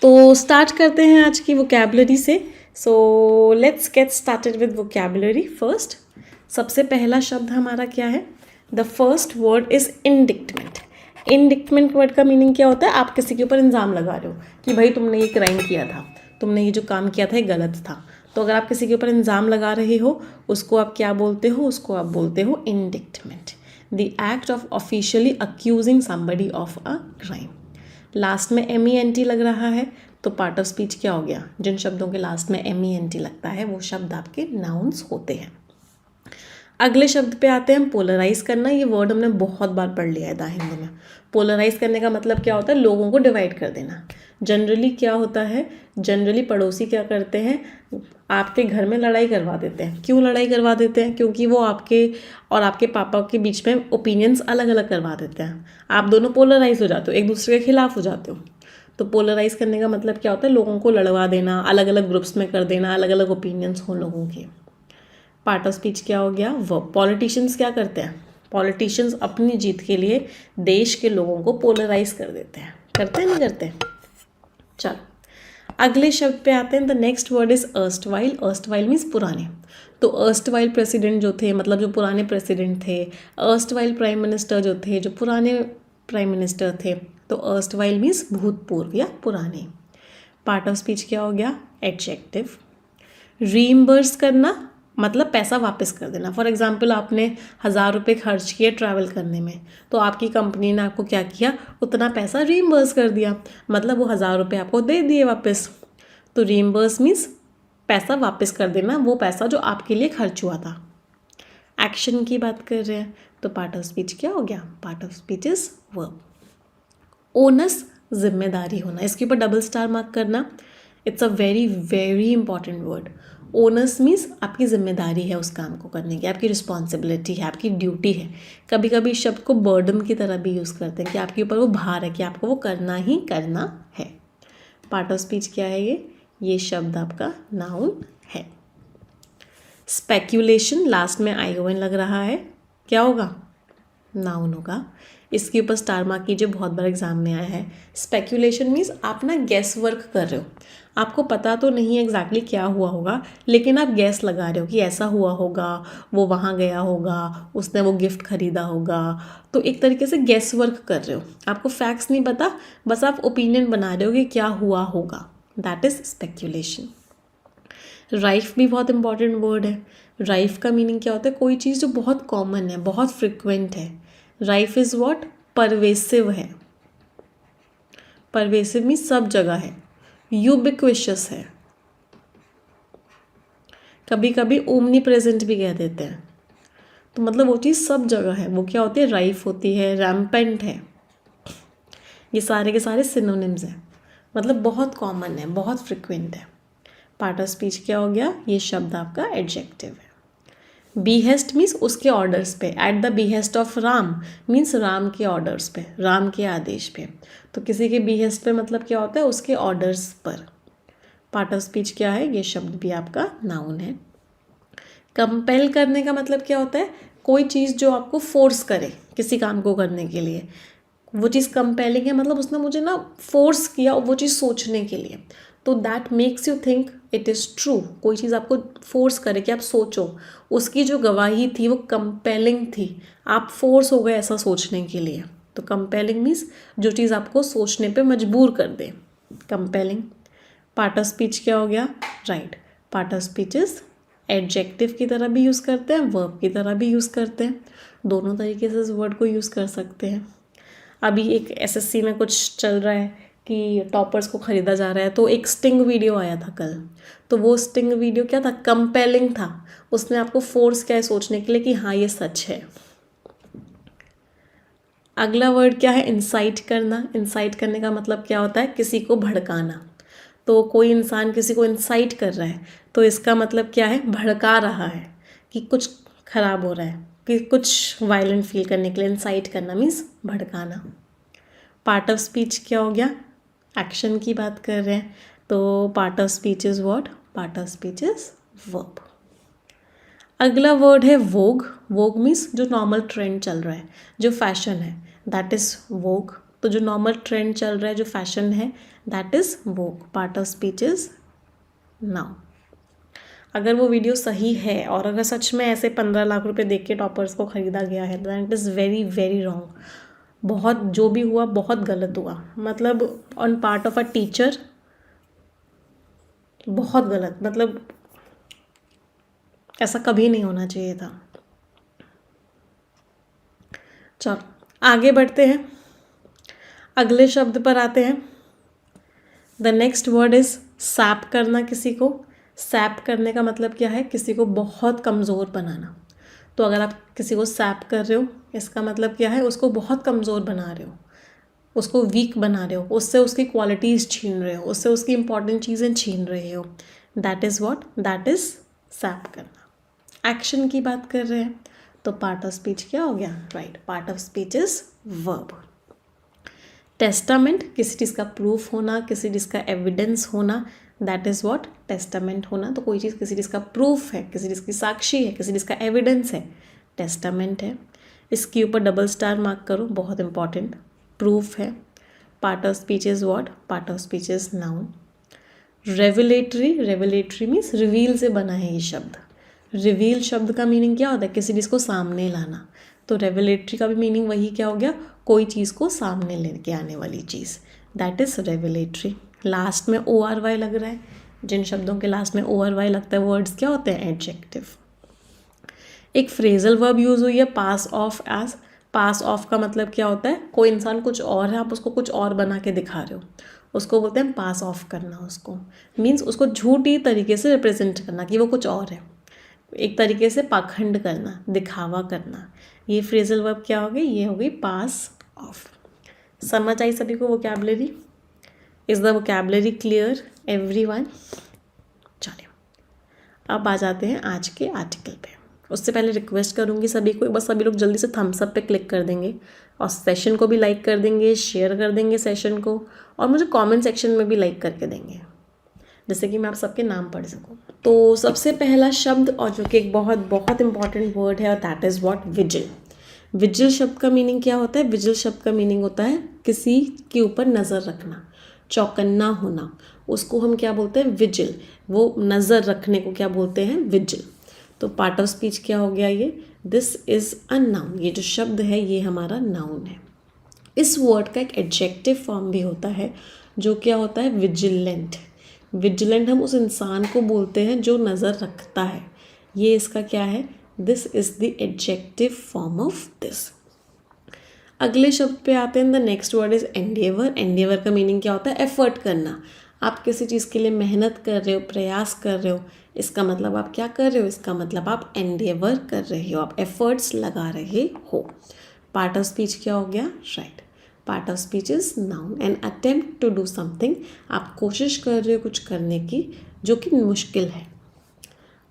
तो स्टार्ट करते हैं आज की वोकैबुलरी से। So let's get started with vocabulary. First, सबसे पहला शब्द हमारा क्या है? The first word is indictment. Indictment word का मीनिंग क्या होता है? आप किसी के ऊपर इल्ज़ाम लगा रहे हो कि भाई तुमने ये क्राइम किया था, तुमने ये जो काम किया था ये गलत था। तो अगर आप किसी के ऊपर इल्ज़ाम लगा रहे हो उसको आप क्या बोलते हो? उसको आप बोलते हो indictment. The act of officially accusing somebody of a crime. Last में MENT लग रहा है तो पार्ट ऑफ स्पीच क्या हो गया? जिन शब्दों के लास्ट में MENT लगता है वो शब्द आपके नाउन्स होते हैं। अगले शब्द पे आते हैं, पोलराइज करना। ये वर्ड हमने बहुत बार पढ़ लिया है द हिंदी में। पोलराइज करने का मतलब क्या होता है? लोगों को डिवाइड कर देना। जनरली क्या होता है? जनरली पड़ोसी क्या करते हैं? आपके घर में लड़ाई करवा देते हैं। क्यों लड़ाई करवा देते हैं? क्योंकि वो आपके और आपके पापा के बीच में ओपिनियंस अलग अलग करवा देते हैं। आप दोनों पोलराइज हो जाते हो, एक दूसरे के खिलाफ हो जाते हो। तो पोलराइज करने का मतलब क्या होता है? लोगों को लड़वा देना, अलग अलग ग्रुप्स में कर देना, अलग अलग ओपिनियंस हो लोगों के। पार्ट ऑफ स्पीच क्या हो गया? वर्ब। पॉलिटिशियंस क्या करते हैं? पॉलिटिशियंस अपनी जीत के लिए देश के लोगों को पोलराइज कर देते हैं। करते हैं नहीं करते? चलो अगले शब्द पे आते हैं। The next word is erstwhile. Erstwhile means पुराने। तो अर्स्टवाइल प्रेसिडेंट जो थे, मतलब जो पुराने प्रेसिडेंट थे, अर्स्टवाइल प्राइम मिनिस्टर जो थे, जो पुराने प्राइम मिनिस्टर थे, तो अर्स्टवाइल मीन्स भूतपूर्व या पुराने। पार्ट ऑफ स्पीच क्या हो गया? एडजेक्टिव। रीइम्बर्स करना मतलब पैसा वापस कर देना। फॉर एग्जाम्पल आपने 1000 रुपये खर्च किए ट्रैवल करने में, तो आपकी कंपनी ने आपको क्या किया? उतना पैसा रीइम्बर्स कर दिया, मतलब वो 1000 रुपये आपको दे दिए वापस। तो रीइम्बर्स मीन्स पैसा वापस कर देना, वो पैसा जो आपके लिए खर्च हुआ था। एक्शन की बात कर रहे हैं तो पार्ट ऑफ स्पीच क्या हो गया? Part of speech is verb. Onus, जिम्मेदारी होना। इसके ऊपर डबल स्टार मार्क करना। It's a very very important word. Onus means आपकी जिम्मेदारी है उस काम को करने की, आपकी रिस्पॉन्सिबिलिटी है, आपकी ड्यूटी है। कभी कभी इस शब्द को बर्डन की तरह भी यूज़ करते हैं कि आपके ऊपर वो भार है कि आपको वो करना ही करना है। पार्ट ऑफ स्पीच क्या है ये शब्द आपका नाउन है। स्पेक्यूलेशन, लास्ट में ION लग रहा है, क्या होगा? नाउन होगा। इसके ऊपर स्टार मार्क कीजिए, बहुत बार एग्जाम में आया है। स्पेक्यूलेशन मीन्स आप ना गैस वर्क कर रहे हो। आपको पता तो नहीं है एग्जैक्टली क्या हुआ होगा, लेकिन आप गैस लगा रहे हो कि ऐसा हुआ होगा, वो वहाँ गया होगा, उसने वो गिफ्ट खरीदा होगा। तो एक तरीके से गैस वर्क कर रहे हो। आपको फैक्ट्स नहीं पता, बस आप ओपिनियन बना रहे हो कि क्या हुआ होगा। That is speculation. राइफ भी बहुत इंपॉर्टेंट वर्ड है। राइफ का मीनिंग क्या होता है? कोई चीज़ जो बहुत कॉमन है, बहुत फ्रिक्वेंट है। Rife is what? परवेसिव है। परवेसिव मीन्स सब जगह है, यूबिक्विशियस है। कभी कभी ओमनी प्रेजेंट भी कह देते हैं। तो मतलब वो चीज़ सब जगह है, वो क्या होती है? राइफ होती है, रैम्पेंट है। ये सारे के सारे सिनोनिम्स हैं, मतलब बहुत कॉमन है, बहुत फ्रिक्वेंट है। पार्ट ऑफ स्पीच क्या हो गया? ये शब्द आपका एडजेक्टिव है। बीहेस्ट मीन्स उसके ऑर्डर्स पे। At the behest of Ram means Ram के ऑर्डर्स पे, राम के आदेश पे। तो किसी के बीहेस्ट पे मतलब क्या होता है? उसके ऑर्डर्स पर। पार्ट ऑफ स्पीच क्या है? ये शब्द भी आपका नाउन है। कंपेल करने का मतलब क्या होता है? कोई चीज़ जो आपको फोर्स करे किसी काम को करने के लिए, वो चीज़ कंपेलिंग है, मतलब उसने मुझे ना फोर्स किया वो चीज़ सोचने के लिए। तो that makes you think it is true. कोई चीज़ आपको फोर्स करे कि आप सोचो, उसकी जो गवाही थी वो कंपेलिंग थी, आप फोर्स हो गए ऐसा सोचने के लिए। तो कंपेलिंग मीन्स जो चीज़ आपको सोचने पे मजबूर कर दे, कंपेलिंग। पार्ट ऑफ स्पीच क्या हो गया? Right. Part of speech is adjective की तरह भी यूज़ करते हैं, वर्ब की तरह भी यूज़ करते हैं। दोनों तरीके से इस वर्ड को यूज़ कर सकते हैं। अभी एक SSC में कुछ चल रहा है कि टॉपर्स को ख़रीदा जा रहा है, तो एक स्टिंग वीडियो आया था कल। तो वो स्टिंग वीडियो क्या था? कंपेलिंग था। उसने आपको फोर्स किया है सोचने के लिए कि हाँ ये सच है। अगला वर्ड क्या है? इंसाइट करना। इंसाइट करने का मतलब क्या होता है? किसी को भड़काना। तो कोई इंसान किसी को इंसाइट कर रहा है, तो इसका मतलब क्या है? भड़का रहा है कि कुछ खराब हो रहा है, कि कुछ वायलेंट फील करने के लिए। इंसाइट करना मीन्स भड़काना। पार्ट ऑफ स्पीच क्या हो गया? एक्शन की बात कर रहे हैं, तो part of speech is what? Part of speech is verb. अगला वर्ड है वोग। वोग मीन्स जो नॉर्मल ट्रेंड चल रहा है, जो फैशन है, दैट इज वोग। तो जो नॉर्मल ट्रेंड चल रहा है, जो फैशन है, that is woke. Part of speech is noun. अगर वो वीडियो सही है और अगर सच में ऐसे 15 लाख रुपए देख के टॉपर्स को ख़रीदा गया है, then it is very very wrong. बहुत जो भी हुआ बहुत गलत हुआ. मतलब on part of a teacher बहुत गलत. मतलब ऐसा कभी नहीं होना चाहिए था. चलो आगे बढ़ते हैं, अगले शब्द पर आते हैं. The next word is SAP करना. किसी को सैप करने का मतलब क्या है? किसी को बहुत कमज़ोर बनाना. तो अगर आप किसी को सैप कर रहे हो, इसका मतलब क्या है? उसको बहुत कमज़ोर बना रहे हो, उसको वीक बना रहे हो, उससे उसकी क्वालिटीज़ छीन रहे हो, उससे उसकी इंपॉर्टेंट चीज़ें छीन रहे हो. That is what? That is SAP करना. एक्शन की बात कर रहे हैं तो पार्ट ऑफ स्पीच क्या हो गया? Right, part of speech is verb. Testament, किसी चीज़ का प्रूफ होना, किसी चीज़ का एविडेंस होना, दैट इज़ व्हाट? टेस्टामेंट होना. तो कोई चीज़ किसी चीज़ का प्रूफ है, किसी चीज़ की साक्षी है, किसी चीज़ का एविडेंस है, टेस्टामेंट है. इसके ऊपर डबल स्टार मार्क करो, बहुत इंपॉर्टेंट. प्रूफ है. Part of speech is what? Part of speech is noun. Revelatory, revelatory means reveal से बना है ये शब्द. रिवील शब्द का मीनिंग क्या होता है? किसी चीज़ को सामने लाना. तो रेवलेटरी का भी मीनिंग वही क्या हो गया? कोई चीज़ को सामने लेके आने वाली चीज़. That is revelatory. लास्ट में ORY लग रहा है. जिन शब्दों के लास्ट में ORY लगता है वर्ड्स क्या होते हैं? एडजेक्टिव. एक फ्रेजल वर्ब यूज़ हुई है, पास ऑफ एज. पास ऑफ का मतलब क्या होता है? कोई इंसान कुछ और है, आप उसको कुछ और बना के दिखा रहे हो, उसको बोलते हैं पास ऑफ करना. उसको मीन्स उसको झूठी तरीके से रिप्रेजेंट करना कि वो कुछ और है. एक तरीके से पाखंड करना, दिखावा करना. ये फ्रेजल वर्ब क्या हो गई? ये हो गई पास ऑफ. समझ आई सभी को vocabulary? Is the vocabulary clear everyone? चलिए अब आ जाते हैं आज के आर्टिकल पे. उससे पहले रिक्वेस्ट करूँगी सभी को, बस सभी लोग जल्दी से थम्स अप पे क्लिक कर देंगे और सेशन को भी लाइक कर देंगे, शेयर कर देंगे सेशन को, और मुझे कमेंट सेक्शन में भी लाइक करके देंगे जिससे कि मैं आप सबके नाम पढ़ सकूँ. तो सबसे पहला शब्द, और जो कि एक बहुत बहुत इंपॉर्टेंट वर्ड है, और that is what? Vigil. Vigil शब्द का मीनिंग क्या होता है? विजिल शब्द का मीनिंग होता है किसी के ऊपर नज़र रखना, चौकन्ना होना. उसको हम क्या बोलते हैं? विजिल. वो नज़र रखने को क्या बोलते हैं? विजिल. तो पार्ट ऑफ स्पीच क्या हो गया ये? This is a noun. ये जो शब्द है ये हमारा नाउन है. इस वर्ड का एक एडजेक्टिव फॉर्म भी होता है जो क्या होता है? विजिलेंट. विजिलेंट हम उस इंसान को बोलते हैं जो नज़र रखता है. ये इसका क्या है? This is the adjective form of this. अगले शब्द पे आते हैं. The next word is Endeavour. Endeavour का मीनिंग क्या होता है? एफर्ट करना. आप किसी चीज़ के लिए मेहनत कर रहे हो, प्रयास कर रहे हो, इसका मतलब आप क्या कर रहे हो? इसका मतलब आप एंडेवर कर रहे हो, आप एफर्ट्स लगा रहे हो. पार्ट ऑफ स्पीच क्या हो गया? Right, part of speech is noun. An attempt to do something. आप कोशिश कर रहे हो कुछ करने की जो कि मुश्किल है.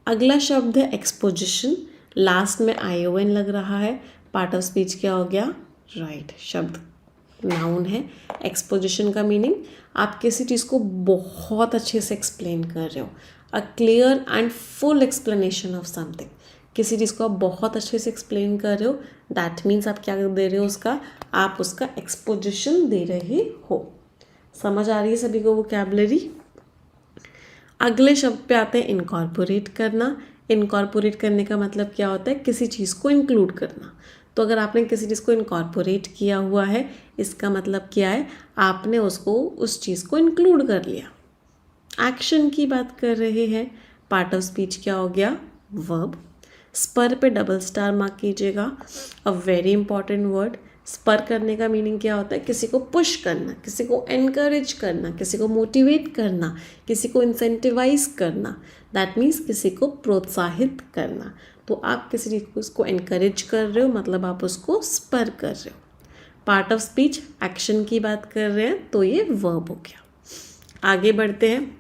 अगला शब्द है एक्सपोजिशन. लास्ट में ION लग रहा है. पार्ट ऑफ स्पीच क्या हो गया? राइट, शब्द नाउन है. एक्सपोजिशन का मीनिंग आप किसी चीज़ को बहुत अच्छे से एक्सप्लेन कर रहे हो. A clear and full explanation of something. किसी चीज़ को आप बहुत अच्छे से एक्सप्लेन कर रहे हो, दैट मीन्स आप क्या दे रहे हो? उसका आप उसका एक्सपोजिशन दे रहे हो. समझ आ रही है सभी को वोकैबुलरी? अगले शब्द पे आते हैं इनकॉर्पोरेट करना. इनकॉर्पोरेट करने का मतलब क्या होता है? किसी चीज़ को इंक्लूड करना. तो अगर आपने किसी चीज़ को इनकॉर्पोरेट किया हुआ है, इसका मतलब क्या है? आपने उसको उस चीज़ को इंक्लूड कर लिया. एक्शन की बात कर रहे हैं. पार्ट ऑफ स्पीच क्या हो गया? वर्ब. स्पर पे डबल स्टार मार्क कीजिएगा. A very important word. Spur करने का मीनिंग क्या होता है? किसी को पुश करना, किसी को एनकरेज करना, किसी को मोटिवेट करना, किसी को इंसेंटिवाइज करना. दैट मीन्स किसी को प्रोत्साहित करना. तो आप किसी चीज़ को एनकरेज कर रहे हो, मतलब आप उसको स्पर कर रहे हो. पार्ट ऑफ स्पीच एक्शन की बात कर रहे हैं तो ये वर्ब हो गया. आगे बढ़ते हैं.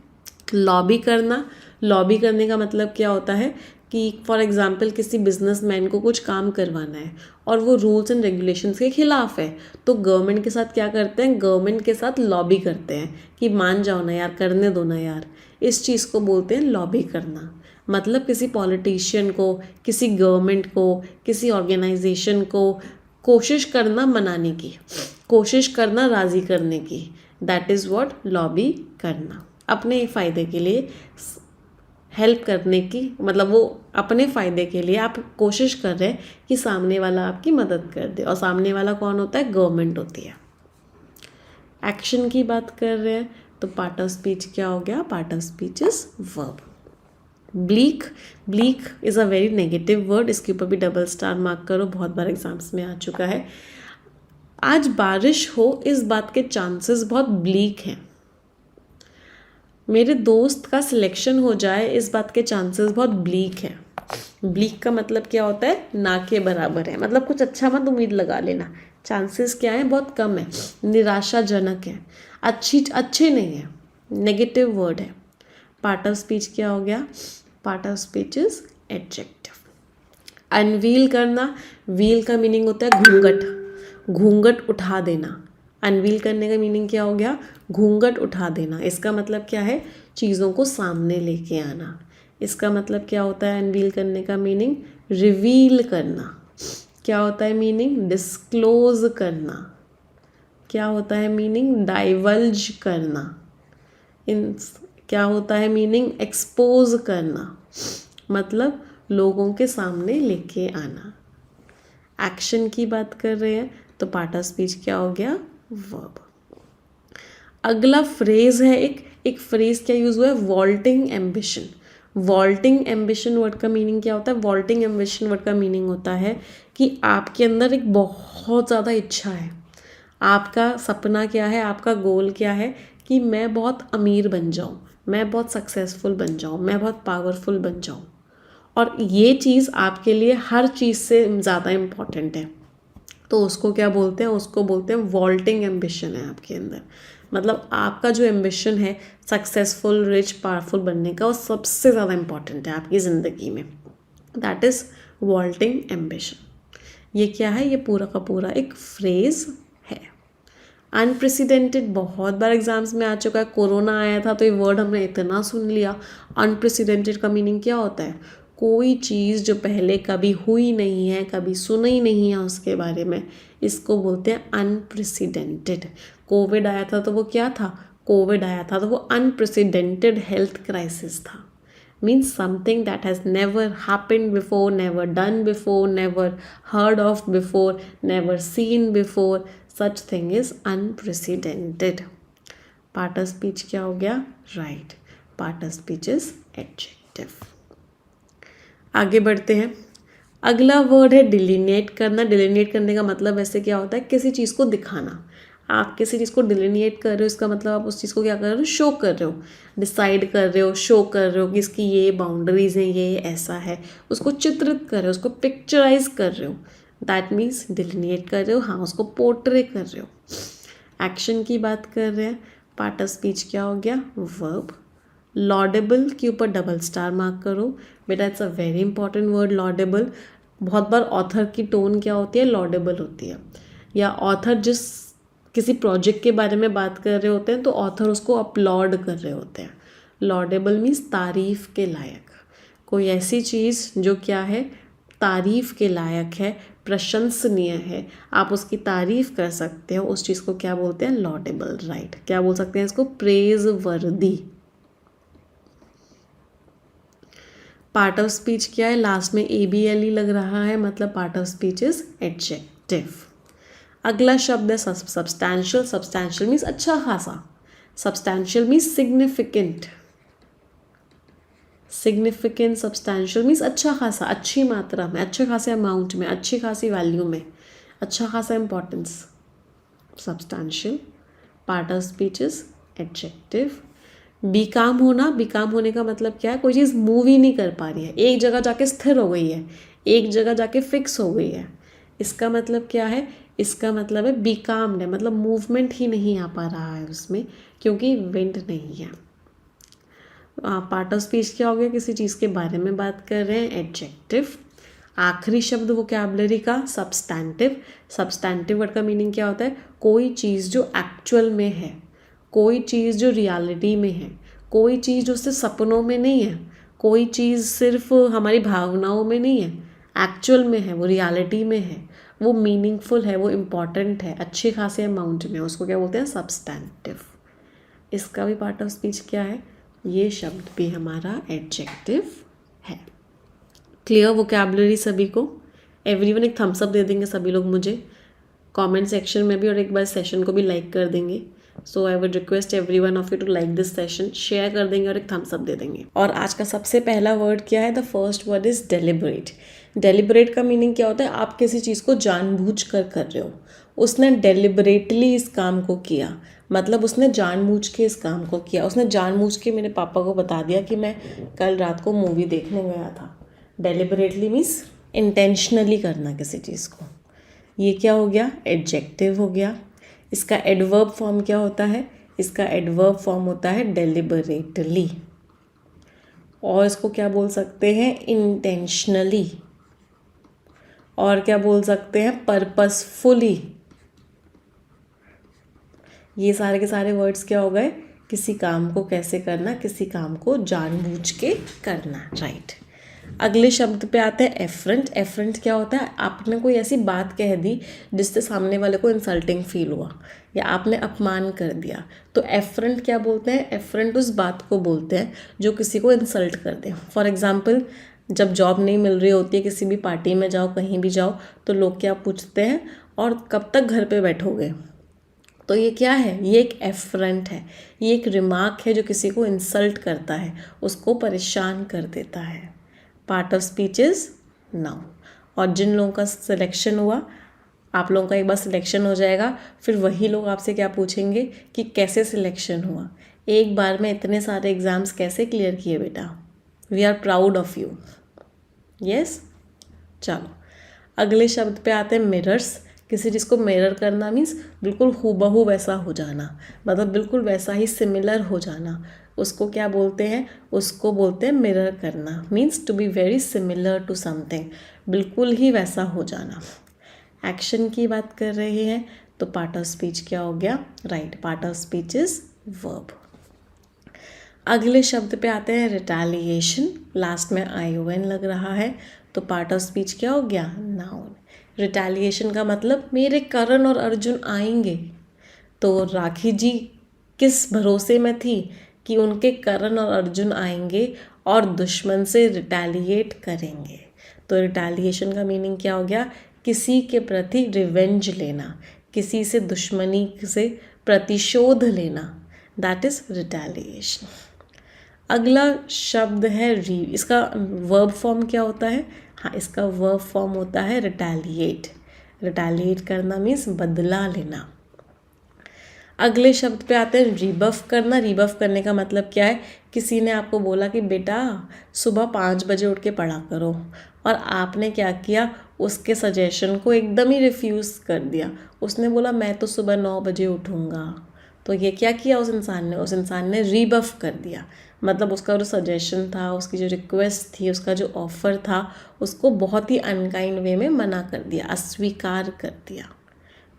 लॉबी करना. लॉबी करने का मतलब क्या होता है कि फॉर एग्जांपल किसी बिजनेसमैन को कुछ काम करवाना है और वो रूल्स एंड रेगुलेशंस के खिलाफ है, तो गवर्नमेंट के साथ क्या करते हैं? गवर्नमेंट के साथ लॉबी करते हैं कि मान जाओ ना यार, करने दो ना यार. इस चीज़ को बोलते हैं लॉबी करना. मतलब किसी पॉलिटिशियन को, किसी गवर्नमेंट को, किसी ऑर्गेनाइजेशन को कोशिश करना मनाने की, कोशिश करना राज़ी करने की. दैट इज़ व्हाट लॉबी करना, अपने फ़ायदे के लिए हेल्प करने की, मतलब वो अपने फ़ायदे के लिए आप कोशिश कर रहे हैं कि सामने वाला आपकी मदद कर दे, और सामने वाला कौन होता है? गवर्नमेंट होती है। एक्शन की बात कर रहे हैं तो पार्ट ऑफ स्पीच क्या हो गया? Part of speech is verb. Bleak, bleak is a very negative word, इसके ऊपर भी डबल स्टार मार्क करो, बहुत बार एग्जाम्स में आ चुका है। आज बारिश हो इस बात के चांसेस बहुत ब्लीक हैं। मेरे दोस्त का सिलेक्शन हो जाए इस बात के चांसेस बहुत ब्लीक है। ब्लीक का मतलब क्या होता है? ना के बराबर है, मतलब कुछ अच्छा मत उम्मीद लगा लेना, चांसेस क्या है? बहुत कम है, निराशाजनक है, अच्छे नहीं है, नेगेटिव वर्ड है। पार्ट ऑफ स्पीच क्या हो गया? Part of speech is adjective. Unveil करना, व्हील का मीनिंग होता है घूंघट, घूंघट उठा देना। अनवील करने का मीनिंग क्या हो गया? घूंघट उठा देना। इसका मतलब क्या है? चीज़ों को सामने लेके आना। इसका मतलब क्या होता है? अनवील करने का मीनिंग रिवील करना। क्या होता है मीनिंग? डिस्क्लोज करना। क्या होता है मीनिंग? डाइवल्ज करना। इन क्या होता है मीनिंग? एक्सपोज करना, मतलब लोगों के सामने लेके आना। एक्शन की बात कर रहे हैं तो पार्ट ऑफ स्पीच क्या हो गया? वर्ब। अगला फ्रेज है, एक फ्रेज क्या यूज हुआ है? Vaulting ambition. Vaulting ambition word का मीनिंग क्या होता है? वॉल्टिंग एम्बिशन वर्ड का मीनिंग होता है कि आपके अंदर एक बहुत ज़्यादा इच्छा है, आपका सपना क्या है, आपका गोल क्या है कि मैं बहुत अमीर बन जाऊँ, मैं बहुत सक्सेसफुल बन जाऊँ, मैं बहुत पावरफुल बन जाऊँ, और ये चीज़ आपके लिए हर चीज़ से ज़्यादा इम्पॉर्टेंट है, तो उसको क्या बोलते हैं? उसको बोलते हैं वॉल्टिंग एम्बिशन है आपके अंदर। मतलब आपका जो एम्बिशन है सक्सेसफुल, रिच, पावरफुल बनने का, वो सबसे ज़्यादा इम्पॉर्टेंट है आपकी ज़िंदगी में। That is vaulting ambition. ये क्या है? ये पूरा का पूरा एक फ्रेज है। अनप्रेसिडेंटेड बहुत बार एग्जाम्स में आ चुका है, कोरोना आया था तो ये वर्ड हमने इतना सुन लिया। अनप्रेसिडेंटेड का मीनिंग क्या होता है? कोई चीज़ जो पहले कभी हुई नहीं है, कभी सुना ही नहीं है उसके बारे में, इसको बोलते हैं अनप्रेसिडेंटेड। कोविड आया था तो वो क्या था? कोविड आया था तो वो अनप्रेसिडेंटेड हेल्थ क्राइसिस था। Means something that has never happened before, never done before, never heard of before, never seen before. Such thing is unprecedented. Part of speech क्या हो गया? Right. Part of speech is adjective. आगे बढ़ते हैं। अगला word है डिलीनिएट करना। डिलीनिएट करने का मतलब वैसे क्या होता है? किसी चीज़ को दिखाना। आप किसी चीज़ को डिलीनिएट कर रहे हो, इसका मतलब आप उस चीज़ को क्या कर रहे हो? शो कर रहे हो, डिसाइड कर रहे हो, शो कर रहे हो कि इसकी ये बाउंड्रीज हैं, ये ऐसा है, उसको चित्रित कर रहे हो, उसको पिक्चराइज कर रहे हो। दैट मीन्स डिलीनिएट कर रहे हो, हाँ, उसको पोर्ट्रे कर रहे हो। एक्शन की बात कर रहे हैं, पार्ट ऑफ स्पीच क्या हो गया? वर्ब। लॉडेबल के ऊपर डबल स्टार मार्क करो बेटा, it's a very important word laudable. बहुत बार ऑथर की टोन क्या होती है? लॉडेबल होती है, या ऑथर जिस किसी प्रोजेक्ट के बारे में बात कर रहे होते हैं तो ऑथर उसको अपलॉड कर रहे होते हैं। लॉडेबल मीन्स तारीफ़ के लायक, कोई ऐसी चीज़ जो क्या है? तारीफ़ के लायक है, प्रशंसनीय है, आप उसकी तारीफ़ कर सकते हो, उस चीज़ को क्या बोलते हैं? लॉडेबल। राइट। क्या बोल सकते हैं इसको? प्रेज वर्दी। पार्ट ऑफ स्पीच क्या है? लास्ट में ABLE लग रहा है, मतलब part of speech is adjective. अगला शब्द है सब्सटैंशियल। सब्सटैंशियल मीन्स अच्छा खासा। Substantial means significant. Significant substantial means अच्छा खासा, अच्छी मात्रा में, अच्छे खासे अमाउंट में, अच्छी खासी वैल्यू में, अच्छा खासा importance. Substantial. Part of speech is adjective. BCom होना, बीकाम होने का मतलब क्या है? कोई चीज़ मूव ही नहीं कर पा रही है, एक जगह जाके स्थिर हो गई है, एक जगह जाके फिक्स हो गई है। इसका मतलब क्या है? इसका मतलब है बीकाम्ड है, मतलब मूवमेंट ही नहीं आ पा रहा है उसमें, क्योंकि विंड नहीं है। पार्ट ऑफ स्पीच क्या हो गया? किसी चीज़ के बारे में बात कर रहे हैं, एडजेक्टिव। आखिरी शब्द वोकैबुलरी का सब्सटैंटिव। सब्सटैंटिव वर्ड का मीनिंग क्या होता है? कोई चीज़ जो एक्चुअल में है, कोई चीज़ जो रियलिटी में है, कोई चीज़ जो सिर्फ सपनों में नहीं है, कोई चीज़ सिर्फ हमारी भावनाओं में नहीं है, एक्चुअल में है, वो रियलिटी में है, वो मीनिंगफुल है, वो इम्पॉर्टेंट है, अच्छे खासे अमाउंट में, उसको क्या बोलते हैं? सब्सटैंटिव। इसका भी पार्ट ऑफ स्पीच क्या है, ये शब्द भी हमारा एडजेक्टिव है। क्लियर वोकैबुलरी सभी को? एवरीवन एक थम्स अप दे देंगे सभी लोग मुझे कमेंट सेक्शन में भी, और एक बार सेशन को भी लाइक कर देंगे। So I would request everyone of you to like this session, share कर देंगे और एक थम्स अप दे देंगे। और आज का सबसे पहला वर्ड क्या है? The first word is deliberate. Deliberate का मीनिंग क्या होता है? आप किसी चीज़ को जानबूझ कर रहे हो। उसने डेलिबरेटली इस काम को किया, मतलब उसने जानबूझ के इस काम को किया। उसने जानबूझ के मेरे पापा को बता दिया कि मैं कल रात को मूवी देखने गया था। डेलिबरेटली मीन्स इंटेंशनली करना किसी चीज़ को। ये क्या हो गया? एडजेक्टिव हो गया। इसका एडवर्ब फॉर्म क्या होता है? इसका एडवर्ब फॉर्म होता है डेलिबरेटली, और इसको क्या बोल सकते हैं? इंटेंशनली। और क्या बोल सकते हैं? पर्पसफुली। ये सारे के सारे वर्ड्स क्या हो गए? किसी काम को कैसे करना, किसी काम को जानबूझ के करना, राइट। अगले शब्द पे आते हैं एफरेंट। एफरेंट क्या होता है? आपने कोई ऐसी बात कह दी जिससे सामने वाले को इंसल्टिंग फील हुआ, या आपने अपमान कर दिया, तो एफरेंट क्या बोलते हैं? एफरेंट उस बात को बोलते हैं जो किसी को इंसल्ट कर दे। फॉर एग्जाम्पल, जब जॉब नहीं मिल रही होती है, किसी भी पार्टी में जाओ, कहीं भी जाओ, तो लोग क्या पूछते हैं, और कब तक घर पे बैठोगे? तो ये क्या है? ये एक एफरेंट है, ये एक रिमार्क है जो किसी को इंसल्ट करता है, उसको परेशान कर देता है। Part of speech is noun. और जिन लोगों का सिलेक्शन हुआ, आप लोगों का एक बार सिलेक्शन हो जाएगा, फिर वही लोग आपसे क्या पूछेंगे कि कैसे सिलेक्शन हुआ, एक बार में इतने सारे एग्ज़ाम्स कैसे क्लियर किए बेटा, we are proud of you. Yes, चलो अगले शब्द पे आते हैं मिरर्स। किसी चीज़ को मिरर करना मीन्स बिल्कुल हूबहू वैसा हो जाना, मतलब बिल्कुल वैसा ही सिमिलर हो जाना, उसको क्या बोलते हैं? उसको बोलते हैं मिरर करना। Means to be very similar to something, बिल्कुल ही वैसा हो जाना। एक्शन की बात कर रहे हैं तो पार्ट ऑफ स्पीच क्या हो गया? Right, part of speech is verb. अगले शब्द पे आते हैं रिटेलिएशन। लास्ट में ION लग रहा है, तो पार्ट ऑफ स्पीच क्या हो गया? नाउन। रिटेलिएशन का मतलब मेरे करण और अर्जुन आएंगे, तो राखी जी किस भरोसे में थी कि उनके करण और अर्जुन आएंगे और दुश्मन से रिटेलिएट करेंगे। तो रिटेलिएशन का मीनिंग क्या हो गया? किसी के प्रति रिवेंज लेना, किसी से दुश्मनी से प्रतिशोध लेना, दैट इज रिटेलिएशन। अगला शब्द है री। इसका वर्ब फॉर्म क्या होता है? हाँ, इसका वर्ब फॉर्म होता है रिटेलिएट। रिटेलिएट करना मीन्स बदला लेना। अगले शब्द पे आते हैं रिबफ करना। रिबफ करने का मतलब क्या है? किसी ने आपको बोला कि बेटा सुबह 5 बजे उठ के पढ़ा करो, और आपने क्या किया? उसके सजेशन को एकदम ही रिफ्यूज़ कर दिया। उसने बोला मैं तो सुबह 9 बजे उठूँगा, तो ये क्या किया उस इंसान ने रिबफ कर दिया। मतलब उसका जो सजेशन था, उसकी जो रिक्वेस्ट थी, उसका जो ऑफ़र था, उसको बहुत ही अनकाइंड वे में मना कर दिया, अस्वीकार कर दिया।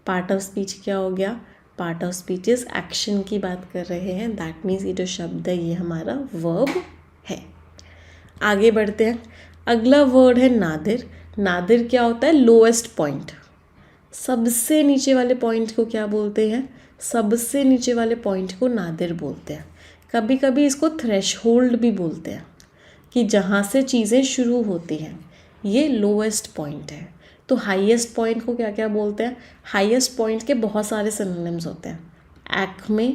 पार्ट ऑफ स्पीच क्या हो गया? Part of speech is action की बात कर रहे हैं, दैट मीन्स ये जो शब्द है ये हमारा वर्ब है। आगे बढ़ते हैं। अगला वर्ड है नादिर। नादिर क्या होता है? Lowest point. सबसे नीचे वाले पॉइंट को क्या बोलते हैं? सबसे नीचे वाले पॉइंट को नादिर बोलते हैं। कभी कभी इसको थ्रेशहोल्ड भी बोलते हैं, कि जहाँ से चीज़ें शुरू होती हैं, ये लोएस्ट पॉइंट है। तो हाईएस्ट पॉइंट को क्या क्या बोलते हैं? हाईएस्ट पॉइंट के बहुत सारे सिनोनिम्स होते हैं। Acme,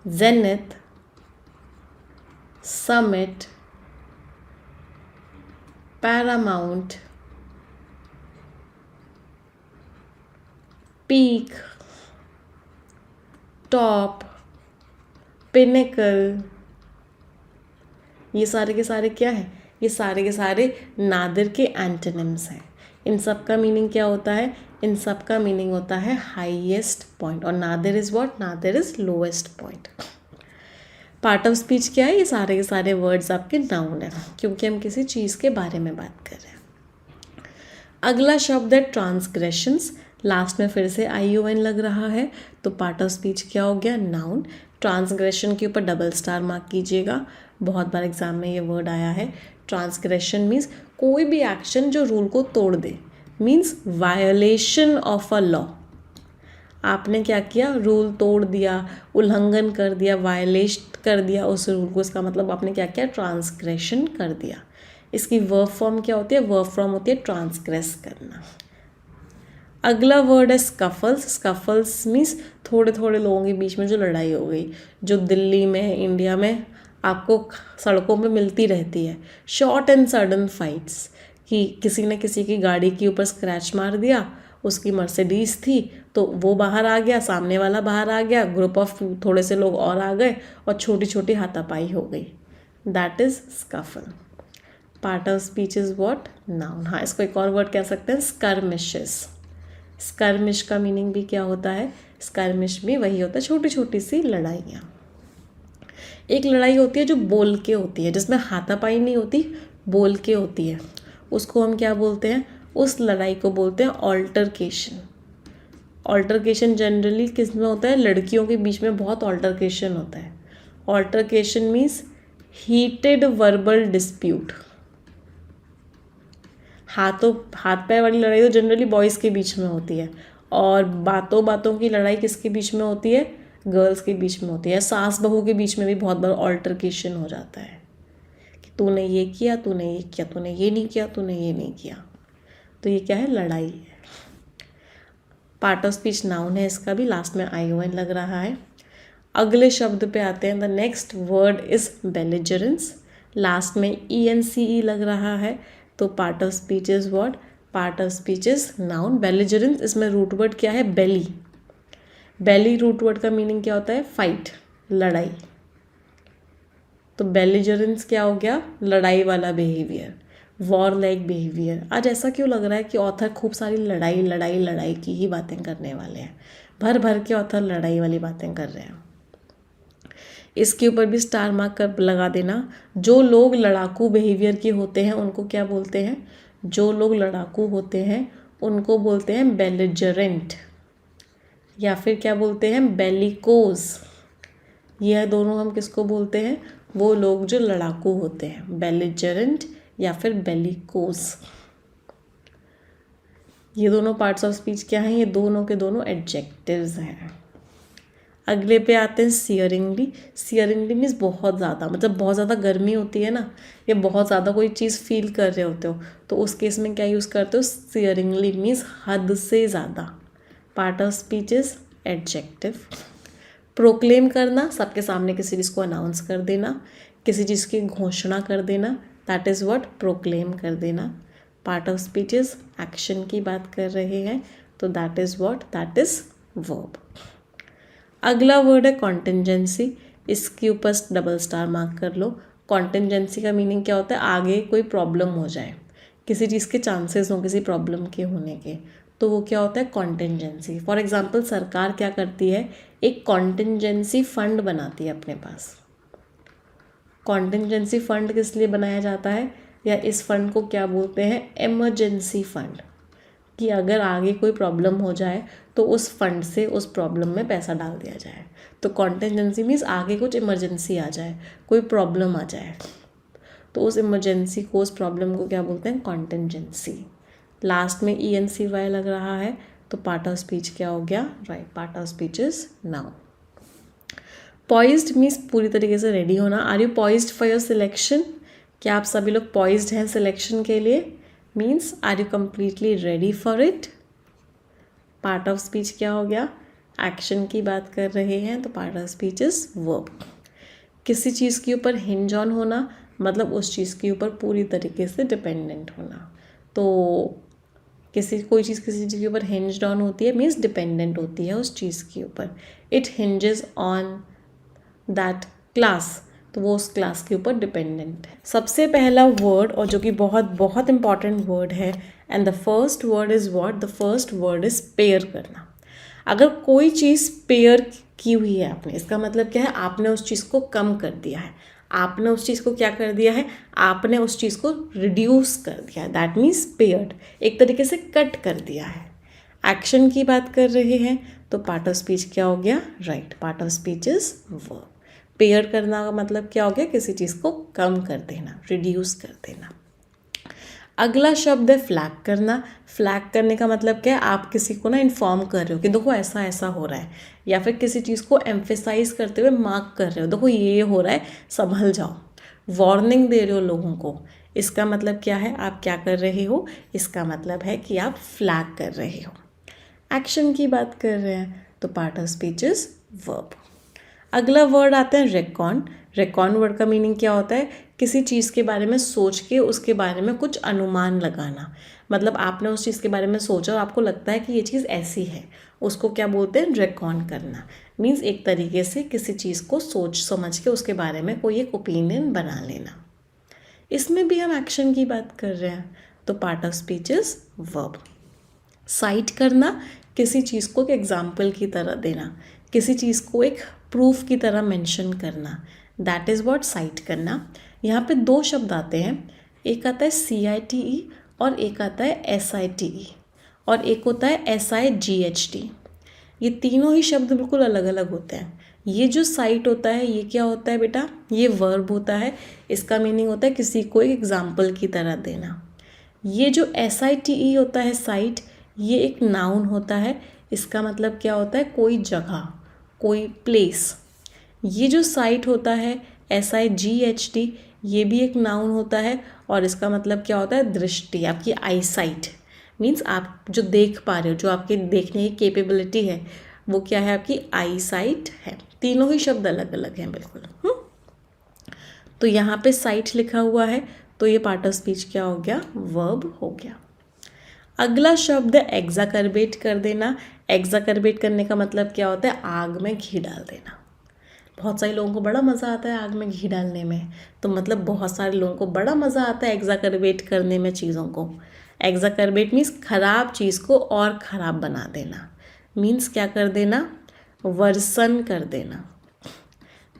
zenith, summit, Paramount, peak, top, pinnacle, ये सारे के सारे क्या है? ये सारे के सारे नादिर के एंटोनिम्स हैं। इन सब का मीनिंग क्या होता है? इन सब का मीनिंग होता है हाईएस्ट पॉइंट, और Nadir is what? Nadir is lowest point. Part of speech क्या है? ये सारे के सारे वर्ड्स आपके नाउन है, क्योंकि हम किसी चीज़ के बारे में बात कर रहे हैं। अगला शब्द है ट्रांसग्रेशंस। लास्ट में फिर से ION लग रहा है, तो पार्ट ऑफ स्पीच क्या हो गया? नाउन। ट्रांसग्रेशन के ऊपर डबल स्टार मार्क कीजिएगा, बहुत बार एग्जाम में ये वर्ड आया है। ट्रांसग्रेशन मीन्स कोई भी एक्शन जो रूल को तोड़ दे, means violation of a law. आपने क्या किया, रूल तोड़ दिया, उल्लंघन कर दिया, वायलेट कर दिया उस रूल को, इसका मतलब आपने क्या किया, ट्रांसग्रेशन कर दिया। इसकी वर्ब फॉर्म क्या होती है, वर्ब फॉर्म होती है ट्रांसग्रेस करना। अगला वर्ड है स्कफल्स। स्कफल्स मीन्स थोड़े थोड़े लोगों के बीच में जो लड़ाई हो गई, जो दिल्ली में, इंडिया में आपको सड़कों पे मिलती रहती है। शॉर्ट एंड सडन फाइट्स, कि किसी ने किसी की गाड़ी के ऊपर स्क्रैच मार दिया, उसकी मर्सिडीज थी तो वो बाहर आ गया, सामने वाला बाहर आ गया, ग्रुप ऑफ थोड़े से लोग और आ गए और छोटी छोटी हाथापाई हो गई। That is scuffle. Part of speech is what, noun. हाँ, इसको एक और वर्ड कह सकते हैं, स्कर्मिशेस। स्कर्मिश का मीनिंग भी क्या होता है, स्कर्मिश भी वही होता है, छोटी छोटी सी लड़ाइयाँ। एक लड़ाई होती है जो बोल के होती है, जिसमें हाथापाई नहीं होती, बोल के होती है, उसको हम क्या बोलते हैं, उस लड़ाई को बोलते हैं ऑल्टरकेशन। ऑल्टरकेशन जनरली किस में होता है, लड़कियों के बीच में बहुत ऑल्टरकेशन होता है। Altercation means heated verbal dispute. हाथ पैर वाली लड़ाई तो जनरली बॉयज़ के बीच में होती है, और बातों बातों की लड़ाई किसके बीच में होती है, गर्ल्स के बीच में होती है। सास बहू के बीच में भी बहुत बार ऑल्टरकेशन हो जाता है कि तूने ये किया, तूने ये किया, तूने ये नहीं किया, तूने ये नहीं किया। तो ये क्या है, लड़ाई है। पार्ट ऑफ स्पीच नाउन है, इसका भी लास्ट में ION लग रहा है। अगले शब्द पे आते हैं। The next word is belligerence. Last में ENCE लग रहा है, तो part of speech is what, part of speech is noun. Belligerence, इसमें रूट वर्ड क्या है, बेली। बेली रूट वर्ड का मीनिंग क्या होता है, फाइट, लड़ाई। तो बेलिजरेंस क्या हो गया, लड़ाई वाला बिहेवियर, वॉर लाइक बिहेवियर। आज ऐसा क्यों लग रहा है कि ऑथर खूब सारी लड़ाई लड़ाई लड़ाई की ही बातें करने वाले हैं, भर भर के ऑथर लड़ाई वाली बातें कर रहे हैं। इसके ऊपर भी स्टार मार्क कर लगा देना। जो लोग लड़ाकू बिहेवियर के होते हैं उनको क्या बोलते हैं, जो लोग लड़ाकू होते हैं उनको बोलते हैं बेलिजरेंट, या फिर क्या बोलते हैं, बेलिकोज। यह दोनों हम किसको बोलते हैं, वो लोग जो लड़ाकू होते हैं, बेलिजरेंट या फिर बेलिकोज। ये दोनों पार्ट्स ऑफ स्पीच क्या हैं, ये दोनों के दोनों एडजेक्टिव्स हैं। अगले पे आते हैं सियरिंगली। सियरिंगली मीन्स बहुत ज़्यादा, मतलब बहुत ज़्यादा गर्मी होती है ना, या बहुत ज़्यादा कोई चीज़ फील कर रहे होते हो, तो उस केस में क्या यूज़ करते हो, सियरिंगली मीन्स हद से ज़्यादा। Part of speech is adjective. Proclaim करना, सबके सामने किसी चीज़ को अनाउंस कर देना, किसी चीज़ की घोषणा कर देना, दैट इज़ व्हाट, प्रोक्लेम कर देना। Part of speech is action की बात कर रहे हैं, तो that is what, that is verb. अगला वर्ड है कॉन्टिंजेंसी। इसके ऊपर डबल स्टार मार्क कर लो। कॉन्टिंजेंसी का मीनिंग क्या होता है, आगे कोई प्रॉब्लम हो जाए, किसी चीज़ के चांसेस हों किसी प्रॉब्लम के होने के, तो वो क्या होता है, कॉन्टिंजेंसी। फॉर एग्जांपल सरकार क्या करती है, एक कॉन्टिंजेंसी फंड बनाती है अपने पास। कॉन्टिंजेंसी फंड किस लिए बनाया जाता है, या इस फंड को क्या बोलते हैं, इमरजेंसी फंड, कि अगर आगे कोई प्रॉब्लम हो जाए तो उस फंड से उस प्रॉब्लम में पैसा डाल दिया जाए। तो कॉन्टिंजेंसी मीन्स आगे कुछ इमरजेंसी आ जाए, कोई प्रॉब्लम आ जाए, तो उस इमरजेंसी को, उस प्रॉब्लम को क्या बोलते हैं, कॉन्टिंजेंसी। लास्ट में ENCY लग रहा है, तो पार्ट ऑफ स्पीच क्या हो गया, right, part of speech is noun. Poised means पूरी तरीके से रेडी होना। Are you poised for your selection, क्या आप सभी लोग पॉइज्ड हैं सिलेक्शन के लिए, means are you completely ready for it. Part of speech क्या हो गया, एक्शन की बात कर रहे हैं, तो part of speech is verb. किसी चीज़ के ऊपर हिंज ऑन होना, मतलब उस चीज़ के ऊपर पूरी तरीके से डिपेंडेंट होना। तो कोई चीज़ किसी चीज़ के ऊपर हिंज्ड ऑन होती है, मीन्स डिपेंडेंट होती है उस चीज़ के ऊपर। It hinges on that class, तो वो उस क्लास के ऊपर डिपेंडेंट है। सबसे पहला वर्ड, और जो कि बहुत बहुत इंपॉर्टेंट वर्ड है, and the first word is what, the first word is pair करना। अगर कोई चीज़ पेयर की हुई है आपने, इसका मतलब क्या है, आपने उस चीज़ को कम कर दिया है, आपने उस चीज़ को क्या कर दिया है, आपने उस चीज़ को रिड्यूस कर दिया है, दैट मीन्स पेयर्ड, एक तरीके से कट कर दिया है। एक्शन की बात कर रहे हैं, तो पार्ट ऑफ स्पीच क्या हो गया, right, part of speech is verb. Pair करना का मतलब क्या हो गया, किसी चीज़ को कम कर देना, रिड्यूस कर देना। अगला शब्द है फ्लैग करना। फ्लैग करने का मतलब क्या है, आप किसी को ना इन्फॉर्म कर रहे हो कि देखो ऐसा ऐसा हो रहा है, या फिर किसी चीज़ को एम्फेसाइज करते हुए मार्क कर रहे हो, देखो ये हो रहा है, संभल जाओ। वार्निंग दे रहे हो लोगों को, इसका मतलब क्या है, आप क्या कर रहे हो, इसका मतलब है कि आप फ्लैग कर रहे हो। एक्शन की बात कर रहे हैं तो part of speech is verb. अगला वर्ड आता है रेकॉन। रेकॉन वर्ड का मीनिंग क्या होता है, किसी चीज़ के बारे में सोच के उसके बारे में कुछ अनुमान लगाना। मतलब आपने उस चीज़ के बारे में सोचा और आपको लगता है कि ये चीज़ ऐसी है, उसको क्या बोलते हैं, रेकॉन करना। मीन्स एक तरीके से किसी चीज़ को सोच समझ के उसके बारे में कोई एक ओपिनियन बना लेना। इसमें भी हम एक्शन की बात कर रहे हैं तो part of speech is verb. Site करना, किसी चीज़ को एक एग्जाम्पल की तरह देना, किसी चीज़ को एक प्रूफ की तरह मेंशन करना, दैट इज़ व्हाट साइट करना। यहाँ पे दो शब्द आते हैं, एक आता है CITE और एक आता है SITE और एक होता है SIGHT। ये तीनों ही शब्द बिल्कुल अलग अलग होते हैं। ये जो साइट होता है ये क्या होता है बेटा, ये वर्ब होता है, इसका मीनिंग होता है किसी को एक एग्जाम्पल की तरह देना। ये जो SITE होता है साइट, ये एक नाउन होता है, इसका मतलब क्या होता है, कोई जगह, कोई प्लेस। ये जो साइट होता है SIGHT, ये भी एक नाउन होता है और इसका मतलब क्या होता है, दृष्टि, आपकी आई साइट। मीन्स आप जो देख पा रहे हो, जो आपके देखने की कैपेबिलिटी है वो क्या है, आपकी आई साइट है। तीनों ही शब्द अलग अलग हैं बिल्कुल। तो यहाँ पे साइट लिखा हुआ है तो ये पार्ट ऑफ स्पीच क्या हो गया, वर्ब हो गया। अगला शब्द है एग्जाकर्बेट कर देना। एग्जाकर्बेट करने का मतलब क्या होता है, आग में घी डाल देना। बहुत सारे लोगों को बड़ा मज़ा आता है आग में घी डालने में, तो मतलब बहुत सारे लोगों को बड़ा मज़ा आता है एग्जाकर्बेट करने में चीज़ों को। एग्जाकर्बेट मीन्स ख़राब चीज़ को और ख़राब बना देना। मीन्स क्या कर देना, वर्सन कर देना।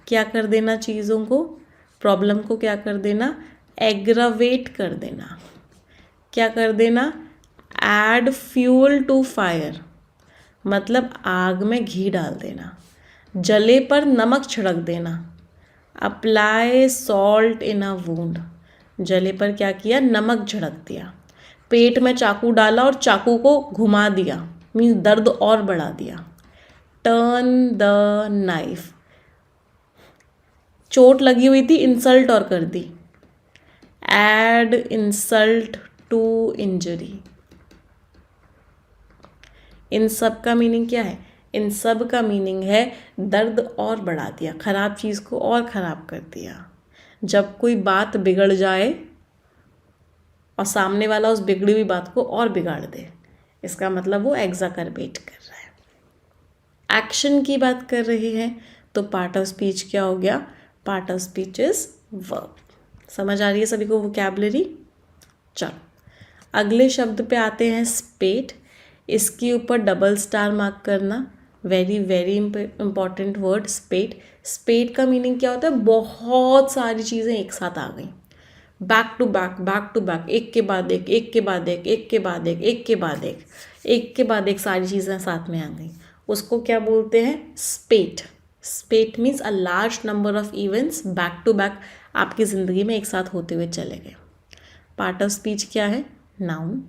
क्या कर देना, चीज़ों को, प्रॉब्लम को क्या कर देना, एग्रावेट कर देना। क्या कर देना, ऐड फ्यूल टू फायर, मतलब आग में घी डाल देना। जले पर नमक छिड़क देना, apply salt in a wound, जले पर क्या किया, नमक छिड़क दिया। पेट में चाकू डाला और चाकू को घुमा दिया, मीन्स दर्द और बढ़ा दिया। टर्न द नाइफ, चोट लगी हुई थी, इंसल्ट और कर दी। Add insult to injury. इन सब का मीनिंग क्या है, इन सब का मीनिंग है दर्द और बढ़ा दिया, खराब चीज़ को और ख़राब कर दिया। जब कोई बात बिगड़ जाए और सामने वाला उस बिगड़ी हुई बात को और बिगाड़ दे, इसका मतलब वो एग्जाकर्बेट कर रहा है। एक्शन की बात कर रहे हैं तो पार्ट ऑफ स्पीच क्या हो गया, part of speech is verb. समझ आ रही है सभी को वोकैबुलरी। चलो अगले शब्द पे आते हैं, स्पेट। इसके ऊपर डबल स्टार मार्क करना, वेरी वेरी इंपॉर्टेंट वर्ड, स्पेट। स्पेट का मीनिंग क्या होता है, बहुत सारी चीज़ें एक साथ आ गई, बैक टू बैक, एक के बाद एक, एक के बाद एक, एक के बाद एक, एक के बाद एक, एक के बाद एक सारी चीज़ें साथ में आ गई, उसको क्या बोलते हैं, spate. Spate means a large number of events back to back आपकी ज़िंदगी में एक साथ होते हुए चले गए। पार्ट ऑफ स्पीच क्या है, नाउन।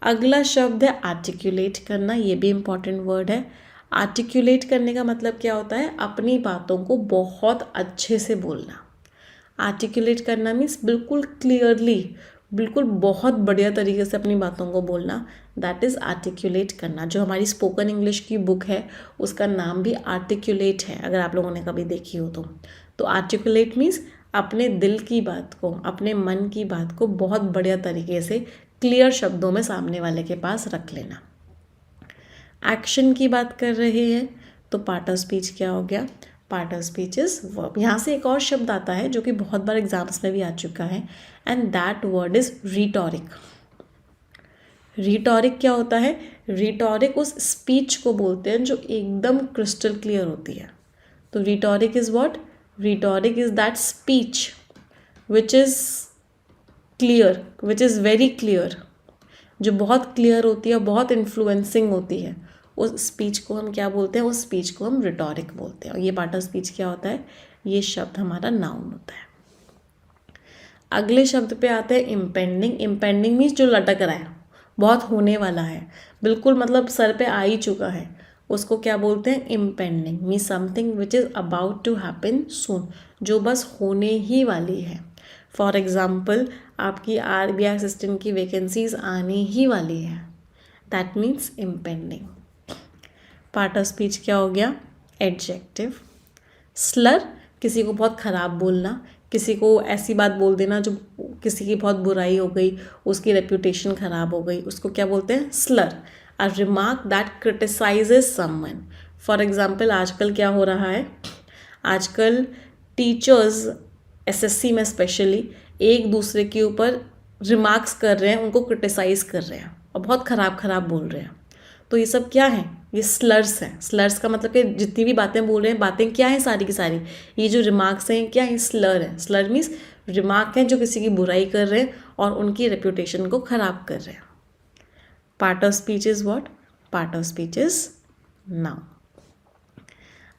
अगला शब्द है आर्टिकुलेट करना, ये भी इम्पॉर्टेंट वर्ड है। आर्टिकुलेट करने का मतलब क्या होता है, अपनी बातों को बहुत अच्छे से बोलना। आर्टिकुलेट करना मीन्स बिल्कुल क्लियरली, बिल्कुल बहुत बढ़िया तरीके से अपनी बातों को बोलना, दैट इज़ आर्टिकुलेट करना। जो हमारी स्पोकन इंग्लिश की बुक है उसका नाम भी आर्टिकुलेट है, अगर आप लोगों ने कभी देखी हो तो आर्टिकुलेट मीन्स अपने दिल की बात को, अपने मन की बात को बहुत बढ़िया तरीके से क्लियर शब्दों में सामने वाले के पास रख लेना। एक्शन की बात कर रहे हैं तो पार्ट ऑफ स्पीच क्या हो गया, part of speech is verb. यहाँ से एक और शब्द आता है जो कि बहुत बार एग्जाम्स में भी आ चुका है, and that word is rhetoric. Rhetoric क्या होता है, रिटोरिक उस स्पीच को बोलते हैं जो एकदम क्रिस्टल क्लियर होती है। तो rhetoric is what, rhetoric is that speech which is clear, which is very clear, जो बहुत क्लियर होती है, बहुत इन्फ्लुएंसिंग होती है, उस स्पीच को हम क्या बोलते हैं, उस स्पीच को हम रिटोरिक बोलते हैं। और ये पार्ट ऑफ स्पीच क्या होता है, ये शब्द हमारा नाउन होता है। अगले शब्द पे आते हैं इम्पेंडिंग। इम्पेंडिंग मीन्स जो लटक रहा है, बहुत होने वाला है, बिल्कुल मतलब सर पे आ ही चुका है, उसको क्या बोलते हैं? Impending. Means something which is about to happen soon, जो बस होने ही वाली है। फॉर एग्जाम्पल आपकी RBI असिस्टेंट की वैकेंसीज आने ही वाली है, that means impending. Part of speech क्या हो गया? एडजेक्टिव। स्लर, किसी को बहुत ख़राब बोलना, किसी को ऐसी बात बोल देना जो किसी की बहुत बुराई हो गई, उसकी रेप्यूटेशन ख़राब हो गई, उसको क्या बोलते हैं? Slur. A remark that criticises someone. For example आजकल क्या हो रहा है, आजकल टीचर्स SSC में स्पेशली एक दूसरे के ऊपर रिमार्क्स कर रहे हैं, उनको क्रिटिसाइज़ कर रहे हैं और बहुत ख़राब ख़राब बोल रहे हैं। तो ये सब क्या है? ये स्लर्स हैं। स्लर्स का मतलब कि जितनी भी बातें बोल रहे हैं, बातें क्या है सारी की सारी, ये जो रिमार्क्स हैं क्या है? स्लर है। स्लर मीन्स रिमार्क हैं जो किसी की बुराई कर रहे हैं और उनकी रेप्यूटेशन को ख़राब कर रहे हैं। Part of speech is what? Part of speech is noun.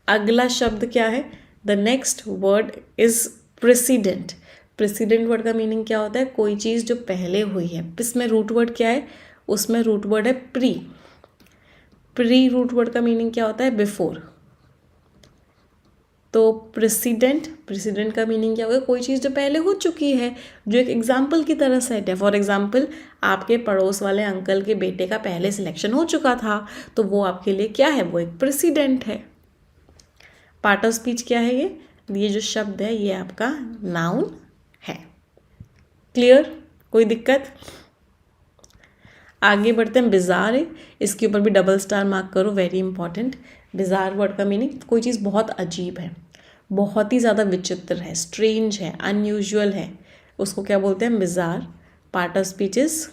अगला शब्द क्या है? The next word is president. President word का मीनिंग क्या होता है? कोई चीज़ जो पहले हुई है। इसमें रूट वर्ड क्या है? उसमें रूट वर्ड है प्री। प्री रूट वर्ड का मीनिंग क्या होता है? बिफोर। तो प्रेसिडेंट, प्रेसिडेंट का मीनिंग क्या होगा? कोई चीज़ जो पहले हो चुकी है, जो एक एग्जाम्पल की तरह सेट है। फॉर एग्जाम्पल आपके पड़ोस वाले अंकल के बेटे का पहले सिलेक्शन हो चुका था, तो वो आपके लिए क्या है? वो एक प्रेसिडेंट है। पार्ट ऑफ स्पीच क्या है? ये जो शब्द है ये आपका नाउन है। क्लियर? कोई दिक्कत? आगे बढ़ते हैं। बिजार है, इसके ऊपर भी डबल स्टार मार्क करो, वेरी इंपॉर्टेंट। बिजार वर्ड का मीनिंग कोई चीज़ बहुत अजीब है, बहुत ही ज़्यादा विचित्र है, स्ट्रेंज है, अनयूजुअल है, उसको क्या बोलते हैं? Bizarre. Part of speech is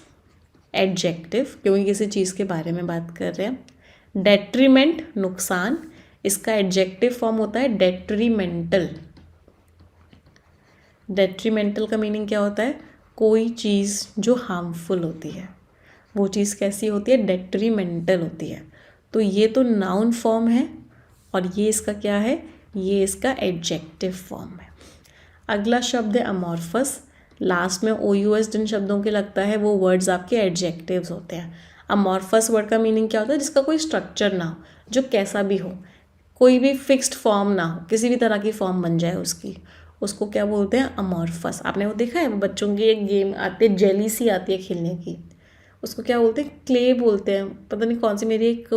adjective, क्योंकि किसी चीज़ के बारे में बात कर रहे हैं। डेट्रीमेंट, नुकसान, इसका एडजेक्टिव फॉर्म होता है डेट्रीमेंटल। डेट्रीमेंटल का मीनिंग क्या होता है? कोई चीज़ जो हार्मफुल होती है, वो चीज़ कैसी होती है? डेट्रीमेंटल होती है। तो ये तो नाउन फॉर्म है और ये इसका क्या है? ये इसका एडजेक्टिव फॉर्म है। अगला शब्द है अमॉर्फस। लास्ट में OUS जिन शब्दों के लगता है वो वर्ड्स आपके एडजेक्टिव्स होते हैं। अमॉर्फस वर्ड का मीनिंग क्या होता है? जिसका कोई स्ट्रक्चर ना हो, जो कैसा भी हो, कोई भी फिक्स्ड फॉर्म ना हो, किसी भी तरह की फॉर्म बन जाए उसकी, उसको क्या बोलते हैं? अमॉर्फस। आपने वो देखा है, बच्चों की एक गेम आती है, जेली सी आती है खेलने की, उसको क्या बोलते हैं? क्ले बोलते हैं। पता नहीं कौन सी मेरी एक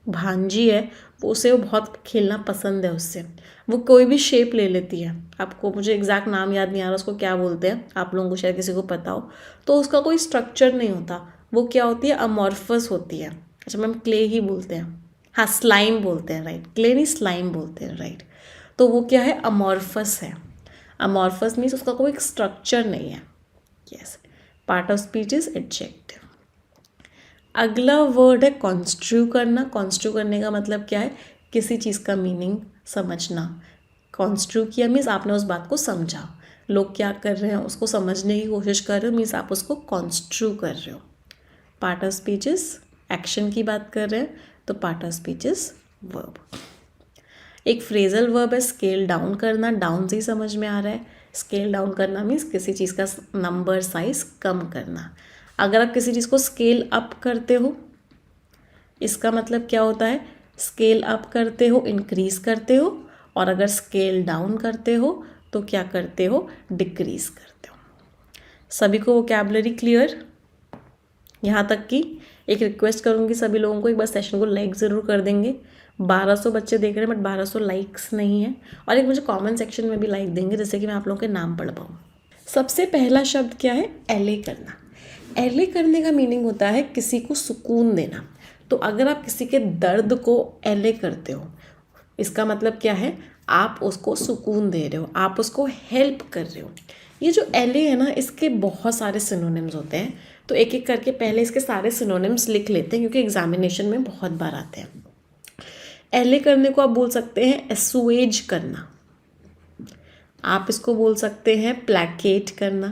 भांजी है, वो उसे वो बहुत खेलना पसंद है उससे। वो कोई भी शेप ले लेती है, आपको मुझे एग्जैक्ट नाम याद नहीं आ रहा उसको क्या बोलते हैं, आप लोगों को शायद किसी को पता हो। तो उसका कोई स्ट्रक्चर नहीं होता, वो क्या होती है? अमॉर्फस होती है। अच्छा मैम, क्ले ही बोलते हैं, हाँ स्लाइम बोलते हैं, राइट। क्ले नहीं, स्लाइम बोलते हैं, राइट। तो वो क्या है? अमॉर्फस है। अमॉर्फस मीन्स उसका कोई स्ट्रक्चर नहीं है। Yes, part of speech is adjective. अगला वर्ड है कॉन्स्ट्रू करना। कॉन्स्ट्रू करने का मतलब क्या है? किसी चीज़ का मीनिंग समझना। कॉन्स्ट्रू किया मीन्स आपने उस बात को समझा, लोग क्या कर रहे हैं उसको समझने की कोशिश कर रहे हो, मीन्स आप उसको कॉन्स्ट्रू कर रहे हो। Part of speech is action की बात कर रहे हैं, तो part of speech is verb. एक फ्रेजल वर्ब है स्केल डाउन करना, डाउन से ही समझ में आ रहा है। स्केल डाउन करना मीन्स किसी चीज़ का नंबर साइज कम करना। अगर आप किसी चीज़ को स्केल अप करते हो, इसका मतलब क्या होता है? स्केल अप करते हो, इंक्रीज करते हो, और अगर स्केल डाउन करते हो तो क्या करते हो? डिक्रीज करते हो। सभी को वोकैबुलरी क्लियर? यहाँ तक कि एक रिक्वेस्ट करूँगी सभी लोगों को, एक बार सेशन को लाइक ज़रूर कर देंगे। 1200 बच्चे देख रहे हैं बट 1200 लाइक्स नहीं है, और एक मुझे कमेंट सेक्शन में भी लाइक देंगे जिससे कि मैं आप लोगों के नाम पढ़ पाऊँ। सबसे पहला शब्द क्या है? एले करना। एले करने का मीनिंग होता है किसी को सुकून देना। तो अगर आप किसी के दर्द को एले करते हो, इसका मतलब क्या है? आप उसको सुकून दे रहे हो, आप उसको हेल्प कर रहे हो। ये जो एले है ना, इसके बहुत सारे सिनोनिम्स होते हैं, तो एक एक करके पहले इसके सारे सिनोनिम्स लिख लेते हैं क्योंकि एग्जामिनेशन में बहुत बार आते हैं। एले करने को आप बोल सकते हैं एसुएज करना, आप इसको बोल सकते हैं प्लैकेट करना,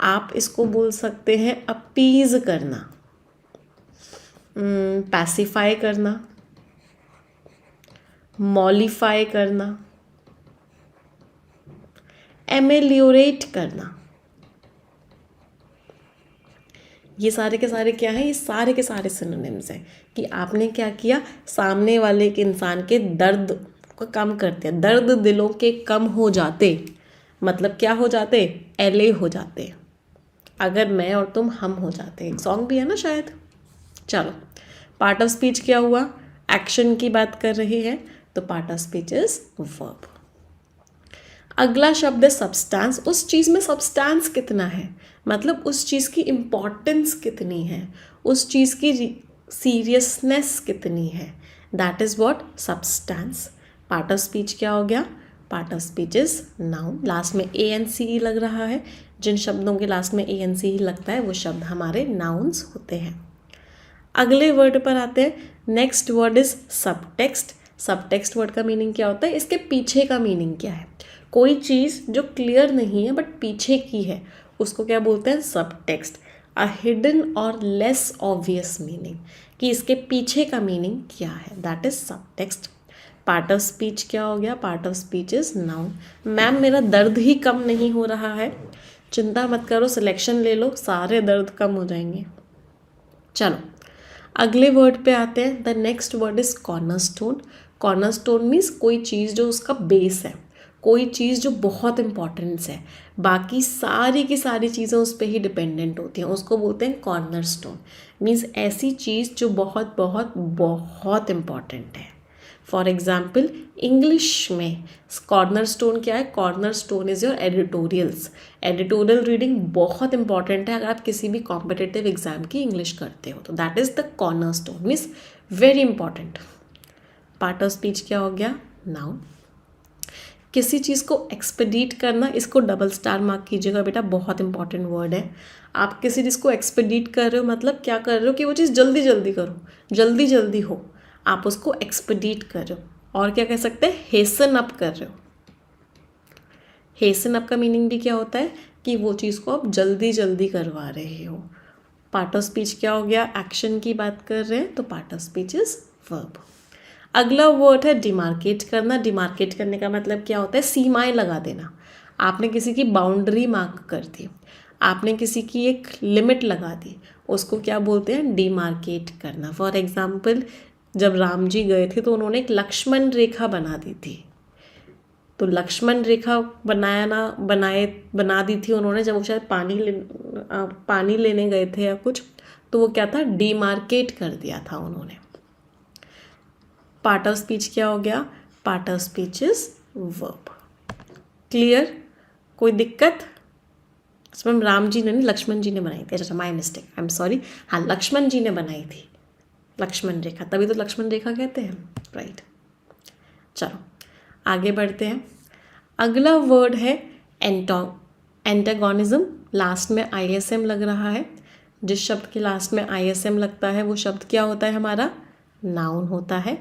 आप इसको बोल सकते हैं अपीज करना, पैसिफाई करना, मॉलिफाई करना, एमेलियोरेट करना। ये सारे के सारे क्या हैं, ये सारे के सारे सिनोनिम्स हैं कि आपने क्या किया, सामने वाले के इंसान के दर्द को कम करते हैं। दर्द दिलों के कम हो जाते, मतलब क्या हो जाते, एले हो जाते। अगर मैं और तुम हम हो जाते, एक सॉन्ग भी है ना शायद। चलो, पार्ट ऑफ स्पीच क्या हुआ, एक्शन की बात कर रहे हैं, तो part of speech is verb. अगला शब्द है सब्सटेंस। उस चीज़ में सब्सटेंस कितना है, मतलब उस चीज़ की इम्पॉर्टेंस कितनी है, उस चीज़ की सीरियसनेस कितनी है, that is what substance. Part of speech क्या हो गया, part of speech is noun. Last में ए एन सी ई लग रहा है, जिन शब्दों के लास्ट में ए एन सी ई लगता है वो शब्द हमारे नाउन्स होते हैं। अगले वर्ड पर आते हैं। Next word is subtext. Subtext word का मीनिंग क्या होता है, इसके पीछे का मीनिंग क्या है। कोई चीज़ जो क्लियर नहीं है बट पीछे की है, उसको क्या बोलते हैं, सबटेक्स्ट। अ हिडन और लेस ऑब्वियस मीनिंग, कि इसके पीछे का मीनिंग क्या है, that is subtext. Part of speech क्या हो गया, part of speech is noun. Ma'am मेरा दर्द ही कम नहीं हो रहा है, चिंता मत करो, सिलेक्शन ले लो, सारे दर्द कम हो जाएंगे। चलो अगले वर्ड पे आते हैं। The next word is cornerstone. Cornerstone means कोई चीज़ जो उसका बेस है, कोई चीज़ जो बहुत इम्पॉर्टेंस है, बाकी सारी की सारी चीज़ें उस पर ही डिपेंडेंट होती हैं, उसको बोलते हैं कॉर्नरस्टोन। मीन्स ऐसी चीज़ जो बहुत बहुत बहुत इम्पॉर्टेंट है। फॉर एग्जाम्पल इंग्लिश में कॉर्नरस्टोन क्या है, cornerstone is your editorials. Editorial reading बहुत इंपॉर्टेंट है अगर आप किसी भी कॉम्पिटिटिव एग्जाम की इंग्लिश करते हो, तो that is the cornerstone, means very important. Part of speech क्या हो गया, नाउन। किसी चीज़ को एक्सपेडिट करना, इसको डबल स्टार मार्क कीजिएगा बेटा, बहुत इंपॉर्टेंट वर्ड है। आप किसी चीज़ को एक्सपेडिट कर रहे हो, मतलब क्या कर रहे हो कि वो चीज़ जल्दी जल्दी करो, जल्दी जल्दी हो, आप उसको एक्सपेडिट कर रहे हो। और क्या कह सकते हैं, हेसन अप कर रहे हो। हेसन अप का मीनिंग भी क्या होता है कि वो चीज़ को आप जल्दी जल्दी करवा रहे हो। पार्ट ऑफ स्पीच क्या हो गया, एक्शन की बात कर रहे हैं, तो part of speech is verb. अगला वर्ड है डिमार्केट करना। डिमार्केट करने का मतलब क्या होता है, सीमाएं लगा देना। आपने किसी की बाउंड्री मार्क कर दी, आपने किसी की एक लिमिट लगा दी, उसको क्या बोलते हैं, डिमार्केट करना। फॉर एग्जाम्पल जब राम जी गए थे तो उन्होंने एक लक्ष्मण रेखा बना दी थी, तो लक्ष्मण रेखा बना दी थी उन्होंने, जब वो शायद पानी लेने गए थे या कुछ, तो वो क्या था, डिमार्केट कर दिया था उन्होंने। पार्ट ऑफ स्पीच क्या हो गया, part of speech is verb. Clear, कोई दिक्कत। मैम राम जी ने नहीं, लक्ष्मण जी ने बनाई थी, अच्छा my mistake, I am sorry. हाँ, लक्ष्मण जी ने बनाई थी लक्ष्मण रेखा, तभी तो लक्ष्मण रेखा कहते हैं, राइट। चलो आगे बढ़ते हैं। अगला वर्ड है एंटागोनिज्म। लास्ट में आईएसएम लग रहा है। जिस शब्द के लास्ट में आईएसएम लगता है वो शब्द क्या होता है, हमारा नाउन होता है।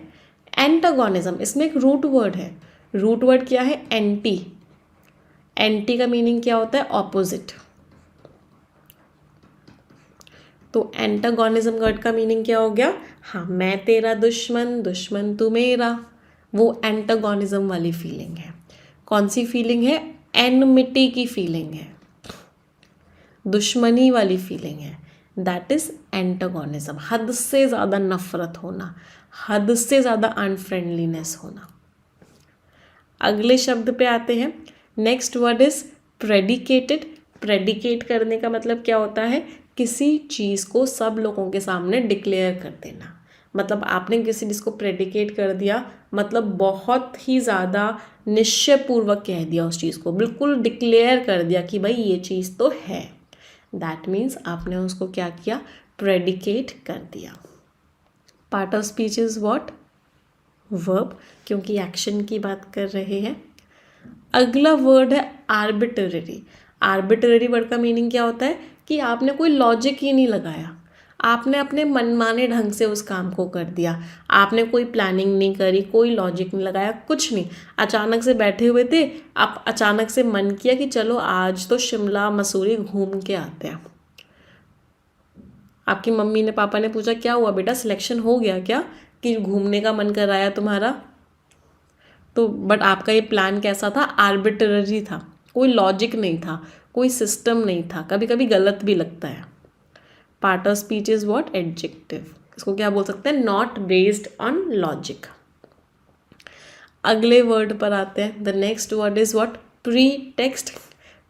एंटागोनिज्म, इसमें एक रूट वर्ड है। रूट वर्ड क्या है, एंटी। एंटी का मीनिंग क्या होता है, ऑपोजिट। तो एंटागोनिज्म वर्ड का मीनिंग क्या हो गया, हाँ, मैं तेरा दुश्मन, दुश्मन तू मेरा, वो एंटागोनिज्म वाली फीलिंग है। कौन सी फीलिंग है, एनमिटी की फीलिंग है, दुश्मनी वाली फीलिंग है, दैट इज एंटागोनिज्म। हद से ज़्यादा नफरत होना, हद से ज़्यादा अनफ्रेंडलीनेस होना। अगले शब्द पे आते हैं। Next word is predicated. Predicate करने का मतलब क्या होता है, किसी चीज़ को सब लोगों के सामने डिक्लेयर कर देना। मतलब आपने किसी चीज़ को प्रेडिकेट कर दिया, मतलब बहुत ही ज़्यादा निश्चयपूर्वक कह दिया उस चीज़ को, बिल्कुल डिक्लेयर कर दिया कि भाई ये चीज़ तो है। दैट मीन्स आपने उसको क्या किया, प्रेडिकेट कर दिया। Part of speech is what, verb, क्योंकि एक्शन की बात कर रहे हैं। अगला वर्ड है आर्बिट्रेरी। आर्बिट्रेरी वर्ड का मीनिंग क्या होता है कि आपने कोई लॉजिक ही नहीं लगाया, आपने अपने मनमाने ढंग से उस काम को कर दिया, आपने कोई प्लानिंग नहीं करी, कोई लॉजिक नहीं लगाया, कुछ नहीं, अचानक से बैठे हुए थे, आप अचानक से मन किया कि चलो आज तो शिमला मसूरी घूम के आते हैं। आपकी मम्मी ने पापा ने पूछा क्या हुआ बेटा, सिलेक्शन हो गया क्या, कि घूमने का मन कराया तुम्हारा, तो बट आपका ये प्लान कैसा था, आर्बिट्ररी था, कोई लॉजिक नहीं था, कोई सिस्टम नहीं था, कभी कभी गलत भी लगता है। Part of speech is what? Adjective. इसको क्या बोल सकते हैं? Not based on logic. अगले वर्ड पर आते हैं। The next word is what? Pre text.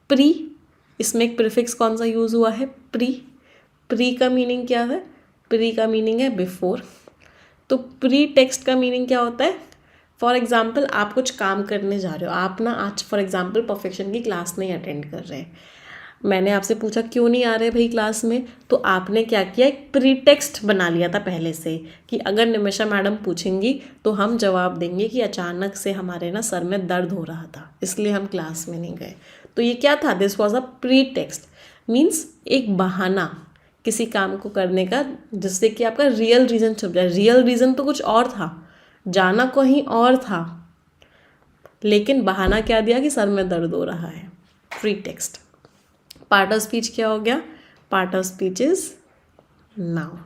Pre, इसमें एक प्रीफिक्स कौन सा यूज हुआ है? प्री। प्री का मीनिंग क्या है? प्री का मीनिंग है बिफोर। तो प्री टेक्स्ट का मीनिंग क्या होता है? फॉर एग्जाम्पल आप कुछ काम करने जा रहे हो, आप ना आज फॉर एग्जाम्पल परफेक्शन की क्लास नहीं अटेंड कर रहे हैं, मैंने आपसे पूछा क्यों नहीं आ रहे भाई क्लास में, तो आपने क्या किया? एक प्री टेक्स्ट बना लिया था पहले से कि अगर निमिषा मैडम पूछेंगी तो हम जवाब देंगे कि अचानक से हमारे ना सर में दर्द हो रहा था इसलिए हम क्लास में नहीं गए। तो ये क्या था? This was a pre text. Means एक बहाना किसी काम को करने का जिससे कि आपका रियल रीज़न छुप जाए। रियल रीज़न तो कुछ और था, जाना कहीं और था, लेकिन बहाना क्या दिया कि सर में दर्द हो रहा है। Pre text. Part of speech क्या हो गया? Part of speech is noun.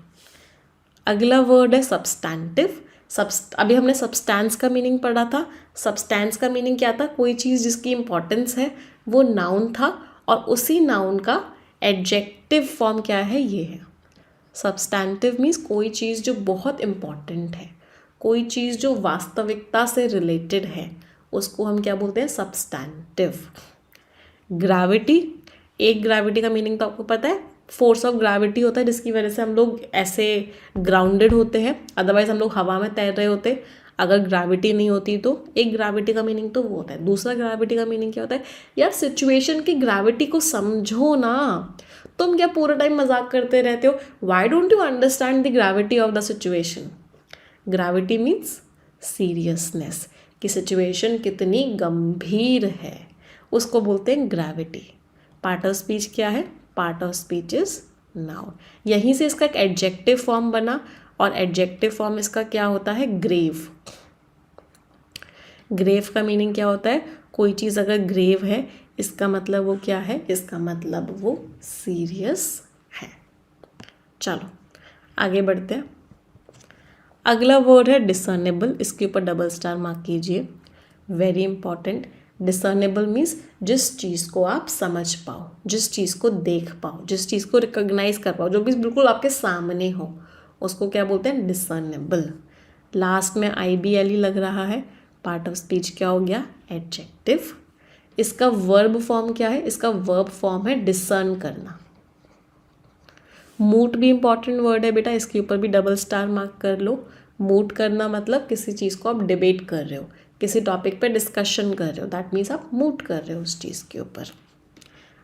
अगला वर्ड है सब्सटैंटिव। अभी हमने सब्सटेंस का मीनिंग पढ़ा था। सब्सटेंस का मीनिंग क्या था? कोई चीज़ जिसकी इंपॉर्टेंस है, वो नाउन था, और उसी नाउन का एडजेक्टिव फॉर्म क्या है? ये है सब्सटैंटिव। मीन्स कोई चीज़ जो बहुत इम्पॉर्टेंट है, कोई चीज़ जो वास्तविकता से रिलेटेड है, उसको हम क्या बोलते हैं? सब्सटैंटिव। ग्रेविटी, एक ग्रेविटी का मीनिंग तो आपको पता है, फोर्स ऑफ ग्रेविटी होता है जिसकी वजह से हम लोग ऐसे ग्राउंडेड होते हैं, अदरवाइज हम लोग हवा में तैर रहे होते अगर ग्रेविटी नहीं होती तो। एक ग्रेविटी का मीनिंग तो वो होता है। दूसरा ग्रेविटी का मीनिंग क्या होता है? यार सिचुएशन की ग्रेविटी को समझो ना, तुम क्या पूरा टाइम मजाक करते रहते हो? Why don't you understand the gravity of the situation? Gravity means seriousness, कि सिचुएशन कितनी गंभीर है, उसको बोलते हैं ग्रेविटी। पार्ट ऑफ स्पीच क्या है? Part of speech is noun. यहीं से इसका एक एडजेक्टिव फॉर्म बना, और एडजेक्टिव फॉर्म इसका क्या होता है? ग्रेव। ग्रेव का मीनिंग क्या होता है? कोई चीज़ अगर ग्रेव है इसका मतलब वो क्या है? इसका मतलब वो सीरियस है। चलो आगे बढ़ते हैं। अगला वर्ड है डिसर्नेबल। इसके ऊपर डबल स्टार मार्क कीजिए, वेरी इंपॉर्टेंट। डिसर्नेबल मीन्स जिस चीज़ को आप समझ पाओ, जिस चीज़ को देख पाओ, जिस चीज़ को रिकॉग्नाइज कर पाओ, जो भी बिल्कुल आपके सामने हो, उसको क्या बोलते हैं? डिसर्नेबल। लास्ट में IBLE लग रहा है। पार्ट ऑफ स्पीच क्या हो गया? एडजेक्टिव। इसका वर्ब फॉर्म क्या है? इसका वर्ब फॉर्म है डिसर्न करना। मूट भी इंपॉर्टेंट वर्ड है बेटा, इसके ऊपर भी डबल स्टार मार्क कर लो। मूट करना मतलब किसी चीज़ को आप डिबेट कर रहे हो, किसी टॉपिक पे डिस्कशन कर रहे हो, दैट मीन्स आप मूट कर रहे हो उस चीज़ के ऊपर।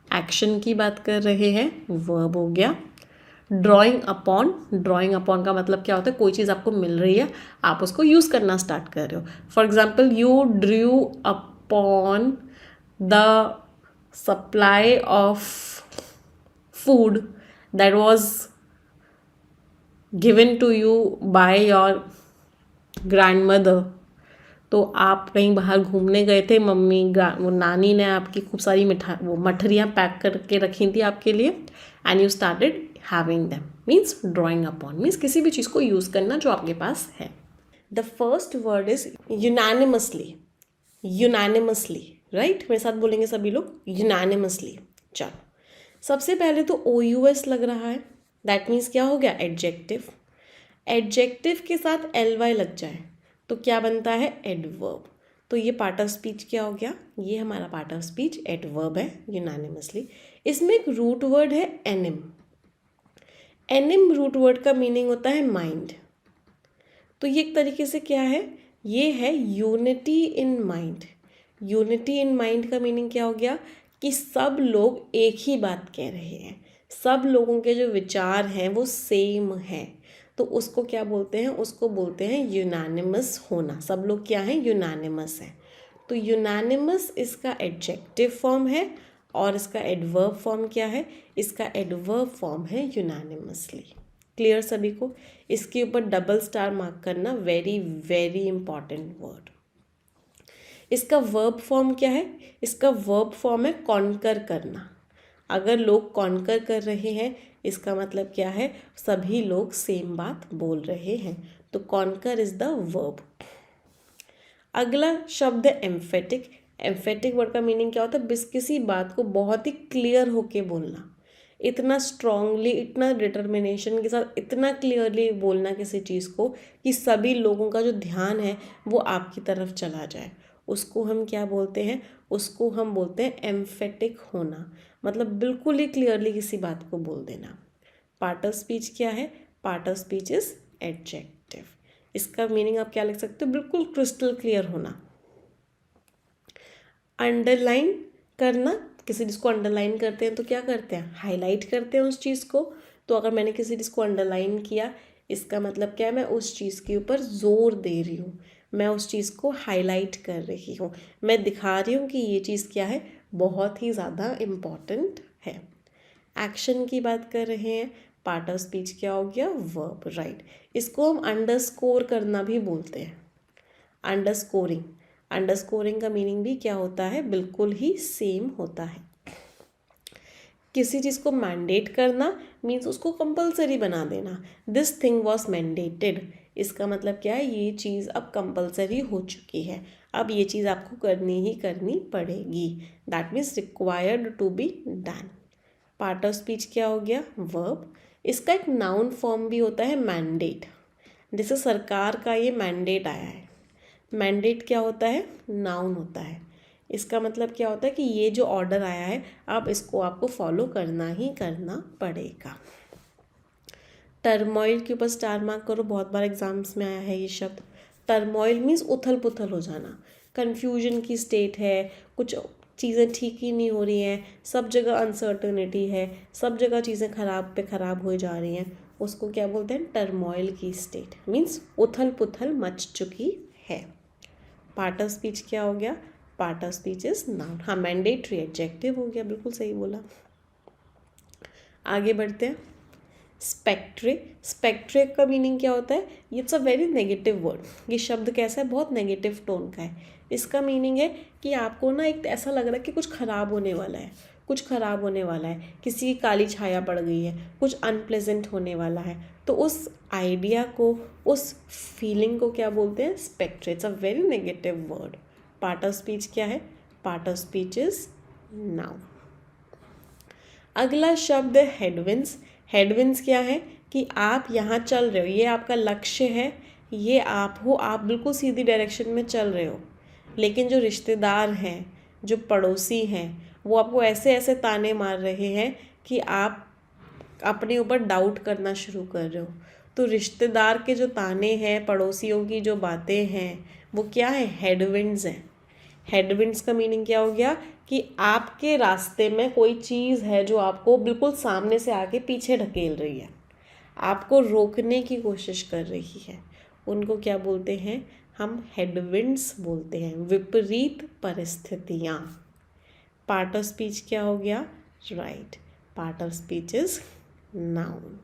एक्शन की बात कर रहे हैं, वर्ब हो गया। ड्राइंग अपॉन, ड्राइंग अपॉन का मतलब क्या होता है? कोई चीज़ आपको मिल रही है, आप उसको यूज़ करना स्टार्ट कर रहे हो। For example, you Drew upon the supply of food that was given to you by your grandmother। तो आप कहीं बाहर घूमने गए थे, मम्मी वो नानी ने आपकी खूब सारी मठरियाँ पैक करके रखी थी आपके लिए, and you started having them. Means drawing upon means किसी भी चीज़ को यूज़ करना जो आपके पास है। The first word is unanimously. Unanimously, right? मेरे साथ बोलेंगे सभी लोग, यूनानिमसली। चलो सबसे पहले तो OUS लग रहा है, दैट मीन्स क्या हो गया? एडजेक्टिव। एडजेक्टिव के साथ LY लग जाए तो क्या बनता है? एडवर्ब। तो ये पार्ट ऑफ स्पीच क्या हो गया? ये हमारा पार्ट ऑफ स्पीच एडवर्ब है, यूनानिमसली। इसमें एक रूट वर्ड है एनिम। एनिम रूट वर्ड का मीनिंग होता है माइंड। तो ये एक तरीके से क्या है? ये है unity in mind. Unity in mind का मीनिंग क्या हो गया? कि सब लोग एक ही बात कह रहे हैं, सब लोगों के जो विचार हैं वो सेम हैं, तो उसको क्या बोलते हैं? उसको बोलते हैं यूनानिमस होना। सब लोग क्या हैं? यूनानिमस हैं। तो यूनानिमस इसका एडजेक्टिव फॉर्म है, और इसका एडवर्ब फॉर्म क्या है? इसका एडवर्ब फॉर्म है यूनानिमसली। क्लियर सभी को? इसके ऊपर डबल स्टार मार्क करना, वेरी वेरी इंपॉर्टेंट वर्ड। इसका वर्ब फॉर्म क्या है? इसका वर्ब फॉर्म है कॉन्कर करना। अगर लोग कॉन्कर कर रहे हैं इसका मतलब क्या है? सभी लोग सेम बात बोल रहे हैं, तो कॉन्कर इज द वर्ब। अगला शब्द है एम्फेटिक। एम्फेटिक वर्ड का मीनिंग क्या होता है? किसी बात को बहुत ही क्लियर होके बोलना, इतना स्ट्रांगली, इतना डिटर्मिनेशन के साथ, इतना क्लियरली बोलना किसी चीज़ को कि सभी लोगों का जो ध्यान है वो आपकी तरफ चला जाए, उसको हम क्या बोलते हैं? उसको हम बोलते हैं एम्फेटिक होना, मतलब बिल्कुल ही क्लियरली किसी बात को बोल देना। पार्ट ऑफ स्पीच क्या है? Part of speech is adjective. इसका मीनिंग आप क्या लिख सकते हो? बिल्कुल क्रिस्टल क्लियर होना। अंडरलाइन करना, किसी चीज़ को अंडरलाइन करते हैं तो क्या करते हैं? हाईलाइट करते हैं उस चीज़ को। तो अगर मैंने किसी चीज़ को अंडरलाइन किया, इसका मतलब क्या है? मैं उस चीज़ के ऊपर जोर दे रही हूँ, मैं उस चीज़ को हाईलाइट कर रही हूँ, मैं दिखा रही हूँ कि ये चीज़ क्या है? बहुत ही ज़्यादा इम्पॉर्टेंट है। एक्शन की बात कर रहे हैं, पार्ट ऑफ स्पीच क्या हो गया? Verb, right. इसको हम अंडरस्कोर करना भी बोलते हैं, अंडरस्कोरिंग। अंडरस्कोरिंग का मीनिंग भी क्या होता है? बिल्कुल ही सेम होता है। किसी चीज़ को मैंडेट करना मीन्स उसको कंपलसरी बना देना। दिस थिंग वॉज मैंडेटेड, इसका मतलब क्या है? ये चीज़ अब कंपलसरी हो चुकी है, अब ये चीज़ आपको करनी ही करनी पड़ेगी। That means required to be done. Part of speech क्या हो गया? वर्ब। इसका एक नाउन फॉर्म भी होता है, मैंडेट। जैसे सरकार का ये मैंडेट आया है, मैंडेट क्या होता है? नाउन होता है। इसका मतलब क्या होता है कि ये जो ऑर्डर आया है, अब इसको आपको फॉलो करना ही करना पड़ेगा। टर्मोइल के ऊपर स्टार मार्क करो, बहुत बार एग्जाम्स में आया है ये शब्द। टर्मोइल मीन्स उथल पुथल हो जाना, कन्फ्यूजन की स्टेट है, कुछ चीज़ें ठीक ही नहीं हो रही हैं, सब जगह अनसर्टनिटी है, सब जगह चीज़ें खराब पे खराब हो जा रही हैं, उसको क्या बोलते हैं? टर्मोइल की स्टेट, मीन्स उथल पुथल मच चुकी है। पार्ट ऑफ स्पीच क्या हो गया? Part of speech is noun. हाँ, मैंडेटरी एडजेक्टिव हो गया, बिल्कुल सही बोला। आगे बढ़ते हैं। स्पेक्ट्रे। स्पेक्ट्रे का मीनिंग क्या होता है? It's a very negative word. ये शब्द कैसा है? बहुत नेगेटिव टोन का है। इसका मीनिंग है कि आपको ना एक ऐसा लग रहा है कि कुछ खराब होने वाला है, कुछ खराब होने वाला है, किसी की काली छाया पड़ गई है, कुछ अनप्लेजेंट होने वाला है। तो उस आइडिया को, उस फीलिंग को क्या बोलते हैं? Spectre. It's a very negative word. Part of speech क्या है? Part of speech is noun. अगला शब्द है हेडविंड्स। हेडविंड्स क्या है? कि आप यहाँ चल रहे हो, ये आपका लक्ष्य है, ये आप हो, आप बिल्कुल सीधी डायरेक्शन में चल रहे हो, लेकिन जो रिश्तेदार हैं, जो पड़ोसी हैं, वो आपको ऐसे ऐसे ताने मार रहे हैं कि आप अपने ऊपर डाउट करना शुरू कर रहे हो। तो रिश्तेदार के जो ताने हैं, पड़ोसियों की जो बातें हैं, वो क्या है? हेडविंड्स हैं। हेडविंड्स का मीनिंग क्या हो गया? कि आपके रास्ते में कोई चीज़ है जो आपको बिल्कुल सामने से आके पीछे ढकेल रही है, आपको रोकने की कोशिश कर रही है, उनको क्या बोलते हैं? हम हेडविंड्स बोलते हैं, विपरीत परिस्थितियाँ। पार्ट ऑफ स्पीच क्या हो गया? Right, part of speech is noun.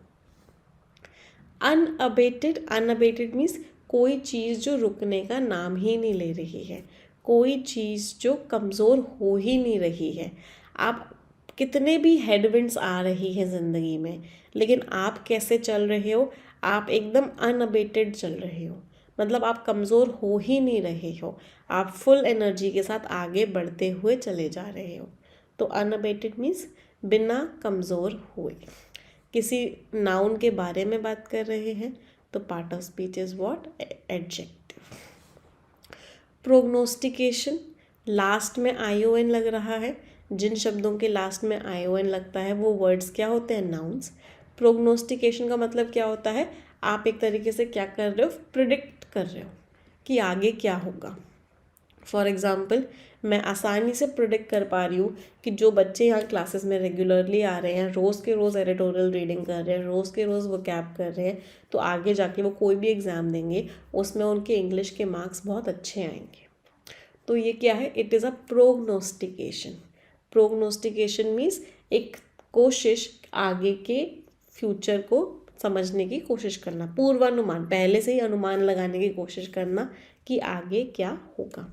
Unabated. Unabated means कोई चीज़ जो रुकने का नाम ही नहीं ले रही है, कोई चीज़ जो कमज़ोर हो ही नहीं रही है। आप कितने भी हेडविंड्स आ रही हैं ज़िंदगी में, लेकिन आप कैसे चल रहे हो? आप एकदम अनअबेटेड चल रहे हो, मतलब आप कमज़ोर हो ही नहीं रहे हो, आप फुल एनर्जी के साथ आगे बढ़ते हुए चले जा रहे हो। तो अनअबेटेड मीन्स बिना कमज़ोर हुए। किसी नाउन के बारे में बात कर रहे हैं तो part of speech is what? Adjective. प्रोग्नोस्टिकेशन। Last में ION लग रहा है, जिन शब्दों के लास्ट में ION लगता है वो वर्ड्स क्या होते हैं? नाउन्स। प्रोग्नोस्टिकेशन का मतलब क्या होता है? आप एक तरीके से क्या कर रहे हो? प्रिडिक्ट कर रहे हो कि आगे क्या होगा। फॉर एग्ज़ाम्पल, मैं आसानी से प्रिडिक्ट कर पा रही हूँ कि जो बच्चे यहाँ क्लासेस में रेगुलरली आ रहे हैं, रोज़ के रोज़ एडिटोरियल रीडिंग कर रहे हैं, रोज़ के रोज़ वो कैप कर रहे हैं, तो आगे जाके वो कोई भी एग्ज़ाम देंगे, उसमें उनके इंग्लिश के मार्क्स बहुत अच्छे आएंगे। तो ये क्या है? It is a प्रोग्नोस्टिकेशन। प्रोग्नोस्टिकेशन मीन्स एक कोशिश, आगे के फ्यूचर को समझने की कोशिश करना, पूर्वानुमान, पहले से ही अनुमान लगाने की कोशिश करना कि आगे क्या होगा।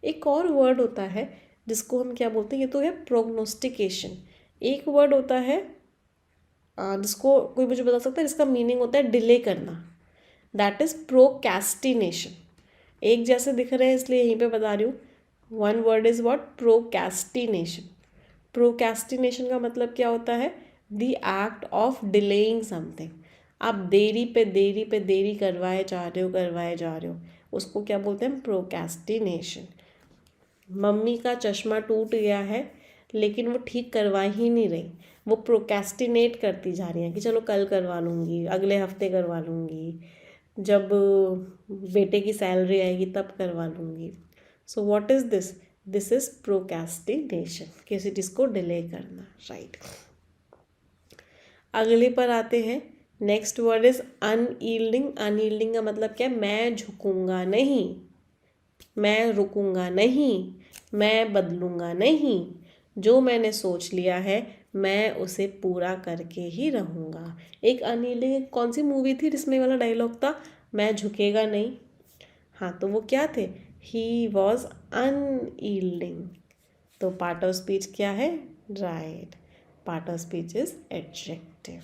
एक और वर्ड होता है जिसको हम क्या बोलते हैं? ये तो है प्रोग्नोस्टिकेशन। एक वर्ड होता है जिसको कोई मुझे बता सकता है, जिसका मीनिंग होता है डिले करना, दैट इज़ प्रोकैस्टिनेशन। एक जैसे दिख रहे हैं इसलिए यहीं पे बता रही हूँ। One word is what? Procrastination. Procrastination का मतलब क्या होता है? The act of delaying something. आप देरी पे देरी करवाए जा रहे हो, उसको क्या बोलते हैं? प्रोकैस्टिनेशन. मम्मी का चश्मा टूट गया है लेकिन वो ठीक करवा ही नहीं रही, वो प्रोकैस्टिनेट करती जा रही हैं कि चलो कल करवा लूँगी, अगले हफ्ते करवा लूँगी, जब बेटे की सैलरी आएगी तब करवा लूँगी. So what is this? This is procrastination, किसी चीज़ को डिले करना. राइट. अगले पर आते हैं. Next word is unyielding. Unyielding का मतलब क्या है? मैं झुकूंगा नहीं, मैं रुकूंगा नहीं, मैं बदलूंगा नहीं. जो मैंने सोच लिया है मैं उसे पूरा करके ही रहूँगा. एक अनयील्डिंग कौन सी मूवी थी जिसमें वाला डायलॉग था? मैं झुकेगा नहीं. हाँ, तो वो क्या थे? He was unyielding. तो पार्ट ऑफ स्पीच क्या है? Right. Part of speech is adjective.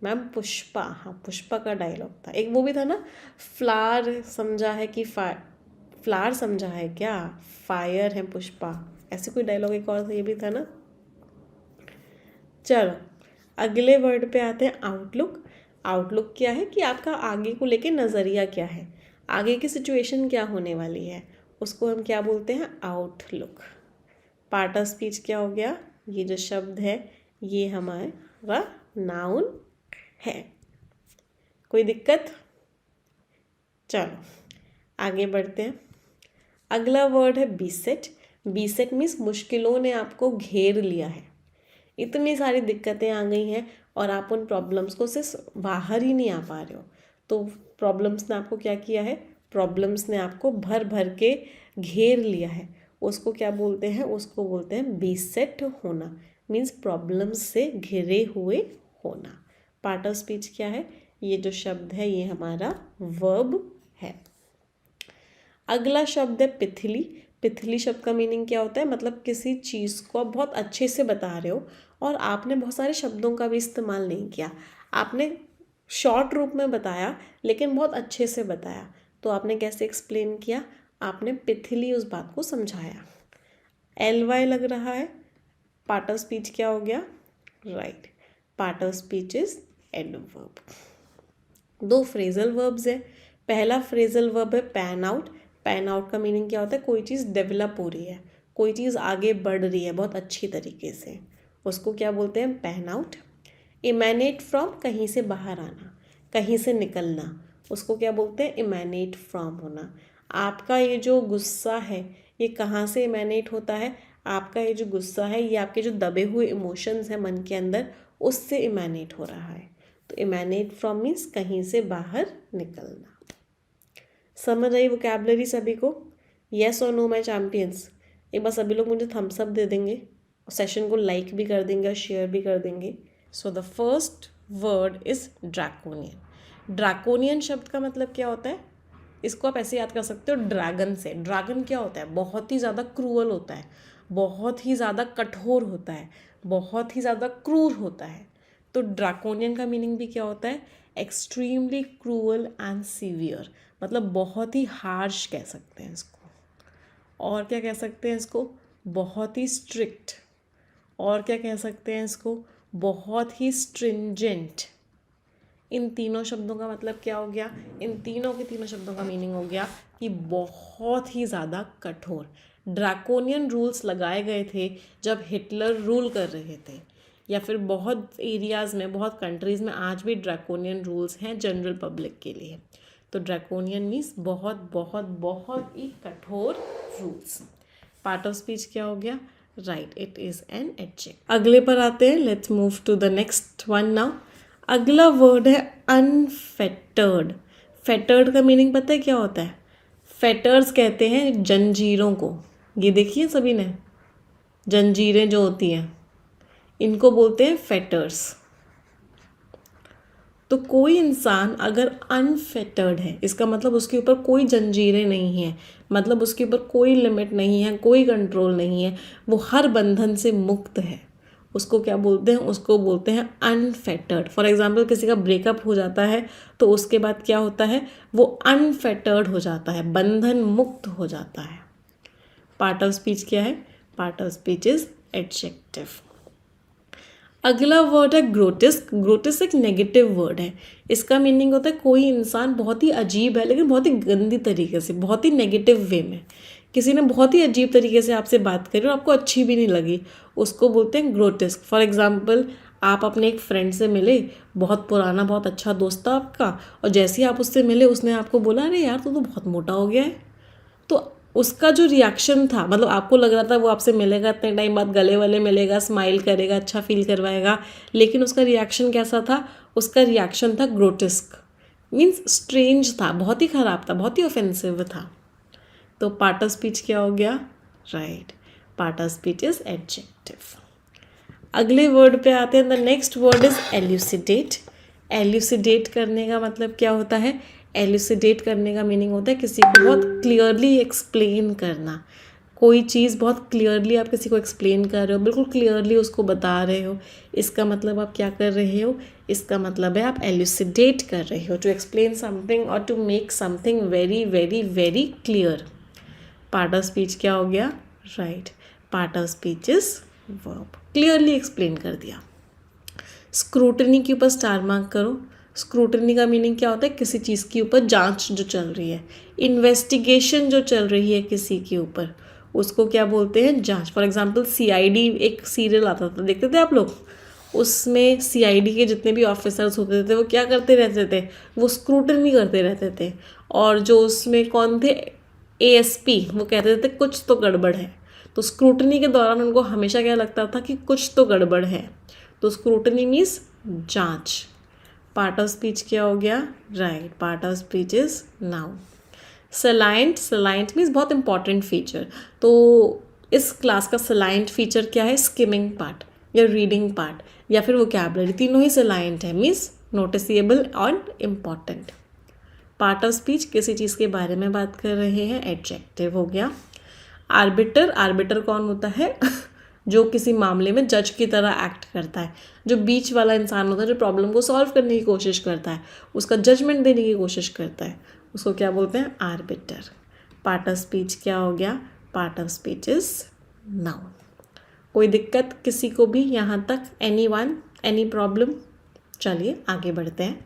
Ma'am Pushpa, हाँ पुष्पा का डायलॉग था. एक वो भी था ना, फ्लावर समझा है कि फ्लावर समझा है क्या, फायर है पुष्पा. ऐसे कोई डायलॉग एक और ये भी था ना. चलो अगले वर्ड पे आते हैं. आउटलुक. आउटलुक क्या है? कि आपका आगे को लेके नज़रिया क्या है, आगे की सिचुएशन क्या होने वाली है, उसको हम क्या बोलते हैं? आउटलुक. पार्ट ऑफ स्पीच क्या हो गया? ये जो शब्द है ये हमारा नाउन है. कोई दिक्कत? चलो आगे बढ़ते हैं. अगला वर्ड है बीसेट. बीसेट मीन्स मुश्किलों ने आपको घेर लिया है, इतनी सारी दिक्कतें आ गई हैं और आप उन प्रॉब्लम्स को सिर्फ बाहर ही नहीं आ पा रहे हो. तो प्रॉब्लम्स ने आपको क्या किया है? प्रॉब्लम्स ने आपको भर भर के घेर लिया है. उसको क्या बोलते हैं? उसको बोलते हैं बीसेट होना. मीन्स प्रॉब्लम्स से घिरे हुए होना. पार्ट ऑफ स्पीच क्या है? ये जो शब्द है ये हमारा वर्ब है. अगला शब्द है पिथली. पिथली शब्द का मीनिंग क्या होता है? मतलब किसी चीज़ को आप बहुत अच्छे से बता रहे हो और आपने बहुत सारे शब्दों का भी इस्तेमाल नहीं किया, आपने शॉर्ट रूप में बताया लेकिन बहुत अच्छे से बताया. तो आपने कैसे एक्सप्लेन किया? आपने पिथली उस बात को समझाया. LY लग रहा है. पार्ट ऑफ स्पीच क्या हो गया? Right. Part of speech is adverb. दो फ्रेजल वर्ब्स है. पहला फ्रेजल वर्ब है पैन आउट. पैन आउट का मीनिंग क्या होता है? कोई चीज़ डेवलप हो रही है, कोई चीज़ आगे बढ़ रही है बहुत अच्छी तरीके से, उसको क्या बोलते हैं? Pan out. इमैनेट फ्रॉम, कहीं से बाहर आना, कहीं से निकलना, उसको क्या बोलते हैं? इमैनेट फ्रॉम होना. आपका ये जो गुस्सा है ये कहाँ से इमैनेट होता है? आपका ये जो गुस्सा है ये आपके जो दबे हुए इमोशंस हैं मन के अंदर उससे इमैनेट हो रहा है. तो इमैनेट फ्रॉम मीन्स कहीं से बाहर निकलना. समझ आई वोकैबलरी सभी को? येस और नो माय चैम्पियंस? एक बार सभी लोग मुझे थम्स अप दे देंगे और सेशन को लाइक भी कर देंगे और शेयर भी कर देंगे. So the first word is draconian. Draconian शब्द का मतलब क्या होता है? इसको आप ऐसे याद कर सकते हो ड्रैगन से. ड्रैगन क्या होता है? बहुत ही ज़्यादा क्रूअल होता है, बहुत ही ज़्यादा कठोर होता है, बहुत ही ज़्यादा क्रूर होता है. तो ड्रैकोनियन का मीनिंग भी क्या होता है? Extremely cruel and severe. मतलब बहुत ही हार्श कह सकते हैं इसको. और क्या कह सकते हैं इसको? बहुत ही स्ट्रिक्ट. और क्या कह सकते हैं इसको? बहुत ही स्ट्रिंजेंट. इन तीनों शब्दों का मतलब क्या हो गया? इन तीनों के तीनों शब्दों का मीनिंग हो गया कि बहुत ही ज़्यादा कठोर. ड्रैकोनियन रूल्स लगाए गए थे जब हिटलर रूल कर रहे थे, या फिर बहुत एरियाज़ में, बहुत कंट्रीज़ में आज भी ड्रैकोनियन रूल्स हैं जनरल पब्लिक के लिए. तो ड्रैकोनियन मीन्स बहुत बहुत बहुत ही कठोर रूल्स. पार्ट ऑफ स्पीच क्या हो गया? Right, it is an adjective. अगले पर आते हैं. Let's move to the next one now. अगला वर्ड है अनफेटर्ड. फेटर्ड का मीनिंग पता है क्या होता है? फेटर्स कहते हैं जंजीरों को. ये देखिए सभी ने, जंजीरें जो होती हैं इनको बोलते हैं फेटर्स. तो कोई इंसान अगर अनफेटर्ड है इसका मतलब उसके ऊपर कोई जंजीरें नहीं हैं, मतलब उसके ऊपर कोई लिमिट नहीं है, कोई कंट्रोल नहीं है, वो हर बंधन से मुक्त है. उसको क्या बोलते हैं? उसको बोलते हैं अनफेटर्ड. फॉर एग्जाम्पल किसी का ब्रेकअप हो जाता है तो उसके बाद क्या होता है? वो अनफेटर्ड हो जाता है, बंधन मुक्त हो जाता है. पार्ट ऑफ स्पीच क्या है? Part of speech is adjective. अगला वर्ड है ग्रोटेस्क। ग्रोटेस्क एक नेगेटिव वर्ड है। इसका मीनिंग होता है कोई इंसान बहुत ही अजीब है, लेकिन बहुत ही गंदी तरीके से, बहुत ही नेगेटिव वे में। किसी ने बहुत ही अजीब तरीके से आपसे बात करी और आपको अच्छी भी नहीं लगी, उसको बोलते हैं ग्रोटेस्क। फॉर एग्जाम्पल, आप अपने एक फ्रेंड से मिले, बहुत पुराना बहुत अच्छा दोस्त था आपका, और जैसे ही आप उससे मिले उसने आपको बोला अरे यार तू तो बहुत मोटा हो गया है। तो उसका जो रिएक्शन था, मतलब आपको लग रहा था वो आपसे मिलेगा, इतने टाइम बाद गले वाले मिलेगा, स्माइल करेगा, अच्छा फील करवाएगा, लेकिन उसका रिएक्शन कैसा था? उसका रिएक्शन था ग्रोटेस्क, मीन्स स्ट्रेंज था, बहुत ही ख़राब था, बहुत ही ऑफेंसिव था। तो पार्ट ऑफ स्पीच क्या हो गया? Right, part of speech is adjective. अगले वर्ड पे आते हैं। The next word is elucidate. Elucidate करने का मतलब क्या होता है? एल्यूसिडेट करने का मीनिंग होता है किसी को बहुत क्लियरली एक्सप्लेन करना। कोई चीज़ बहुत क्लियरली आप किसी को एक्सप्लेन कर रहे हो, बिल्कुल क्लियरली उसको बता रहे हो, इसका मतलब आप क्या कर रहे हो? इसका मतलब है आप एल्यूसिडेट कर रहे हो, टू एक्सप्लेन समथिंग और to make something very very very clear. Part of speech क्या हो गया? Right, part of speech is verb. Clearly explain कर दिया। स्क्रूटनी के ऊपर स्टार मार्क करो। स्क्रूटनी का मीनिंग क्या होता है? किसी चीज़ के ऊपर जांच जो चल रही है, इन्वेस्टिगेशन जो चल रही है किसी के ऊपर, उसको क्या बोलते हैं? जांच। फॉर एग्जांपल CID एक सीरियल आता था, देखते थे आप लोग? उसमें CID के जितने भी ऑफिसर्स होते थे वो क्या करते रहते थे? वो स्क्रूटनी करते रहते थे। और जो उसमें कौन थे? ASP, वो कहते थे कुछ तो गड़बड़ है। तो स्क्रूटनी के दौरान उनको हमेशा क्या लगता था कि कुछ तो गड़बड़ है। तो स्क्रूटनी मीन्स जांच। पार्ट ऑफ स्पीच क्या हो गया? Right, part of speech is noun. Salient. Salient means बहुत इंपॉर्टेंट फीचर। तो इस क्लास का सलाइंट फीचर क्या है? स्किमिंग पार्ट या रीडिंग पार्ट या फिर वोकैबुलरी, तीनों ही सलाइंट है, मीन्स नोटिसेबल और इम्पॉर्टेंट। पार्ट ऑफ स्पीच किसी चीज़ के बारे में बात कर रहे हैं, एडजेक्टिव हो गया। आर्बिटर। आर्बिटर कौन होता है? जो किसी मामले में जज की तरह एक्ट करता है, जो बीच वाला इंसान होता है, जो प्रॉब्लम को सॉल्व करने की कोशिश करता है, उसका जजमेंट देने की कोशिश करता है, उसको क्या बोलते हैं? आर्बिटर। पार्ट ऑफ स्पीच क्या हो गया? Part of speech is noun. कोई दिक्कत किसी को भी यहाँ तक? Anyone, any problem? चलिए आगे बढ़ते हैं।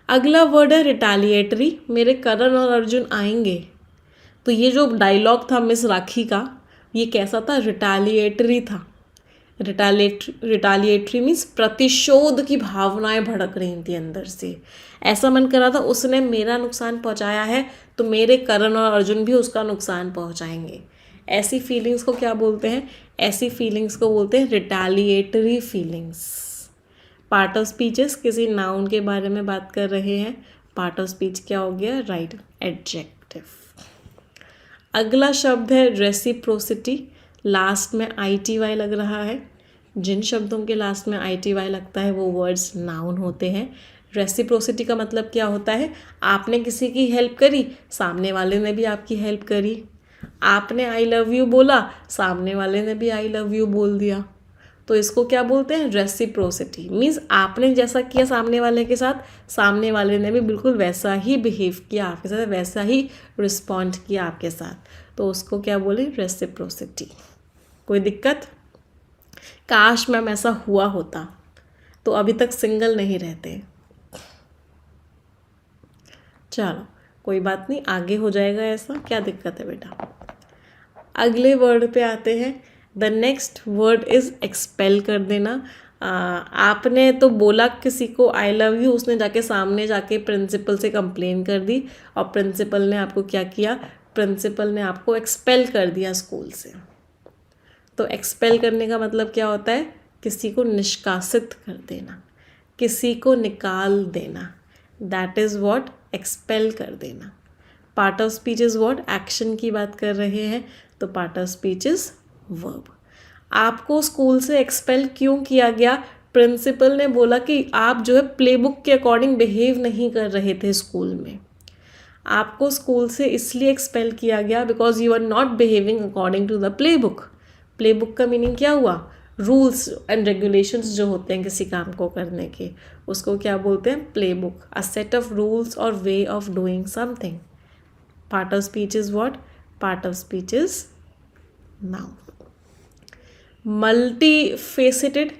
अगला वर्ड है रिटालिएटरी। मेरे करण और अर्जुन आएंगे। तो ये जो डायलॉग था मिस राखी का, ये कैसा था? रिटालिएटरी था। रिटालिएटरी मीन्स प्रतिशोध की भावनाएं भड़क रही थी अंदर से। ऐसा मन कर रहा था उसने मेरा नुकसान पहुंचाया है तो मेरे करण और अर्जुन भी उसका नुकसान पहुंचाएंगे। ऐसी फीलिंग्स को क्या बोलते हैं? ऐसी फीलिंग्स को बोलते हैं रिटालिएटरी फीलिंग्स। पार्ट ऑफ स्पीचेस किसी नाउन के बारे में बात कर रहे हैं। पार्ट ऑफ स्पीच क्या हो गया? Right, adjective. अगला शब्द है रेसिप्रोसिटी। लास्ट में ITY लग रहा है। जिन शब्दों के लास्ट में ITY लगता है वो वर्ड्स नाउन होते हैं। रेसिप्रोसिटी का मतलब क्या होता है? आपने किसी की हेल्प करी, सामने वाले ने भी आपकी हेल्प करी। आपने आई लव यू बोला, सामने वाले ने भी आई लव यू बोल दिया। तो इसको क्या बोलते हैं? रेसिप्रोसिटी। मीन्स आपने जैसा किया सामने वाले के साथ, सामने वाले ने भी बिल्कुल वैसा ही बिहेव किया आपके साथ, वैसा ही रिस्पॉन्ड किया आपके साथ। तो उसको क्या बोले? रेसिप्रोसिटी। कोई दिक्कत? काश मैम ऐसा हुआ होता तो अभी तक सिंगल नहीं रहते। चलो कोई बात नहीं, आगे हो जाएगा ऐसा, क्या दिक्कत है बेटा। अगले वर्ड पे आते हैं। The next word is expel कर देना। आपने तो बोला किसी को आई लव यू, उसने जाके सामने जाके प्रिंसिपल से कंप्लेन कर दी और प्रिंसिपल ने आपको क्या किया? प्रिंसिपल ने आपको एक्सपेल कर दिया स्कूल से। तो एक्सपेल करने का मतलब क्या होता है? किसी को निष्कासित कर देना, किसी को निकाल देना। दैट इज़ व्हाट एक्सपेल कर देना। Part of speech is what? Action की बात कर रहे हैं, तो part of speech is verb. आपको स्कूल से एक्सपेल क्यों किया गया? प्रिंसिपल ने बोला कि आप जो है प्लेबुक के अकॉर्डिंग बिहेव नहीं कर रहे थे स्कूल में। आपको स्कूल से इसलिए एक्सपेल किया गया because you are not behaving according to the playbook. Playbook का मीनिंग क्या हुआ? रूल्स एंड रेगुलेशंस जो होते हैं किसी काम को करने के, उसको क्या बोलते हैं? Playbook. A set of rules और way of doing something. Part of speech is what? Part of speech is noun. Multi faceted,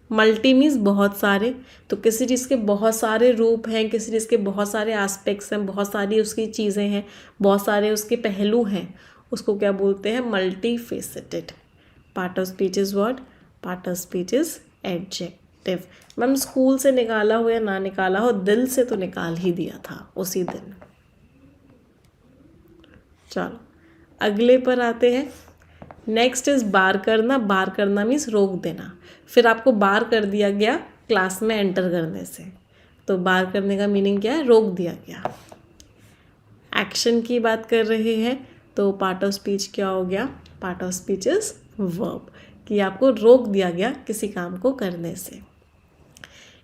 multi means बहुत सारे, तो किसी चीज़ के बहुत सारे रूप हैं, किसी चीज़ के बहुत सारे एस्पेक्ट्स हैं, बहुत सारी उसकी चीज़ें हैं, बहुत सारे उसके पहलू हैं, उसको क्या बोलते हैं? Multi faceted. Part of speech is what? Part of speech is adjective. Ma'am school से निकाला हो या ना निकाला हो, दिल से तो निकाल ही दिया था उसी दिन. चलो अगले पर आते हैं. नेक्स्ट इज बार करना. बार करना मीन्स रोक देना. फिर आपको बार कर दिया गया क्लास में एंटर करने से, तो बार करने का मीनिंग क्या है? रोक दिया गया. एक्शन की बात कर रहे हैं तो पार्ट ऑफ स्पीच क्या हो गया? Part of speech is verb, कि आपको रोक दिया गया किसी काम को करने से.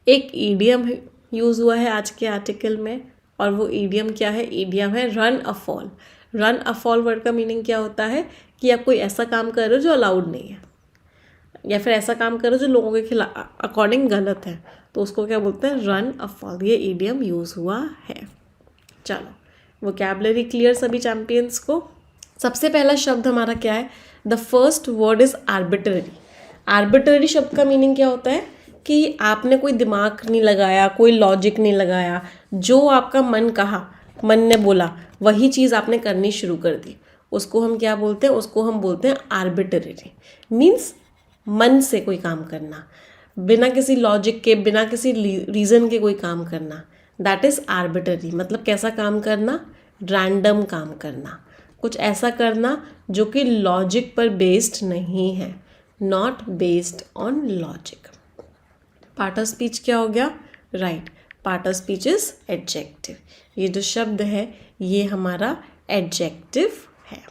एक ईडियम यूज़ हुआ है आज के आर्टिकल में, और वो ईडियम क्या है? ईडियम है run a fall. Run a fall word का मीनिंग क्या होता है? कि आप कोई ऐसा काम कर रहे हो जो अलाउड नहीं है, या फिर ऐसा काम कर रहे हो जो लोगों के खिलाफ अकॉर्डिंग गलत है, तो उसको क्या बोलते हैं? Run a fall. ये ईडियम यूज़ हुआ है. चलो वोकैबुलरी क्लियर सभी चैंपियंस को. सबसे पहला शब्द हमारा क्या है? The first word is arbitrary. Arbitrary शब्द का मीनिंग क्या होता है? कि आपने कोई दिमाग नहीं लगाया, कोई लॉजिक नहीं लगाया, जो आपका मन कहा, मन ने बोला, वही चीज़ आपने करनी शुरू कर दी. उसको हम क्या बोलते हैं? उसको हम बोलते हैं आर्बिट्ररी. मीन्स मन से कोई काम करना, बिना किसी लॉजिक के, बिना किसी रीज़न के कोई काम करना, दैट इज़ आर्बिट्ररी. मतलब कैसा काम करना? रैंडम काम करना, कुछ ऐसा करना जो कि लॉजिक पर बेस्ड नहीं है, not based on logic. Part of speech क्या हो गया? Right. Part of speech is adjective. ये जो शब्द है ये हमारा एडजेक्टिव है.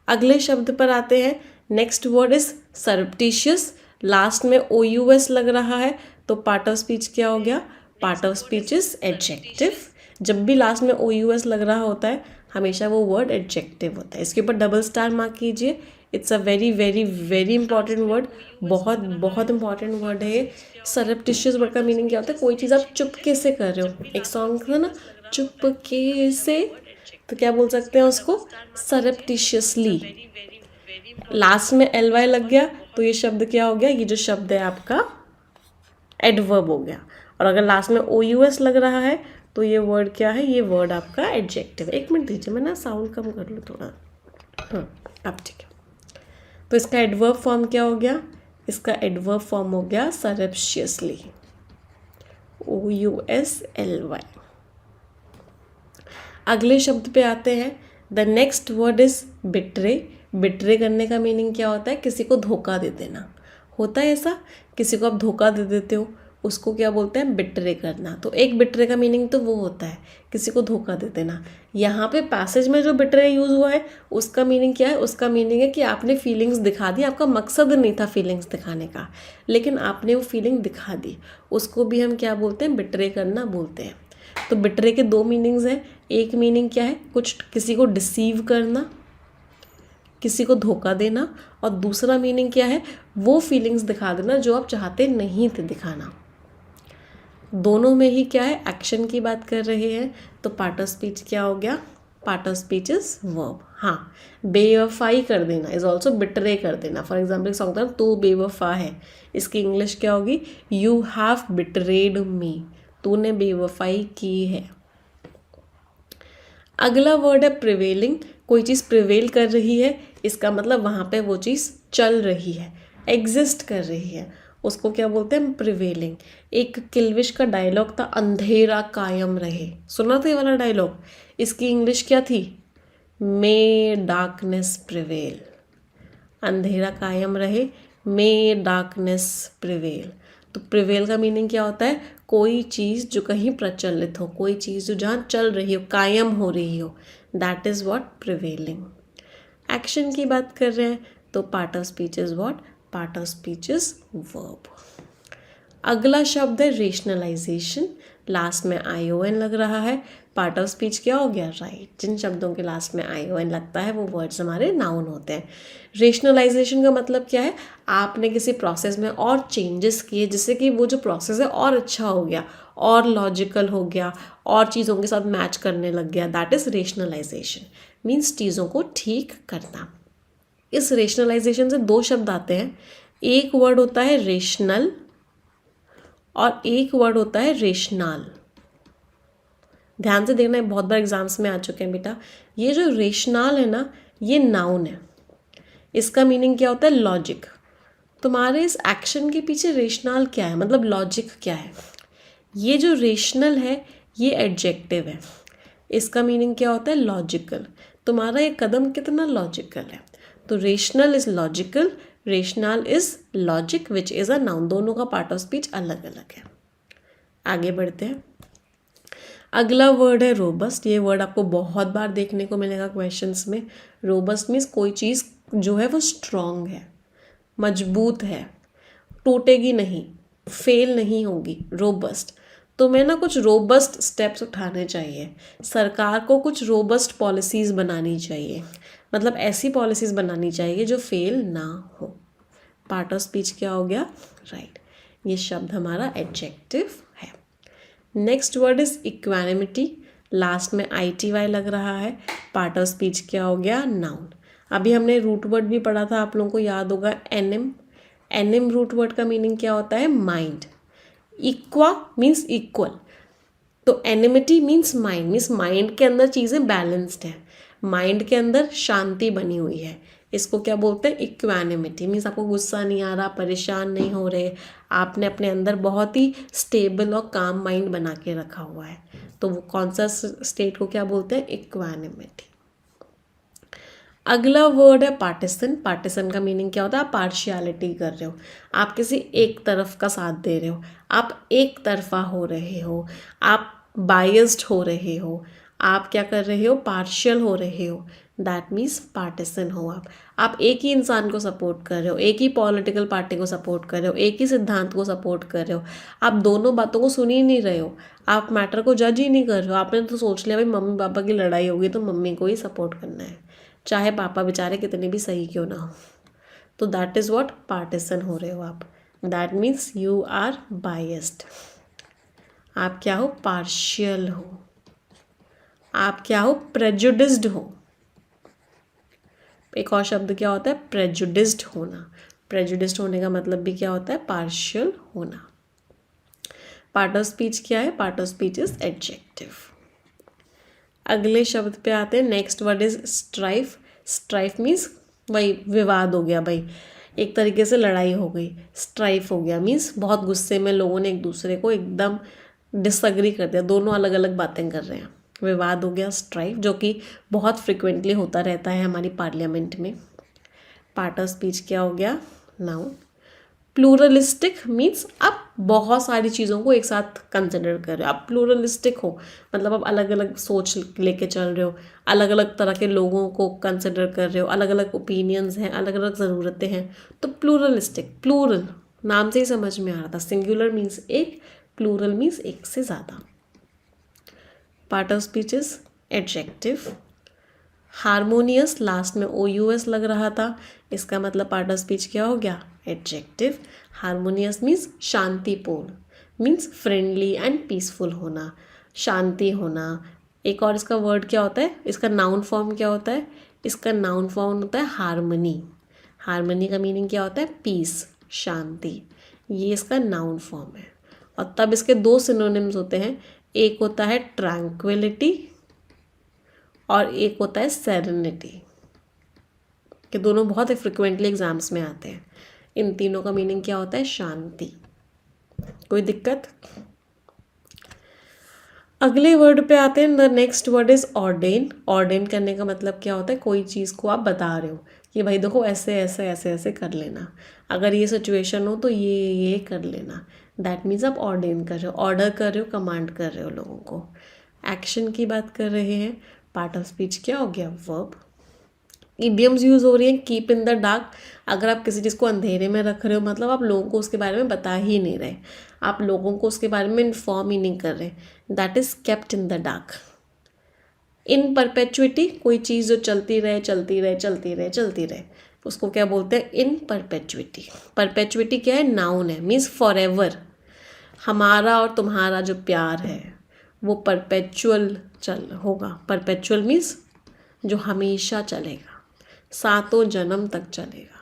अगले शब्द पर आते हैं. Next word is सरप्टिशियस. लास्ट में OUS लग रहा है, तो पार्ट ऑफ स्पीच क्या हो गया? Part of speech is adjective. जब भी लास्ट में OUS लग रहा होता है हमेशा वो वर्ड एडजेक्टिव होता है. इसके ऊपर डबल स्टार मार्क कीजिए. It's a very very very important word. बहुत बहुत इंपॉर्टेंट वर्ड है ये. सरप्टिशियस वर्ड का मीनिंग क्या होता है? कोई चीज़ आप चुपके से कर रहे हो. एक सॉन्ग था ना, चुपके से, तो क्या बोल सकते हैं उसको? सरप्टिशियसली. लास्ट में LY लग गया तो ये शब्द क्या हो गया? ये जो शब्द है आपका एडवर्ब हो गया. और अगर लास्ट में OUS लग रहा है तो ये वर्ड क्या है? ये वर्ड आपका एडजेक्टिव. एक मिनट दीजिए, मैं ना साउंड कम कर लूँ थोड़ा. अब ठीक है. तो इसका एडवर्ब फॉर्म क्या हो गया? इसका एडवर्ब फॉर्म हो गया सरप्शियसली. OUSLY. अगले शब्द पे आते हैं. The next word is betray. Betray करने का मीनिंग क्या होता है? किसी को धोखा दे देना. होता है ऐसा, किसी को आप धोखा दे देते हो, उसको क्या बोलते हैं? बिट्रे करना. तो एक बिट्रे का मीनिंग तो वो होता है किसी को धोखा दे देना. यहाँ पे पैसेज में जो बिट्रे यूज़ हुआ है उसका मीनिंग क्या है? उसका मीनिंग है कि आपने फीलिंग्स दिखा दी. आपका मकसद नहीं था फीलिंग्स दिखाने का, लेकिन आपने वो फीलिंग दिखा दी. उसको भी हम क्या बोलते हैं? बिट्रे करना बोलते हैं. तो बिट्रे के दो मीनिंग्स हैं. एक मीनिंग क्या है? कुछ किसी को डिसीव करना, किसी को धोखा देना. और दूसरा मीनिंग क्या है? वो फीलिंग्स दिखा देना जो आप चाहते नहीं थे दिखाना. दोनों में ही क्या है? एक्शन की बात कर रहे हैं. तो पार्ट ऑफ स्पीच क्या हो गया? Part of speech is verb. हाँ, बेवफाई कर देना इज ऑल्सो बिट्रे कर देना. फॉर एग्जाम्पल सॉन्ग था तू बेवफा है, इसकी इंग्लिश क्या होगी? You have betrayed me. तूने बेवफाई की है. अगला वर्ड है प्रिवेलिंग. कोई चीज़ प्रिवेल कर रही है, इसका मतलब वहाँ पे वो चीज़ चल रही है, एग्जिस्ट कर रही है. उसको क्या बोलते हैं? प्रिवेलिंग. एक किल्विश का डायलॉग था, अंधेरा कायम रहे. सुना था ये वाला डायलॉग? इसकी इंग्लिश क्या थी? मे डार्कनेस प्रिवेल. अंधेरा कायम रहे, मे डार्कनेस प्रिवेल. तो प्रिवेल का मीनिंग क्या होता है? कोई चीज़ जो कहीं प्रचलित हो, कोई चीज़ जो जहाँ चल रही हो, कायम हो रही हो, that is what? Prevailing. Action की बात कर रहे हैं तो part of speech is what? Part of speech is verb. अगला शब्द है रेशनलाइजेशन. लास्ट में ION लग रहा है. पार्ट ऑफ स्पीच क्या हो गया? राइट. जिन शब्दों के लास्ट में ION लगता है वो वर्ड्स हमारे नाउन होते हैं. रेशनलाइजेशन का मतलब क्या है? आपने किसी प्रोसेस में और चेंजेस किए जिससे कि वो जो प्रोसेस है और अच्छा हो गया, और लॉजिकल हो गया, और चीज़ों के साथ मैच करने लग गया. That is rationalisation. मीन्स चीज़ों को ठीक करना। इस रेशनलाइजेशन से दो शब्द आते हैं, एक वर्ड होता है रेशनल और एक वर्ड होता है रेशनाल। ध्यान से देखना, बहुत बार एग्जाम्स में आ चुके हैं बेटा। ये जो रेशनाल है ना, ये नाउन है। इसका मीनिंग क्या होता है? लॉजिक। तुम्हारे इस एक्शन के पीछे रेशनाल क्या है, मतलब लॉजिक क्या है? ये जो रेशनल है ये एडजेक्टिव है, इसका मीनिंग क्या होता है? लॉजिकल। तुम्हारा ये कदम कितना लॉजिकल है? तो rational is logical, rational is logic which is a noun. दोनों का पार्ट ऑफ स्पीच अलग अलग है। आगे बढ़ते हैं। अगला वर्ड है रोबस्ट। ये वर्ड आपको बहुत बार देखने को मिलेगा क्वेश्चंस में। रोबस्ट मीन्स कोई चीज़ जो है वो स्ट्रॉन्ग है, मजबूत है, टूटेगी नहीं, फेल नहीं होगी, रोबस्ट। तो मैं ना कुछ रोबस्ट स्टेप्स उठाने चाहिए, सरकार को कुछ रोबस्ट पॉलिसीज़ बनानी चाहिए, मतलब ऐसी पॉलिसीज़ बनानी चाहिए जो फेल ना हो। पार्ट ऑफ स्पीच क्या हो गया? राइट। ये शब्द हमारा एडजेक्टिव है। Next word is equanimity. Last में ITY लग रहा है। पार्ट ऑफ स्पीच क्या हो गया? नाउन। अभी हमने रूट वर्ड भी पढ़ा था, आप लोगों को याद होगा, एनिम। एनिम रूट वर्ड का मीनिंग क्या होता है? माइंड। इक्वा मीन्स इक्वल, तो animity means mind, means mind के अंदर चीज़ें बैलेंस्ड हैं, माइंड के अंदर शांति बनी हुई है। इसको क्या बोलते हैं? इक्वानिमिटी। मीन्स आपको गुस्सा नहीं आ रहा, परेशान नहीं हो रहे, आपने अपने अंदर बहुत ही स्टेबल और काम माइंड बना के रखा हुआ है। तो वो कौन सा स्टेट को क्या बोलते हैं? इक्वानिमिटी। अगला वर्ड है पार्टिसन। पार्टिसन का मीनिंग क्या होता है? आप पार्शियलिटी कर रहे हो, आप किसी एक तरफ का साथ दे रहे हो, आप एक तरफा हो रहे हो, आप बायस्ड हो रहे हो, आप क्या कर रहे हो? पार्शियल हो रहे हो। दैट मीन्स पार्टिसन हो आप एक ही इंसान को सपोर्ट कर रहे हो, एक ही पॉलिटिकल पार्टी को सपोर्ट कर रहे हो, एक ही सिद्धांत को सपोर्ट कर रहे हो, आप दोनों बातों को सुन ही नहीं रहे हो, आप मैटर को जज ही नहीं कर रहे हो। आपने तो सोच लिया भाई मम्मी पापा की लड़ाई होगी तो मम्मी को ही सपोर्ट करना है, चाहे पापा बेचारे कितने भी सही क्यों ना हो। तो दैट इज़ व्हाट पार्टिसन हो रहे हो आप। That means you are biased. आप क्या हो? पार्शियल हो। आप क्या हो? प्रेजुडिस्ड हो। एक और शब्द क्या होता है? प्रेजुडिस्ड होना। प्रेजुडिस्ड होने का मतलब भी क्या होता है? पार्शियल होना। पार्ट ऑफ स्पीच क्या है? Part of speech is adjective. अगले शब्द पे आते हैं। Next word is strife. Strife means वही विवाद हो गया भाई, एक तरीके से लड़ाई हो गई, स्ट्राइफ हो गया। मीन्स बहुत गुस्से में लोगों ने एक दूसरे को एकदम डिसअग्री कर दिया, दोनों अलग अलग बातें कर रहे हैं, विवाद हो गया स्ट्राइफ, जो कि बहुत फ्रिक्वेंटली होता रहता है हमारी पार्लियामेंट में। पार्ट ऑफ स्पीच क्या हो गया? नाउन। प्लूरलिस्टिक मीन्स आप बहुत सारी चीज़ों को एक साथ कंसिडर कर रहे हो, आप प्लूरलिस्टिक हो, मतलब आप अलग अलग सोच लेके चल रहे हो, अलग अलग तरह के लोगों को कंसिडर कर रहे हो, अलग अलग ओपिनियंस हैं, अलग अलग ज़रूरतें हैं। तो प्लूरलिस्टिक, प्लूरल नाम से ही समझ में आ रहा था, सिंगुलर मीन्स एक, प्लूरल मीन्स एक से ज़्यादा। Part of speech is adjective. Harmonious, last में OUS लग रहा था, इसका मतलब पार्ट ऑफ स्पीच क्या हो गया? एडजेक्टिव। हारमोनियस मीन्स शांतिपूर्ण, मीन्स फ्रेंडली एंड पीसफुल होना, शांति होना। एक और इसका वर्ड क्या होता है? इसका नाउन फॉर्म क्या होता है? इसका नाउन फॉर्म होता है हारमनी। हारमनी का मीनिंग क्या होता है? पीस, शांति। ये इसका नाउन फॉर्म है। और तब इसके दो सिनोनिम्स होते हैं, एक होता है ट्रैंक्विलिटी और एक होता है सेरेनिटी, कि दोनों बहुत ही फ्रिक्वेंटली एग्जाम्स में आते हैं। इन तीनों का मीनिंग क्या होता है? शांति। कोई दिक्कत? अगले वर्ड पे आते हैं। The next word is ordained. Ordained करने का मतलब क्या होता है? कोई चीज़ को आप बता रहे हो कि भाई देखो ऐसे ऐसे ऐसे ऐसे कर लेना, अगर ये सिचुएशन हो तो ये कर लेना। दैट मीन्स आप ऑर्डेन कर रहे हो, ऑर्डर कर रहे हो, कमांड कर रहे हो लोगों को, एक्शन की बात कर रहे हैं। पार्ट ऑफ स्पीच क्या हो गया? वर्ब। इडियम्स यूज़ हो रही हैं। कीप इन द डार्क, अगर आप किसी चीज़ को अंधेरे में रख रहे हो मतलब आप लोगों को उसके बारे में बता ही नहीं रहे, आप लोगों को उसके बारे में इन्फॉर्म ही नहीं कर रहे। That is kept in the dark. In perpetuity, कोई चीज़ जो चलती रहे चलती रहे चलती रहे चलती रहे, उसको क्या बोलते हैं? इन परपेचुइटी। परपेचुइटी क्या है? नाउन है, मीन्स फॉर एवर। हमारा और तुम्हारा जो प्यार है वो परपेचुअल चल होगा। परपेचुअल मीन्स जो हमेशा चलेगा, सातों जन्म तक चलेगा।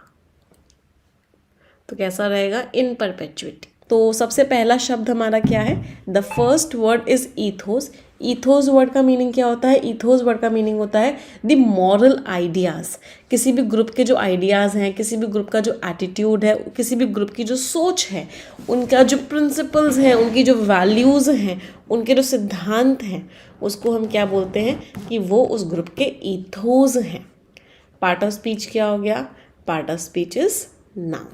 तो कैसा रहेगा? इन परपेचुइटी। तो सबसे पहला शब्द हमारा क्या है? The first word is ethos. Ethos word का मीनिंग क्या होता है? ईथोस वर्ड का मीनिंग होता है द मॉरल आइडियाज़। किसी भी ग्रुप के जो आइडियाज़ हैं, किसी भी ग्रुप का जो एटीट्यूड है, किसी भी ग्रुप की जो सोच है, उनका जो प्रिंसिपल्स हैं, उनकी जो वैल्यूज़ हैं, उनके जो सिद्धांत हैं, उसको हम क्या बोलते हैं कि वो उस ग्रुप के ईथोस हैं। पार्ट ऑफ स्पीच क्या हो गया? Part of speech is noun.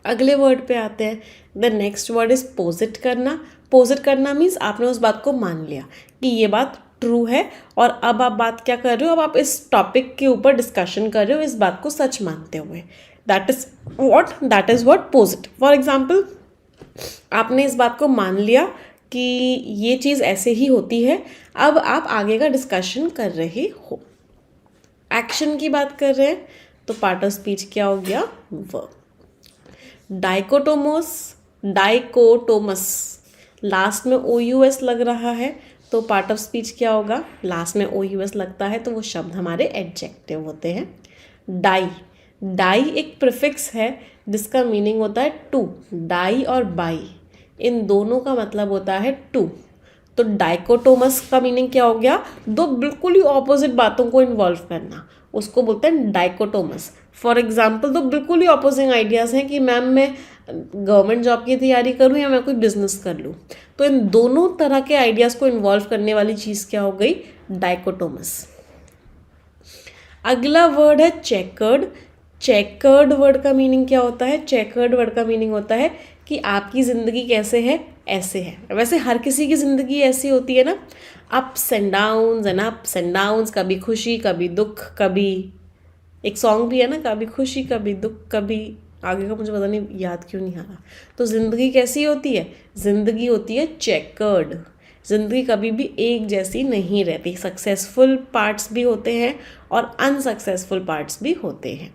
अगले वर्ड पे आते हैं। द नेक्स्ट वर्ड इज पोजिट करना। पोजिट करना मीन्स आपने उस बात को मान लिया कि ये बात ट्रू है, और अब आप बात क्या कर रहे हो? अब आप इस टॉपिक के ऊपर डिस्कशन कर रहे हो इस बात को सच मानते हुए। That is what पोजिट। For example, आपने इस बात को मान लिया कि ये चीज़ ऐसे ही होती है, अब आप आगे का डिस्कशन कर रहे हो। एक्शन की बात कर रहे हैं तो पार्ट ऑफ स्पीच क्या हो गया? वर्ब। डाइकोटोमस, लास्ट में OUS लग रहा है तो पार्ट ऑफ स्पीच क्या होगा? लास्ट में OUS लगता है तो वो शब्द हमारे एडजेक्टिव होते हैं। डाई एक प्रीफिक्स है जिसका मीनिंग होता है टू। डाई और बाई, इन दोनों का मतलब होता है टू। तो डाइकोटोमस का मीनिंग क्या हो गया? दो बिल्कुल ही ऑपोजिट बातों को इन्वॉल्व करना, उसको बोलते हैं डाइकोटोमस। फॉर एग्जाम्पल, दो बिल्कुल ही ऑपोजिट आइडियाज़ हैं कि मैम मैं गवर्नमेंट जॉब की तैयारी करूं या मैं कोई बिजनेस कर लूं, तो इन दोनों तरह के आइडियाज़ को इन्वॉल्व करने वाली चीज़ क्या हो गई? डाइकोटोमस। अगला वर्ड है चेकर्ड। चेकर्ड वर्ड का मीनिंग क्या होता है? चेकर्ड वर्ड का मीनिंग होता है कि आपकी ज़िंदगी कैसे है? ऐसे है। वैसे हर किसी की ज़िंदगी ऐसी होती है ना, अप्स एंड डाउन्स, कभी खुशी कभी दुख, कभी एक सॉन्ग भी है ना, कभी खुशी कभी दुख, कभी आगे का मुझे पता नहीं, याद क्यों नहीं आ रहा। तो ज़िंदगी कैसी होती है? ज़िंदगी होती है चेकर्ड। ज़िंदगी कभी भी एक जैसी नहीं रहती। सक्सेसफुल पार्ट्स भी होते हैं और अनसक्सेसफुल पार्ट्स भी होते हैं।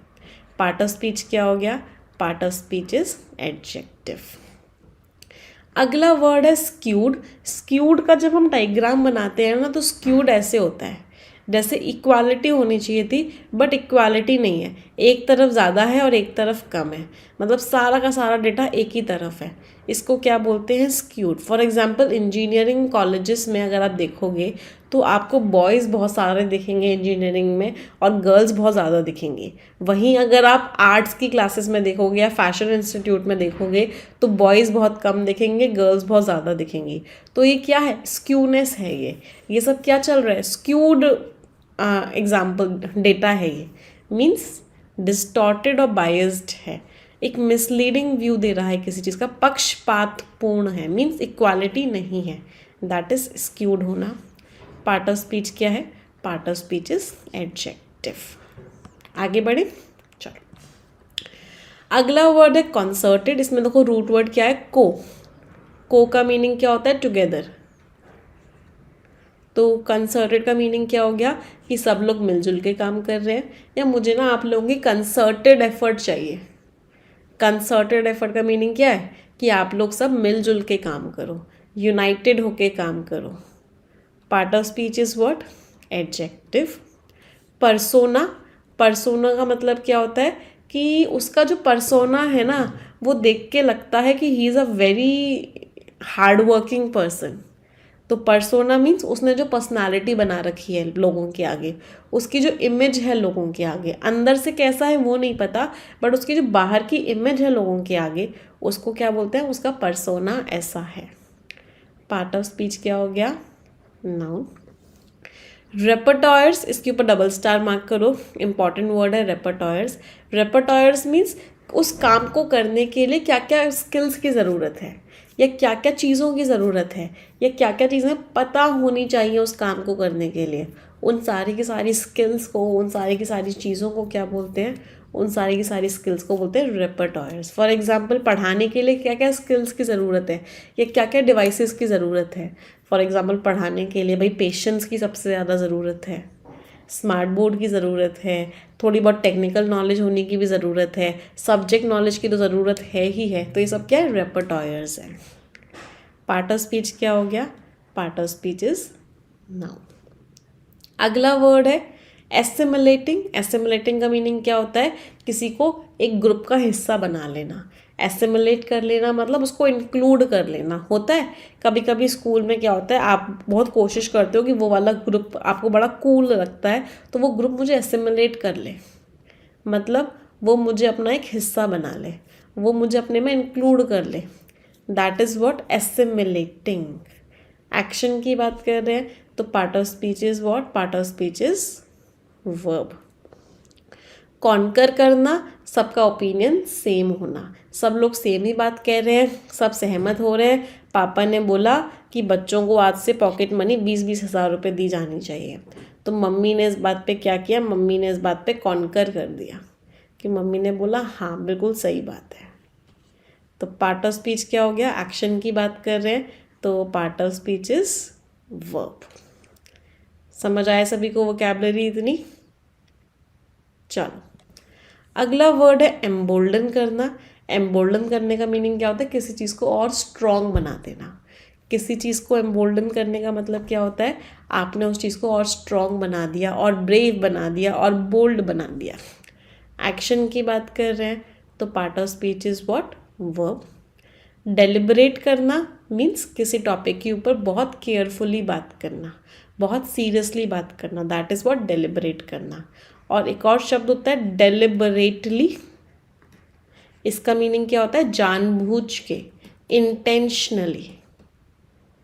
पार्ट ऑफ स्पीच क्या हो गया? Part of speech is adjective. अगला वर्ड है स्क्यूड। स्क्यूड का जब हम डायग्राम बनाते हैं ना, तो स्क्यूड ऐसे होता है जैसे इक्वालिटी होनी चाहिए थी, बट इक्वालिटी नहीं है। एक तरफ ज़्यादा है और एक तरफ कम है, मतलब सारा का सारा डेटा एक ही तरफ है। इसको क्या बोलते हैं? Skewed. For example, engineering colleges में अगर आप देखोगे तो आपको बॉयज़ बहुत सारे दिखेंगे इंजीनियरिंग में और गर्ल्स बहुत ज़्यादा दिखेंगी। वहीं अगर आप आर्ट्स की क्लासेस में देखोगे या फैशन इंस्टीट्यूट में देखोगे तो बॉयज़ बहुत कम दिखेंगे, गर्ल्स बहुत ज़्यादा दिखेंगी। तो ये क्या है? स्क्यूनेस है। ये सब क्या चल रहा है? स्क्यूड एग्जाम्पल डेटा है। ये मीन्स डिस्टॉर्टेड और बायस्ड है, एक मिसलीडिंग व्यू दे रहा है किसी चीज़ का, पक्षपातपूर्ण है, मीन्स इक्वालिटी नहीं है। दैट इज स्क्यूड होना। पार्ट ऑफ स्पीच क्या है? Part of speech is adjective. आगे बढ़े, चलो। अगला वर्ड है कॉन्सर्टेड। इसमें देखो रूट वर्ड क्या है? को का मीनिंग क्या होता है? टुगेदर। तो कंसर्टेड का मीनिंग क्या हो गया? कि सब लोग मिलजुल के काम कर रहे हैं, या मुझे ना आप लोगों की कंसर्टेड एफर्ट चाहिए। कंसर्टेड एफर्ट का मीनिंग क्या है? कि आप लोग सब मिलजुल के काम करो, यूनाइटेड होके काम करो। Part of speech is what? Adjective. Persona. Persona का मतलब क्या होता है? कि उसका जो परसोना है ना, वो देख के लगता है कि he is a very hard working person. तो परसोना मीन्स उसने जो पर्सनालिटी बना रखी है लोगों के आगे, उसकी जो इमेज है लोगों के आगे, अंदर से कैसा है वो नहीं पता, बट उसकी जो बाहर की इमेज है लोगों के आगे, उसको क्या बोलते हैं? उसका परसोना ऐसा है। पार्ट ऑफ स्पीच क्या हो गया? नाउन। रेपर्टॉयर्स, इसके ऊपर डबल स्टार मार्क करो, इंपॉर्टेंट वर्ड है रेपर्टॉयर्स। रेपर्टॉयर्स मीन्स उस काम को करने के लिए क्या क्या स्किल्स की ज़रूरत है, या क्या क्या चीज़ों की ज़रूरत है, या क्या क्या चीज़ें पता होनी चाहिए उस काम को करने के लिए। उन सारी की सारी स्किल्स को, उन सारी की सारी चीज़ों को क्या बोलते हैं? उन सारी की सारी स्किल्स को बोलते हैं रेपर्टॉयर्स। फॉर एग्जांपल, पढ़ाने के लिए क्या क्या स्किल्स की ज़रूरत है, या क्या क्या डिवाइसेस की ज़रूरत है। फॉर एग्जांपल, पढ़ाने के लिए भाई पेशेंस की सबसे ज़्यादा ज़रूरत है, स्मार्ट बोर्ड की ज़रूरत है, थोड़ी बहुत टेक्निकल नॉलेज होने की भी ज़रूरत है, सब्जेक्ट नॉलेज की तो ज़रूरत है ही है। तो ये सब क्या है? रेपर्टॉयर्स है। पार्ट ऑफ स्पीच क्या हो गया? Part of speech is noun. अगला वर्ड है एसिमुलेटिंग का मीनिंग क्या होता है, किसी को एक ग्रुप का हिस्सा बना लेना। एसिमुलेट कर लेना मतलब उसको इंक्लूड कर लेना होता है। कभी कभी स्कूल में क्या होता है, आप बहुत कोशिश करते हो कि वो वाला ग्रुप आपको बड़ा कूल लगता है, तो वो ग्रुप मुझे एसिमुलेट कर ले, मतलब वो मुझे अपना एक हिस्सा बना ले, वो मुझे अपने में इंक्लूड कर ले। That is what assimilating. Action की बात कर रहे हैं तो part of speech is what, part of speech is verb. Conquer करना, सबका ओपिनियन सेम होना, सब लोग सेम ही बात कह रहे हैं, सब सहमत हो रहे हैं। पापा ने बोला कि बच्चों को आज से पॉकेट मनी 20-20 हज़ार रुपये दी जानी चाहिए, तो मम्मी ने इस बात पे क्या किया, मम्मी ने इस बात पे कॉन्कर कर दिया कि मम्मी ने बोला हाँ बिल्कुल सही बात है। तो पार्ट ऑफ स्पीच क्या हो गया, एक्शन की बात कर रहे हैं तो part of speech is verb. समझ आया सभी को वोकैबुलरी इतनी? चलो अगला वर्ड है एम्बोल्डन करना। एम्बोल्डन करने का मीनिंग क्या होता है, किसी चीज़ को और स्ट्रॉन्ग बना देना। किसी चीज़ को एम्बोल्डन करने का मतलब क्या होता है, आपने उस चीज़ को और स्ट्रॉन्ग बना दिया, और ब्रेव बना दिया, और बोल्ड बना दिया। एक्शन की बात कर रहे हैं तो part of speech is what, verb. Deliberate करना मीन्स किसी टॉपिक के ऊपर बहुत केयरफुली बात करना, बहुत सीरियसली बात करना, दैट इज़ व्हाट डेलिबरेट करना। और एक और शब्द होता है डेलिबरेटली, इसका मीनिंग क्या होता है, जानबूझ के, intentionally.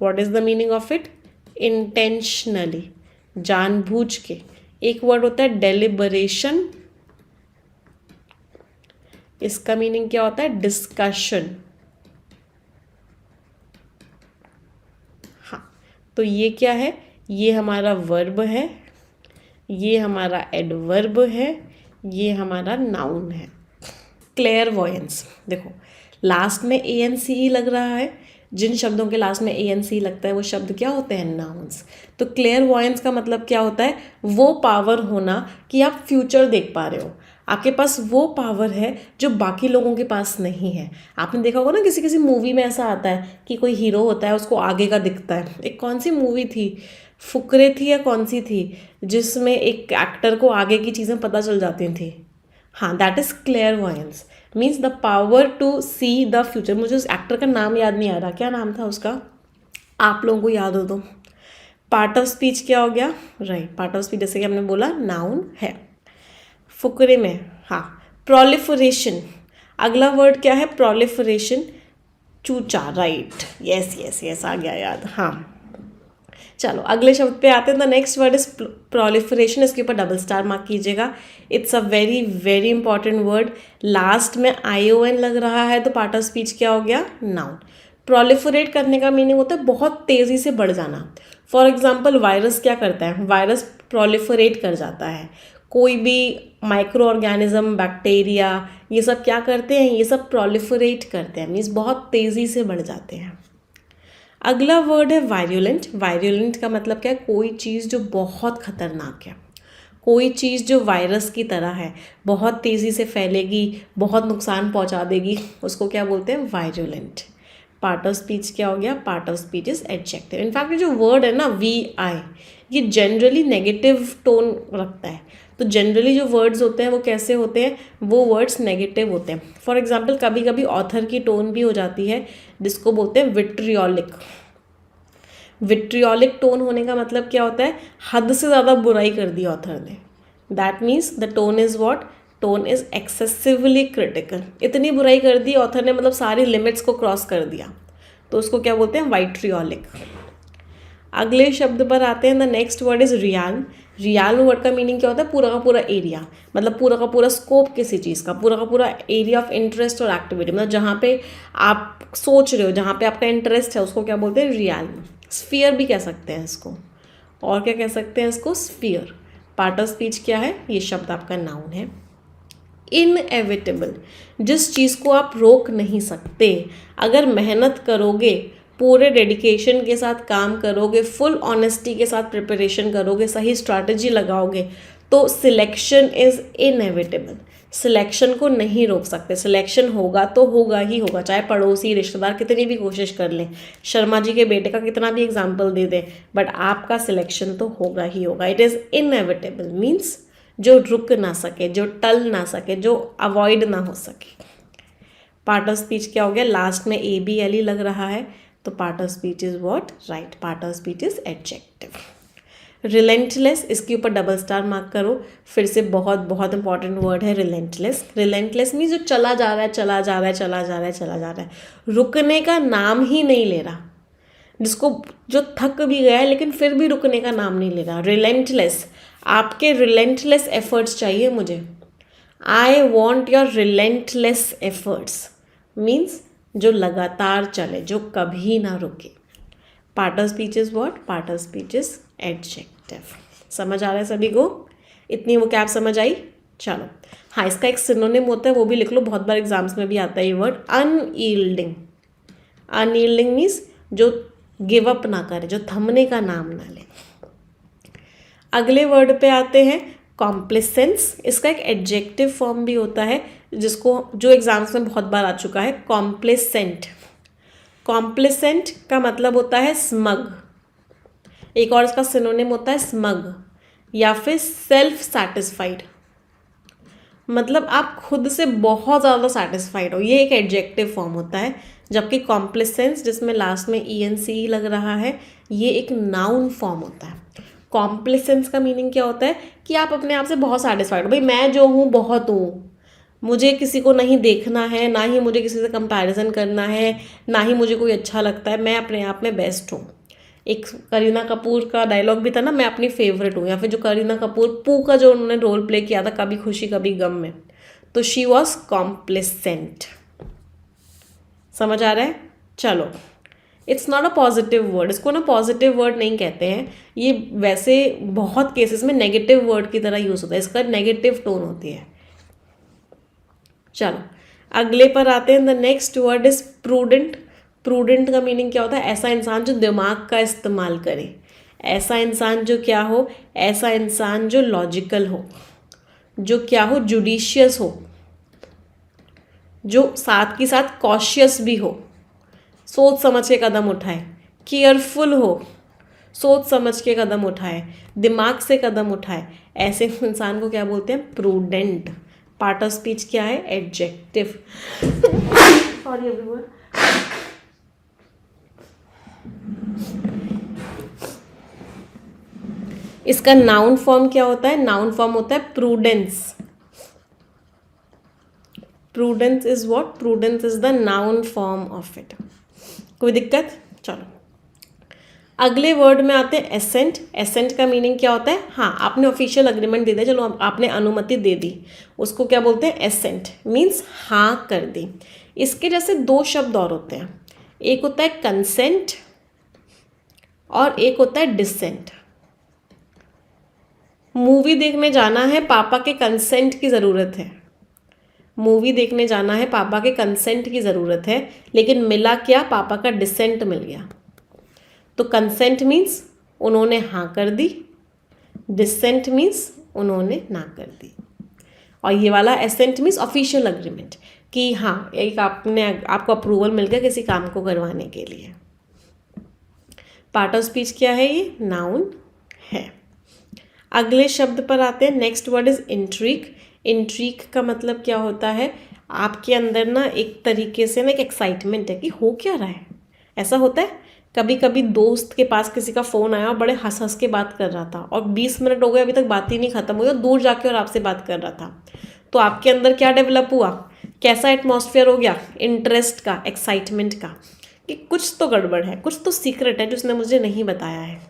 What is the meaning of it, intentionally, जानबूझ के। एक वर्ड होता है डेलिबरेशन, इसका मीनिंग क्या होता है, डिस्कशन। हाँ, तो ये क्या है, ये हमारा वर्ब है, ये हमारा एडवर्ब है, ये हमारा नाउन है। क्लेयरवॉयंस, देखो लास्ट में ANCE लग रहा है, जिन शब्दों के लास्ट में ANCE लगता है वो शब्द क्या होते हैं, नाउन्स। तो क्लेयरवॉयंस का मतलब क्या होता है, वो पावर होना कि आप फ्यूचर देख पा रहे हो, आपके पास वो पावर है जो बाकी लोगों के पास नहीं है। आपने देखा होगा ना, किसी किसी मूवी में ऐसा आता है कि कोई हीरो होता है, उसको आगे का दिखता है। एक कौन सी मूवी थी, फुकरे थी या कौन सी थी, जिसमें एक एक्टर को आगे की चीज़ें पता चल जाती थी। हाँ, that is clairvoyance, means the power to see the future. मुझे उस एक्टर का नाम याद नहीं आ रहा, क्या नाम था उसका, आप लोगों को याद हो तो। पार्ट ऑफ स्पीच क्या हो गया, राइट, पार्ट ऑफ स्पीच जैसे कि हमने बोला नाउन है। फुकरे में हाँ, प्रोलिफरेशन, अगला वर्ड क्या है, प्रोलिफरेशन, चूचा, राइट, यस यस यस, आ गया याद। हाँ चलो अगले शब्द पे आते हैं। The next word is proliferation, इसके ऊपर डबल स्टार मार्क कीजिएगा। It's a very very important word. Last में ION लग रहा है तो पार्ट ऑफ स्पीच क्या हो गया, नाउन। प्रोलिफरेट करने का मीनिंग होता है बहुत तेज़ी से बढ़ जाना। फॉर एग्जाम्पल वायरस क्या करता है, वायरस प्रोलिफरेट कर जाता है। कोई भी माइक्रो ऑर्गेनिज्म, बैक्टीरिया, ये सब क्या करते हैं, ये सब प्रोलिफरेट करते हैं, मीन्स बहुत तेज़ी से बढ़ जाते हैं। अगला वर्ड है वायरुलेंट। वायरुलेंट का मतलब क्या है, कोई चीज़ जो बहुत खतरनाक है, कोई चीज़ जो वायरस की तरह है, बहुत तेज़ी से फैलेगी, बहुत नुकसान पहुंचा देगी, उसको क्या बोलते हैं, वायरुलेंट। पार्ट ऑफ स्पीच क्या हो गया, part of speech is adjective. In fact ये जो वर्ड है ना VI, ये जनरली नेगेटिव टोन रखता है। तो जनरली जो वर्ड्स होते हैं वो कैसे होते हैं, वो वर्ड्स नेगेटिव होते हैं। फॉर एग्जांपल कभी कभी ऑथर की टोन भी हो जाती है जिसको बोलते हैं विट्रियोलिक। विट्रियोलिक टोन होने का मतलब क्या होता है, हद से ज़्यादा बुराई कर दी ऑथर ने। That means the tone is what, tone is excessively critical. इतनी बुराई कर दी ऑथर ने, मतलब सारी लिमिट्स को क्रॉस कर दिया, तो उसको क्या बोलते हैं, वाइट्रियोलिक। अगले शब्द पर आते हैं। The next word is realm. Realm word का मीनिंग क्या होता है, पूरा का पूरा एरिया, मतलब पूरा का पूरा स्कोप किसी चीज़ का, पूरा का पूरा एरिया ऑफ इंटरेस्ट और एक्टिविटी, मतलब जहाँ पे आप सोच रहे हो, जहाँ पे आपका इंटरेस्ट है, उसको क्या बोलते हैं, रियाल्म। स्फीयर भी कह सकते हैं इसको, और क्या कह सकते हैं इसको, स्फीयर। पार्ट ऑफ स्पीच क्या है, ये शब्द आपका नाउन है। इनएविटेबल, जिस चीज़ को आप रोक नहीं सकते, अगर मेहनत करोगे, पूरे डेडिकेशन के साथ काम करोगे, फुल ऑनेस्टी के साथ प्रिपरेशन करोगे, सही स्ट्रैटेजी लगाओगे, तो सिलेक्शन इज़ इनएविटेबल। सिलेक्शन को नहीं रोक सकते, सिलेक्शन होगा तो होगा ही होगा, चाहे पड़ोसी रिश्तेदार कितनी भी कोशिश कर लें, शर्मा जी के बेटे का कितना भी एग्जाम्पल दे दें, बट आपका सिलेक्शन तो होगा ही होगा। इट इज़ इनएविटेबल मीन्स जो रुक ना सके, जो टल ना सके, जो अवॉइड ना हो सके। पार्ट ऑफ स्पीच क्या हो गया, लास्ट में ABLE लग रहा है, तो part of speech is what, right, part of speech is adjective. Relentless, इसके ऊपर डबल स्टार मार्क करो, फिर से बहुत बहुत इंपॉर्टेंट वर्ड है रिलेंटलेस। रिलेंटलेस मीन्स जो चला जा रहा है, चला जा रहा है, चला जा रहा है, चला जा रहा है, रुकने का नाम ही नहीं ले रहा, जिसको जो थक भी गया है लेकिन फिर भी रुकने का नाम नहीं ले रहा। रिलेंटलेस, आपके रिलेंटलेस एफर्ट्स चाहिए मुझे। I want your relentless efforts means जो लगातार चले, जो कभी ना रुके। Part of speech is what, part of speech is adjective. समझ आ रहा है सभी को? इतनी वो कैप समझ आई? चलो हाँ, इसका एक सिनोनिम होता है, वो भी लिख लो, बहुत बार एग्जाम्स में भी आता है ये वर्ड, अनयील्डिंग। अनयील्डिंग मीन्स जो गिव अप ना करे, जो थमने का नाम ना ले। अगले वर्ड पे आते हैं कॉम्प्लिसेंस। इसका एक एडजेक्टिव फॉर्म भी होता है, जिसको जो एग्जाम्स में बहुत बार आ चुका है, कॉम्प्लिसेंट। कॉम्प्लिसेंट का मतलब होता है स्मग। एक और इसका सिनोनिम होता है स्मग या फिर सेल्फ सेटिस्फाइड, मतलब आप खुद से बहुत ज़्यादा सेटिस्फाइड हो, ये एक एडजेक्टिव फॉर्म होता है। जबकि कॉम्प्लिसेंस, जिसमें लास्ट में ENC लग रहा है, ये एक नाउन फॉर्म होता है। कॉम्प्लिसेंस का मीनिंग क्या होता है कि आप अपने आप से बहुत सेटिस्फाइड हो, भाई मैं जो हूँ बहुत हूँ, मुझे किसी को नहीं देखना है, ना ही मुझे किसी से कंपैरिजन करना है, ना ही मुझे कोई अच्छा लगता है, मैं अपने आप में बेस्ट हूँ। एक करीना कपूर का डायलॉग भी था ना, मैं अपनी फेवरेट हूँ, या फिर जो करीना कपूर पू का जो उन्होंने रोल प्ले किया था कभी खुशी कभी गम में, तो शी वॉज कॉम्प्लिसेंट। समझ आ रहा है? चलो, it's not a positive word, इसको ना पॉजिटिव वर्ड नहीं कहते हैं, ये वैसे बहुत केसेस में नेगेटिव वर्ड की तरह यूज़ होता है, इसका नेगेटिव टोन होती है। चलो अगले पर आते हैं। The next word is prudent. Prudent का मीनिंग क्या होता है, ऐसा इंसान जो दिमाग का इस्तेमाल करे, ऐसा इंसान जो क्या हो, ऐसा इंसान जो लॉजिकल हो, जो क्या हो, जुडिशियस हो, जो साथ के साथ कॉशियस भी हो, सोच समझ के कदम उठाए, केयरफुल हो, सोच समझ के कदम उठाए, दिमाग से कदम उठाए, ऐसे इंसान को क्या बोलते हैं, प्रूडेंट। पार्ट ऑफ स्पीच क्या है, एडजेक्टिव। Sorry everyone. इसका नाउन फॉर्म क्या होता है, नाउन फॉर्म होता है prudence. Prudence is what, prudence is the noun form of it. कोई दिक्कत? चलो अगले वर्ड में आते हैं एसेंट। एसेंट का मीनिंग क्या होता है, हाँ आपने ऑफिशियल अग्रीमेंट दे दिया, चलो आपने अनुमति दे दी, उसको क्या बोलते हैं, एसेंट मीन्स हाँ कर दी। इसके जैसे दो शब्द और होते हैं, एक होता है कंसेंट और एक होता है डिसेंट। मूवी देखने जाना है, पापा के कंसेंट की ज़रूरत है, मूवी देखने जाना है, पापा के कंसेंट की ज़रूरत है, लेकिन मिला क्या, पापा का डिसेंट मिल गया। तो कंसेंट मीन्स उन्होंने हाँ कर दी, डिसेंट मीन्स उन्होंने ना कर दी, और ये वाला एसेंट मीन्स ऑफिशियल अग्रीमेंट कि हाँ एक आपको अप्रूवल मिल गया किसी काम को करवाने के लिए। पार्ट ऑफ स्पीच क्या है, ये नाउन है। अगले शब्द पर आते हैं। Next word is intrigue. Intrigue का मतलब क्या होता है, आपके अंदर ना एक तरीके से ना एक एक्साइटमेंट है कि हो क्या रहा है। ऐसा होता है कभी कभी दोस्त के पास किसी का फ़ोन आया और बड़े हंस हंस के बात कर रहा था और 20 मिनट हो गए अभी तक बात ही नहीं खत्म हुई और दूर जाके और आपसे बात कर रहा था, तो आपके अंदर क्या डेवलप हुआ, कैसा एटमॉस्फेयर हो गया, इंटरेस्ट का, एक्साइटमेंट का, कि कुछ तो गड़बड़ है, कुछ तो सीक्रेट है जो उसने मुझे नहीं बताया है।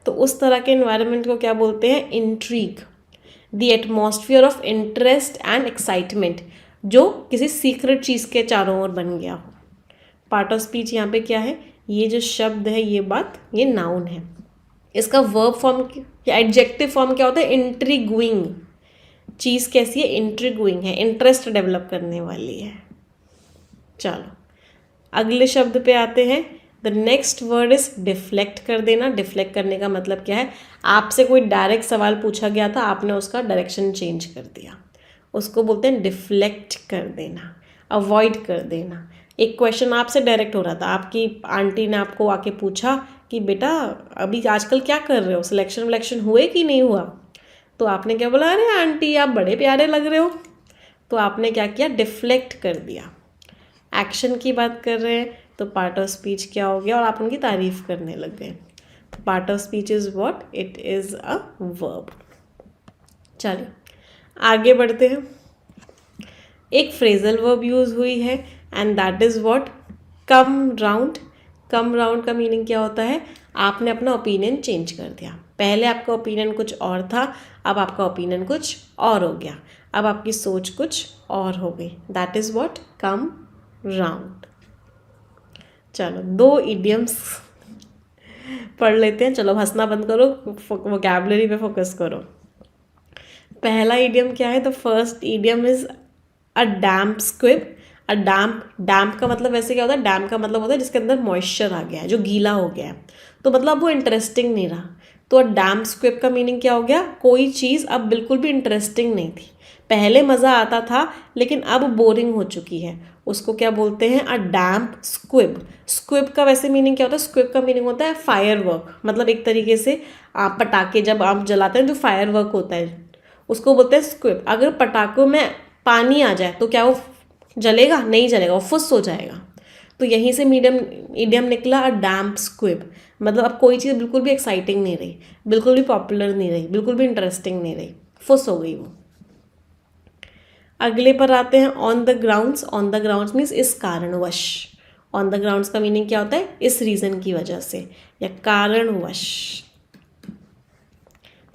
तो उस तरह के एनवायरनमेंट को क्या बोलते हैं, intrigue. The atmosphere of interest and excitement, जो किसी सीक्रेट चीज़ के चारों ओर बन गया हो। पार्ट ऑफ स्पीच यहाँ पे क्या है, ये जो शब्द है, ये बात, ये नाउन है। इसका वर्ब फॉर्म या एडजेक्टिव फॉर्म क्या होता है, इंट्रीगुइंग। चीज़ कैसी है, इंट्रीगुइंग है, इंटरेस्ट डेवलप करने वाली है। चलो अगले शब्द पे आते हैं। The next word is deflect कर देना। डिफ्लेक्ट करने का मतलब क्या है, आपसे कोई डायरेक्ट सवाल पूछा गया था, आपने उसका डायरेक्शन चेंज कर दिया, उसको बोलते हैं डिफ्लेक्ट कर देना, अवॉइड कर देना। एक क्वेश्चन आपसे डायरेक्ट हो रहा था, आपकी आंटी ने आपको आके पूछा कि बेटा अभी आजकल क्या कर रहे हो, सिलेक्शन विलेक्शन हुए कि नहीं हुआ? तो आपने क्या बोला, अरे आंटी आप बड़े प्यारे लग रहे हो। तो आपने क्या किया, डिफ्लेक्ट कर दिया। एक्शन की बात कर रहे हैं तो पार्ट ऑफ स्पीच क्या हो गया, और आप उनकी तारीफ करने लग गए। Part of speech is what, it is a verb. चलिए आगे बढ़ते हैं। एक फ्रेजल वर्ब यूज़ हुई है and that is what, come round. Come round का मीनिंग क्या होता है, आपने अपना ओपिनियन चेंज कर दिया। पहले आपका ओपिनियन कुछ और था, अब आपका ओपिनियन कुछ और हो गया, अब आपकी सोच कुछ और हो गई। That is what, come round. चलो 2 इडियम्स पढ़ लेते हैं। चलो हंसना बंद करो, वोकैबुलरी पे फोकस करो। पहला इडियम क्या है, the first idiom is a damp squib. A damp का मतलब वैसे क्या होता है, डैम्प का मतलब होता है जिसके अंदर मॉइस्चर आ गया है, जो गीला हो गया है, तो मतलब वो इंटरेस्टिंग नहीं रहा। तो डैम्प स्क्विब का मीनिंग क्या हो गया, कोई चीज़ अब बिल्कुल भी इंटरेस्टिंग नहीं थी। पहले मज़ा आता था लेकिन अब बोरिंग हो चुकी है। उसको क्या बोलते हैं, अ डैम्प स्क्विब। स्क्विब का वैसे मीनिंग क्या होता है, स्क्विब का मीनिंग होता है फायर वर्क। मतलब एक तरीके से आप पटाखे जब आप जलाते हैं तो फायर वर्क होता है, उसको बोलते हैं स्क्विब। अगर पटाखों में पानी आ जाए तो क्या वो जलेगा, नहीं जलेगा, वो फुस हो जाएगा। तो यहीं से इडियम निकला, अ डैम्प स्क्विब। मतलब अब कोई चीज़ बिल्कुल भी एक्साइटिंग नहीं रही, बिल्कुल भी पॉपुलर नहीं रही, बिल्कुल भी इंटरेस्टिंग नहीं रही, फुस हो गई वो। अगले पर आते हैं, on the grounds. On the grounds means इस कारणवश। ऑन द ग्राउंड्स का मीनिंग क्या होता है, इस रीज़न की वजह से या कारणवश।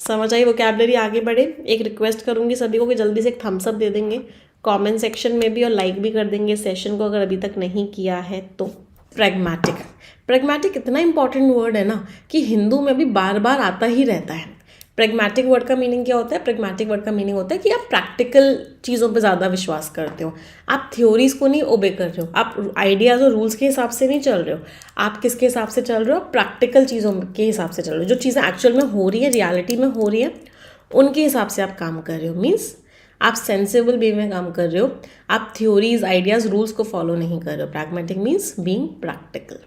समझ आई वोकैबुलरी, आगे बढ़े। एक रिक्वेस्ट करूंगी सभी को कि जल्दी से एक थम्स अप दे देंगे कमेंट सेक्शन में भी, और लाइक भी कर देंगे सेशन को अगर अभी तक नहीं किया है तो। प्रैग्मेटिक। प्रैग्मेटिक इतना इंपॉर्टेंट वर्ड है ना कि हिंदू में भी बार बार आता ही रहता है। प्रैग्मेटिक वर्ड का मीनिंग क्या होता है, प्रैग्मेटिक वर्ड का मीनिंग होता है कि आप प्रैक्टिकल चीज़ों पे ज़्यादा विश्वास करते हो, आप थ्योरीज को नहीं ओबे कर रहे हो, आप आइडियाज़ और रूल्स के हिसाब से नहीं चल रहे हो। आप किसके हिसाब से चल रहे हो, प्रैक्टिकल चीज़ों के हिसाब से चल रहे हो। जो चीज़ें एक्चुअल में हो रही है, रियलिटी में हो रही है, उनके हिसाब से आप काम कर रहे हो। मीन्स आप सेंसिबल वे में काम कर रहे हो, आप थ्योरीज, आइडियाज़, रूल्स को फॉलो नहीं कर रहे हो। Pragmatic means being practical.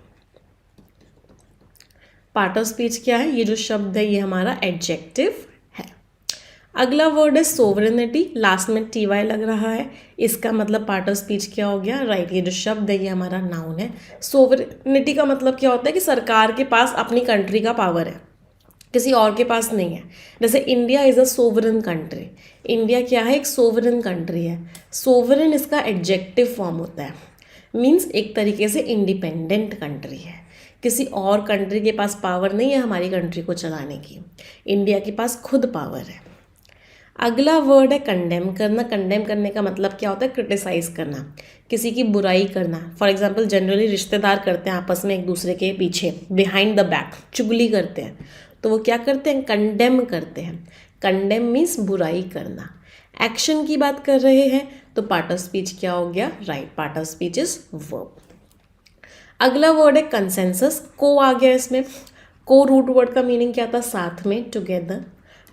Part of speech क्या है, ये जो शब्द है ये हमारा एडजेक्टिव है। अगला वर्ड है सोवरेनिटी। लास्ट में टी वाई लग रहा है, इसका मतलब पार्ट ऑफ स्पीच क्या हो गया, राइट। ये जो शब्द है ये हमारा नाउन है। सोवरेनिटी का मतलब क्या होता है कि सरकार के पास अपनी कंट्री का पावर है, किसी और के पास नहीं है। जैसे India is a sovereign country. India क्या है, एक सोवरन कंट्री है। सोवरन इसका एडजेक्टिव फॉर्म होता है, मीन्स एक तरीके से इंडिपेंडेंट कंट्री है। किसी और कंट्री के पास पावर नहीं है हमारी कंट्री को चलाने की, इंडिया के पास खुद पावर है। अगला वर्ड है कंडेम करना। कंडेम करने का मतलब क्या होता है, क्रिटिसाइज करना, किसी की बुराई करना। फॉर एग्जाम्पल जनरली रिश्तेदार करते हैं आपस में एक दूसरे के पीछे, बिहाइंड द बैक, चुगली करते हैं, तो वो क्या करते हैं, कंडेम करते हैं। कंडेम मीन्स बुराई करना। एक्शन की बात कर रहे हैं तो पार्ट ऑफ स्पीच क्या हो गया, right, part of speech is verb. अगला वर्ड है कंसेंसस। को आ गया इसमें। को रूट वर्ड का मीनिंग क्या था, साथ में, टुगेदर।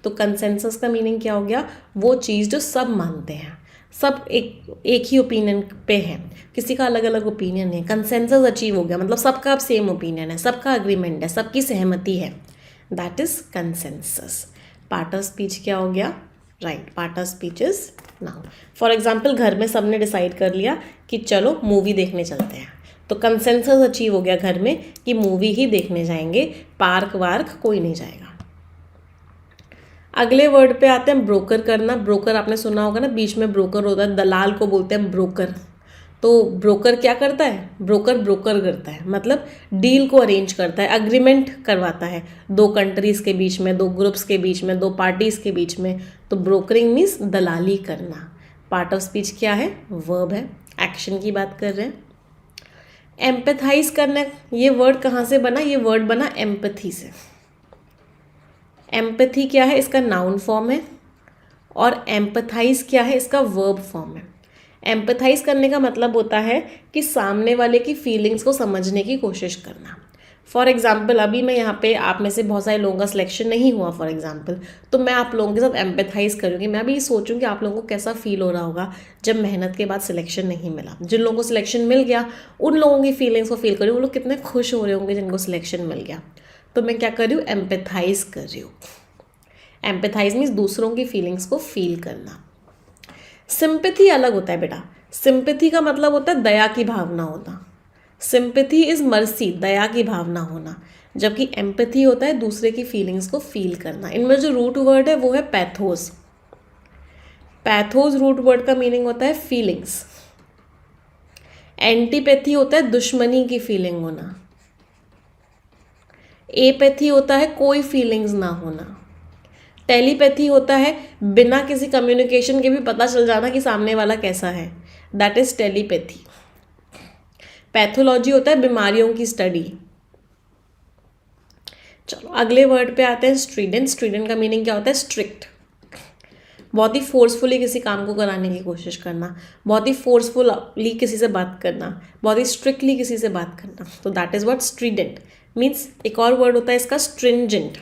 तो कंसेंसस का मीनिंग क्या हो गया, वो चीज़ जो सब मानते हैं, सब एक ही ओपिनियन पे है, किसी का अलग अलग ओपिनियन है। कंसेंसस अचीव हो गया, मतलब सबका अब सेम ओपिनियन है, सबका अग्रीमेंट है, सबकी सहमति है। That is consensus. Part of speech क्या हो गया, right, part of speech is noun. For example घर में सबने डिसाइड कर लिया कि चलो मूवी देखने चलते हैं, तो कंसेंसस अचीव हो गया घर में कि मूवी ही देखने जाएंगे, पार्क वार्क कोई नहीं जाएगा। अगले वर्ड पे आते हैं ब्रोकर करना। ब्रोकर आपने सुना होगा ना, बीच में ब्रोकर होता है, दलाल को बोलते हैं ब्रोकर। तो ब्रोकर क्या करता है, ब्रोकर करता है, मतलब डील को अरेंज करता है, अग्रीमेंट करवाता है दो कंट्रीज़ के बीच में, दो ग्रुप्स के बीच में, दो पार्टीज़ के बीच में। तो ब्रोकरिंग मीन्स दलाली करना। पार्ट ऑफ स्पीच क्या है, वर्ब है। एक्शन की बात कर रहे हैं। एम्पैथाइज करना, ये वर्ड कहाँ से बना, ये वर्ड बना एम्पैथी से। एम्पैथी क्या है, इसका नाउन फॉर्म है, और एम्पैथाइज क्या है, इसका वर्ब फॉर्म है। एम्पैथाइज करने का मतलब होता है कि सामने वाले की फीलिंग्स को समझने की कोशिश करना। फॉर एग्जाम्पल अभी मैं यहाँ पे आप में से बहुत सारे लोगों का सिलेक्शन नहीं हुआ फॉर एग्जाम्पल, तो मैं आप लोगों के साथ एम्पैथाइज करूँगी। मैं भी सोचूँ कि आप लोगों को कैसा फील हो रहा होगा जब मेहनत के बाद सिलेक्शन नहीं मिला। जिन लोगों को सिलेक्शन मिल गया उन लोगों की फीलिंग्स को फील करूँ, वो लोग कितने खुश हो रहे होंगे जिनको सिलेक्शन मिल गया। तो मैं क्या कर रही हूँ, एम्पैथाइज कर रही हूँ। एम्पैथाइज मीन्स दूसरों की फीलिंग्स को फील करना। सिंपैथी अलग होता है बेटा। सिंपैथी का मतलब होता है दया की भावना होना। सिंपैथी इज मर्सी, दया की भावना होना, जबकि एम्पैथी होता है दूसरे की फीलिंग्स को फील करना। इनमें जो रूट वर्ड है वो है पैथोस। पैथोस रूट वर्ड का मीनिंग होता है फीलिंग्स। एंटीपैथी होता है दुश्मनी की फीलिंग होना। एपैथी होता है कोई फीलिंग्स ना होना। टेलीपैथी होता है बिना किसी कम्युनिकेशन के भी पता चल जाना कि सामने वाला कैसा है, दैट इज टेलीपैथी। पैथोलॉजी होता है बीमारियों की स्टडी। चलो अगले वर्ड पे आते हैं, स्ट्रीडेंट। स्ट्रीडेंट का मीनिंग क्या होता है, स्ट्रिक्ट। बहुत ही फोर्सफुली किसी काम को कराने की कोशिश करना, बहुत ही फोर्सफुली किसी से बात करना, बहुत ही स्ट्रिक्टली किसी से बात करना, तो दैट इज व्हाट स्ट्रीडेंट मीन्स। एक और वर्ड होता है इसका स्ट्रिंजेंट।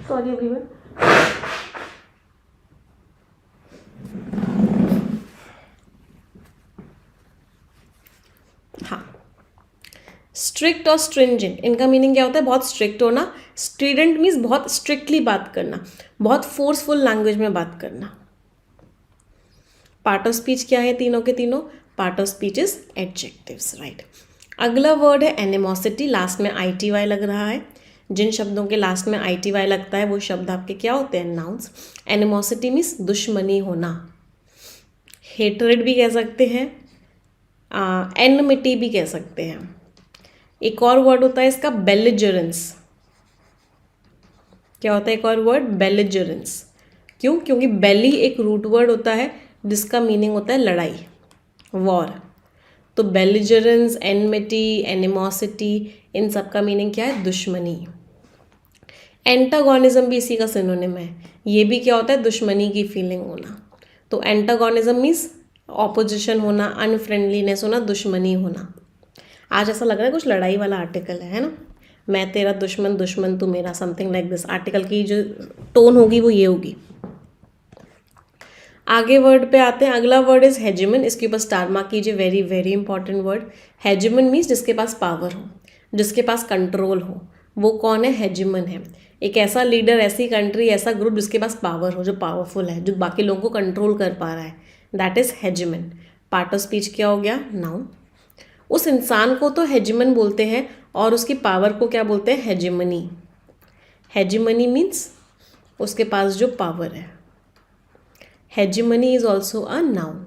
Sorry everyone. हाँ, स्ट्रिक्ट और स्ट्रिंजेंट इनका मीनिंग क्या होता है, बहुत स्ट्रिक्ट होना। स्ट्रीडेंट मीन्स बहुत स्ट्रिक्टली बात करना, बहुत फोर्सफुल लैंग्वेज में बात करना। पार्ट ऑफ स्पीच क्या है तीनों के तीनों, part of speech is adjectives, right. अगला वर्ड है एनिमोसिटी। लास्ट में ITY लग रहा है। जिन शब्दों के लास्ट में ITY लगता है वो शब्द आपके क्या होते हैं, नाउन्स। एनिमोसिटी मीन्स दुश्मनी होना। हेटरेड भी कह सकते हैं, एनमिटी भी कह सकते हैं। एक और वर्ड होता है इसका बेलिजरेंस। क्या होता है एक और वर्ड, बेलिजरेंस। क्यों, क्योंकि बेली एक रूट वर्ड होता है जिसका मीनिंग होता है लड़ाई, वॉर। तो बेलिजरेंस, एनमिटी, एनिमोसिटी, इन सब का मीनिंग क्या है, दुश्मनी। एंटागोनिज्म भी इसी का सिनोनिम है। ये भी क्या होता है, दुश्मनी की फीलिंग होना। तो एंटागोनिज्म मीन्स ऑपोजिशन होना, अनफ्रेंडलीनेस होना, दुश्मनी होना। आज ऐसा लग रहा है कुछ लड़ाई वाला आर्टिकल है ना, मैं तेरा दुश्मन, दुश्मन तू मेरा, समथिंग लाइक दिस। आर्टिकल की जो टोन होगी वो ये होगी। आगे वर्ड पे आते हैं। अगला वर्ड इज हेजिमन। इसके ऊपर स्टार मार्क कीजिए, very very important word. Hegemon means जिसके पास पावर हो, जिसके पास कंट्रोल हो, वो कौन है, हेजिमन है। एक ऐसा लीडर, ऐसी कंट्री, ऐसा ग्रुप जिसके पास पावर हो, जो पावरफुल है, जो बाकी लोगों को कंट्रोल कर पा रहा है, that is hegemon. Part of speech क्या हो गया, नाउन। उस इंसान को तो हेजिमन बोलते हैं और उसकी पावर को क्या बोलते हैं, हेजिमनी। हेजिमनी मीन्स उसके पास जो पावर है। Hegemony is also a noun.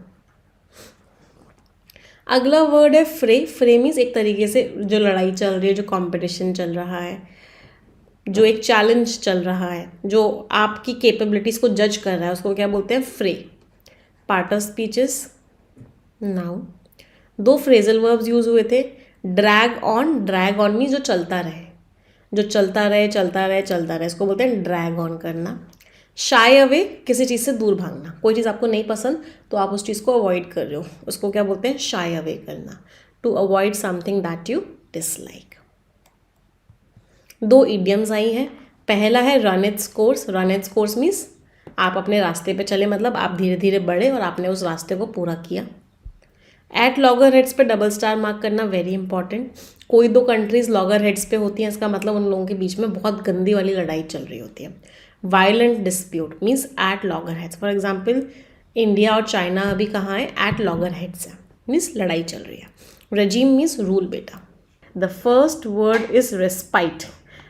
अगला वर्ड है फ्रे। फ्रे मीन्स एक तरीके से जो लड़ाई चल रही है, जो कंपटीशन चल रहा है, जो एक चैलेंज चल रहा है, जो आपकी कैपेबिलिटीज को जज कर रहा है, उसको क्या बोलते हैं, फ्रे। Part of speech is noun. दो फ्रेजल वर्ब्स यूज हुए थे, drag on. Drag on means जो चलता रहे, जो चलता रहे, चलता रहे, चलता रहे, इसको बोलते हैं ड्रैग ऑन करना। शाई अवे, किसी चीज़ से दूर भागना। कोई चीज़ आपको नहीं पसंद तो आप उस चीज़ को अवॉइड कर रहे हो, उसको क्या बोलते हैं, शाई अवे करना। To avoid something that you dislike. दो इडियम्स आई हैं। पहला है run its course. Run its course means आप अपने रास्ते पे चले, मतलब आप धीरे धीरे बढ़े और आपने उस रास्ते को पूरा किया। एट लॉगर हेड्स पे डबल स्टार मार्क करना, वेरी इंपॉर्टेंट। कोई दो कंट्रीज लॉगर हेड्स पे होती हैं, इसका मतलब उन लोगों के बीच में बहुत गंदी वाली लड़ाई चल रही होती है। Violent dispute means at loggerheads. For example India और चाइना अभी कहाँ है, एट लॉगर हेड्स है, मीन्स लड़ाई चल रही है। रजीम मीन्स रूल बेटा। The first word is respite.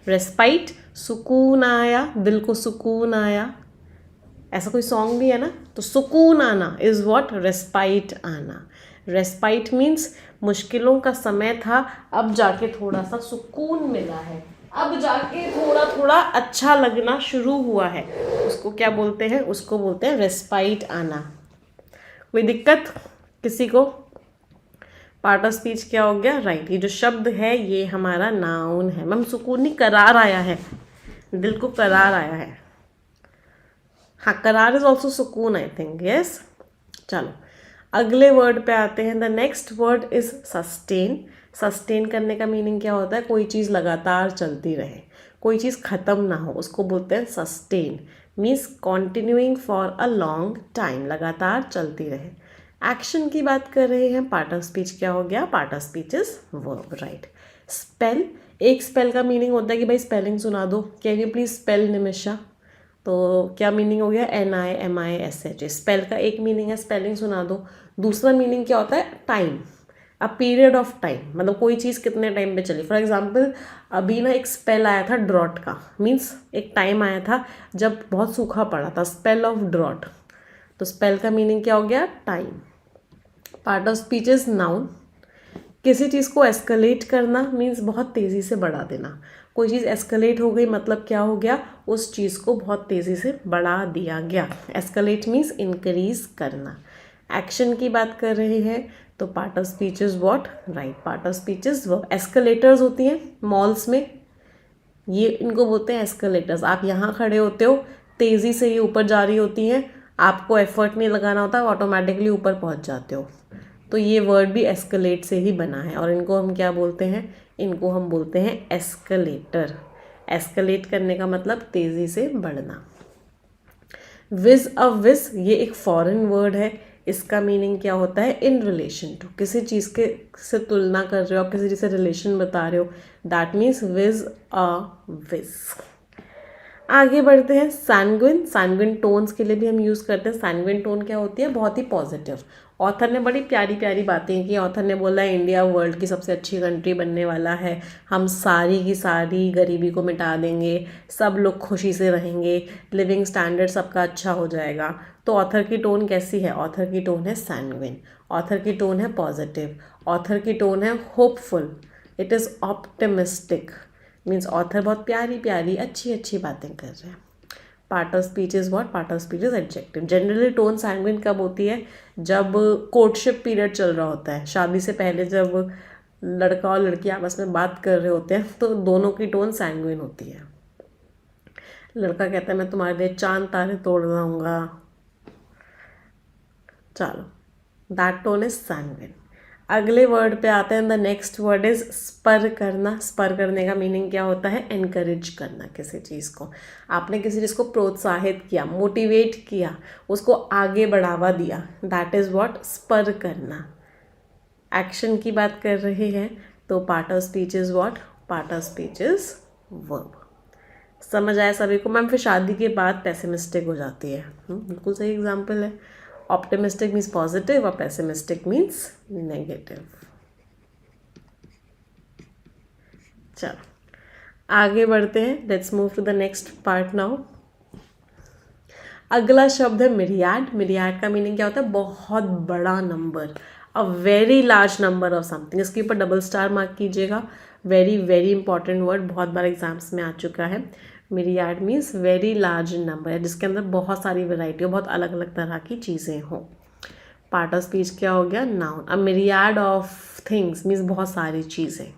Respite, सुकून आया, दिल को सुकून आया, ऐसा कोई सॉन्ग भी है ना, तो सुकून आना इज व्हाट, रेस्पाइट आना। रेस्पाइट मीन्स मुश्किलों का समय था, अब जाके थोड़ा सा सुकून मिला है, अब जाके थोड़ा थोड़ा अच्छा लगना शुरू हुआ है, उसको क्या बोलते हैं, उसको बोलते हैं रेस्पाइट आना। कोई दिक्कत किसी को? पार्ट ऑफ स्पीच क्या हो गया, राइट। ये जो शब्द है ये हमारा नाउन है। मैम सुकून नहीं, करार आया है, दिल को करार आया है। हाँ, करार इज ऑल्सो सुकून, आई थिंक, यस। चलो अगले वर्ड पे आते हैं। The next word is sustain. Sustain करने का मीनिंग क्या होता है? कोई चीज़ लगातार चलती रहे, कोई चीज़ ख़त्म ना हो, उसको बोलते हैं sustain. Means continuing for a long time, लगातार चलती रहे। एक्शन की बात कर रहे हैं, पार्ट ऑफ स्पीच क्या हो गया? Part of speech is verb, right. Spell, एक स्पेल का मीनिंग होता है कि भाई स्पेलिंग सुना दो, can you please spell Nimisha. तो क्या मीनिंग हो गया? NIMISH। स्पेल का एक मीनिंग है स्पेलिंग सुना दो। दूसरा मीनिंग क्या होता है? Time, a period of time, मतलब कोई चीज़ कितने टाइम पे चली। फॉर एग्जाम्पल अभी ना एक स्पेल आया था ड्रॉट का, मीन्स एक टाइम आया था जब बहुत सूखा पड़ा था, स्पेल ऑफ ड्रॉट। तो स्पेल का मीनिंग क्या हो गया? Time. Part of speech is noun. किसी चीज़ को एस्केलेट करना मीन्स बहुत तेज़ी से बढ़ा देना। कोई चीज़ एस्केलेट हो गई मतलब क्या हो गया? उस चीज़ को बहुत तेज़ी से बढ़ा दिया गया। एस्केलेट मीन्स इंक्रीज करना। एक्शन की बात कर रहे हैं तो part of speech is what? Right, part of speech is verb. Escalators होती हैं मॉल्स में, ये इनको बोलते हैं एस्केलेटर्स। आप यहाँ खड़े होते हो, तेज़ी से ये ऊपर जा रही होती हैं, आपको एफर्ट नहीं लगाना होता, ऑटोमेटिकली ऊपर पहुँच जाते हो। तो ये वर्ड भी एस्केलेट से ही बना है और इनको हम क्या बोलते हैं? इनको हम बोलते हैं एस्केलेटर। एस्केलेट करने का मतलब तेज़ी से बढ़ना। विज अ विज, ये एक फॉरेन वर्ड है। इसका मीनिंग क्या होता है? इन रिलेशन टू, किसी चीज़ के से तुलना कर रहे हो, किसी चीज़ से रिलेशन बता रहे हो, दैट मीन्स विज अ विज। आगे बढ़ते हैं। सैंग्विन, सैंग्विन टोन्स के लिए भी हम यूज़ करते हैं। सैंग्विन टोन क्या होती है? बहुत ही पॉजिटिव। ऑथर ने बड़ी प्यारी प्यारी बातें की। ऑथर ने बोला इंडिया वर्ल्ड की सबसे अच्छी कंट्री बनने वाला है, हम सारी की सारी गरीबी को मिटा देंगे, सब लोग खुशी से रहेंगे, लिविंग स्टैंडर्ड सबका अच्छा हो जाएगा। तो ऑथर की टोन कैसी है? ऑथर की टोन है सैंग्विन, ऑथर की टोन है पॉजिटिव, ऑथर की टोन है hopeful, it is optimistic. Means author बहुत प्यारी प्यारी अच्छी अच्छी बातें कर रहे हैं। Part of speech is what? Part of speech is adjective. Generally tone sanguine कब होती है? जब कोर्टशिप पीरियड चल रहा होता है, शादी से पहले जब लड़का और लड़की आपस में बात कर रहे होते हैं तो दोनों की टोन सैंग्विन होती है। लड़का कहता है मैं तुम्हारे लिए चांद तारे तोड़ लाऊंगा, चलो, दैट टोन इज सैंग्विन। अगले वर्ड पे आते हैं। The next word is spur करना। स्पर करने का मीनिंग क्या होता है? एनकरेज करना किसी चीज़ को। आपने किसी चीज़ को प्रोत्साहित किया, मोटिवेट किया, उसको आगे बढ़ावा दिया, दैट इज़ व्हाट? स्पर करना। एक्शन की बात कर रहे हैं तो part of speech is what? Part of speech is verb. समझ आया सभी को? मैम फिर शादी के बाद पेसिमिस्टिक हो जाती है। बिल्कुल सही एग्जाम्पल है। ऑप्टिमिस्टिक मीन्स पॉजिटिव और पेसिमिस्टिक मीन्स नेगेटिव। चलो आगे बढ़ते हैं। Let's move to the next part now. अगला शब्द है मिरियाड। मिरियाड का मीनिंग क्या होता है? बहुत बड़ा number, a very large number of something. इसके ऊपर डबल स्टार मार्क कीजिएगा। वेरी वेरी इंपॉर्टेंट वर्ड, बहुत बार एग्जाम्स में आ चुका है। मिरियाड मीन्स वेरी लार्ज नंबर है जिसके अंदर बहुत सारी वैरायटी हो, बहुत अलग अलग तरह की चीज़ें हों। पार्ट ऑफ स्पीच क्या हो गया? Noun. A myriad of things means बहुत सारी चीज़ें।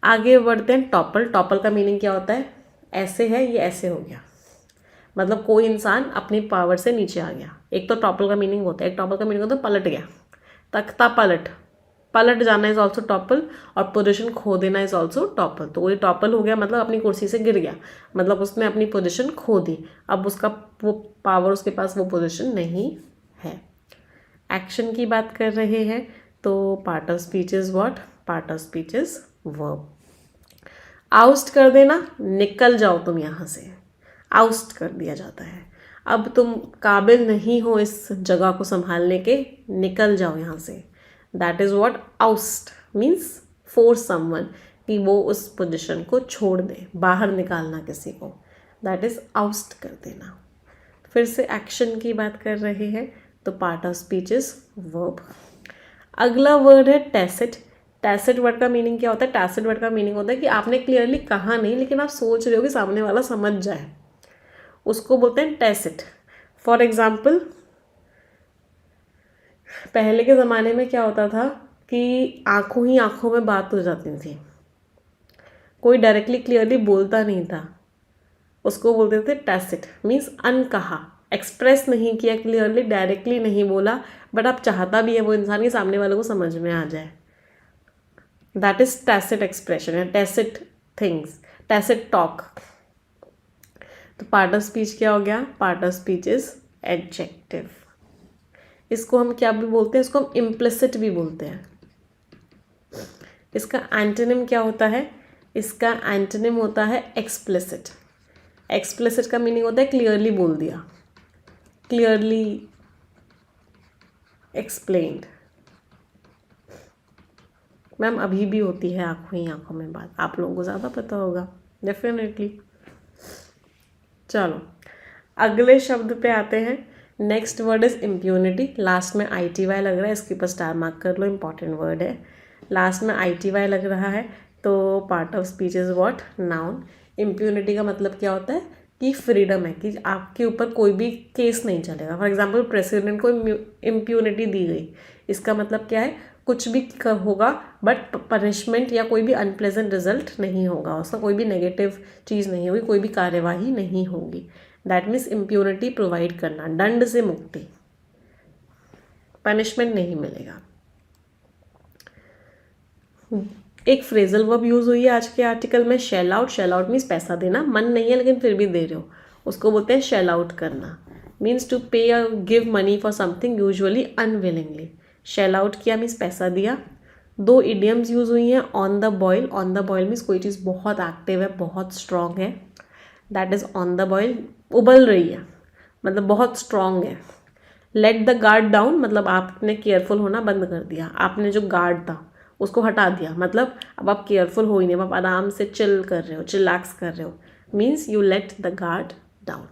आगे बढ़ते हैं। टॉपल। टॉपल का मीनिंग क्या होता है? ऐसे है, ये ऐसे हो गया, मतलब कोई इंसान अपनी पावर से नीचे आ गया। एक तो टॉपल का मीनिंग होता है, एक टॉपल का मीनिंग होता है पलट गया, तख्ता पलट, पलट जाना इज ऑल्सो टॉपल, और पोजीशन खो देना इज ऑल्सो टॉपल। तो वही टॉपल हो गया, मतलब अपनी कुर्सी से गिर गया, मतलब उसने अपनी पोजीशन खो दी, अब उसका वो पावर, उसके पास वो पोजीशन नहीं है। एक्शन की बात कर रहे हैं तो part of speech is what? Part of speech is verb. Oust कर देना, निकल जाओ तुम यहाँ से, आउस्ट कर दिया जाता है। अब तुम काबिल नहीं हो इस जगह को संभालने के, निकल जाओ यहाँ से, that is what? Oust means force someone, कि वो उस पोजीशन को छोड़ दे, बाहर निकालना किसी को, दैट इज़ आउस्ट कर देना। फिर से एक्शन की बात कर रहे हैं तो part of speech is verb. अगला वर्ड है टैसिट। टैसिट वर्ड का मीनिंग क्या होता है? टैसिट वर्ड का मीनिंग होता है कि आपने क्लियरली कहा नहीं लेकिन आप सोच रहे हो कि सामने वाला समझ जाए, उसको बोलते हैं टैसिट। फॉर एग्जाम्पल पहले के ज़माने में क्या होता था कि आंखों ही आंखों में बात हो जाती थी, कोई डायरेक्टली क्लियरली बोलता नहीं था, उसको बोलते थे टैसिट मीन्स अनकहा, एक्सप्रेस नहीं किया क्लियरली, डायरेक्टली नहीं बोला, बट आप चाहता भी है वो इंसान के सामने वाले को समझ में आ जाए, दैट इज टैसिट एक्सप्रेशन या टैसिट थिंग्स, टैसिट टॉक। तो पार्ट ऑफ स्पीच क्या हो गया? Part of speech is adjective. इसको हम क्या भी बोलते हैं? इसको हम इम्प्लिसिट भी बोलते हैं। इसका एंटोनिम क्या होता है? इसका एंटोनिम होता है एक्सप्लिसिट। एक्सप्लिसिट का मीनिंग होता है क्लियरली बोल दिया, क्लियरली एक्सप्लेन्ड। मैम अभी भी होती है आंखों ही आंखों में बात, आप लोगों को ज़्यादा पता होगा डेफिनेटली। चलो अगले शब्द पे आते हैं। Next word is impunity. Last में ITY लग रहा है, इसके ऊपर स्टार मार्क कर लो, इंपॉर्टेंट वर्ड है। लास्ट में ITY लग रहा है तो part of speech is what? Noun. Impunity का मतलब क्या होता है? कि फ्रीडम है, कि आपके ऊपर कोई भी केस नहीं चलेगा। फॉर एग्जाम्पल प्रेसिडेंट को इम्प्यूनिटी दी गई, इसका मतलब क्या है? कुछ भी होगा बट पनिशमेंट या कोई भी अनप्लेजेंट रिजल्ट नहीं होगा, उसका कोई भी नेगेटिव चीज़ नहीं होगी, कोई भी कार्यवाही नहीं होगी। दैट मीन्स इम्प्यूनिटी प्रोवाइड करना, दंड से मुक्ति, पनिशमेंट नहीं मिलेगा। एक फ्रेजल वर्ब यूज़ हुई है आज के आर्टिकल में, shell out. Shell out means पैसा देना, मन नहीं है लेकिन फिर भी दे रहे हो, उसको बोलते हैं शेल आउट करना। मीन्स टू पे या give money for something usually unwillingly. Shell out किया मीन्स पैसा दिया। 2 इडियम्स यूज़ हुई हैं, on the boil. On the boil means कोई चीज़ बहुत एक्टिव है, बहुत स्ट्रॉन्ग है, that is on the boil, उबल रही है मतलब बहुत स्ट्रॉन्ग है। लेट द गार्ड डाउन मतलब आपने केयरफुल होना बंद कर दिया, आपने जो गार्ड था उसको हटा दिया, मतलब अब आप केयरफुल हो ही नहीं, आप आराम से चिल कर रहे हो, चिलैक्स कर रहे हो, means you let the guard down.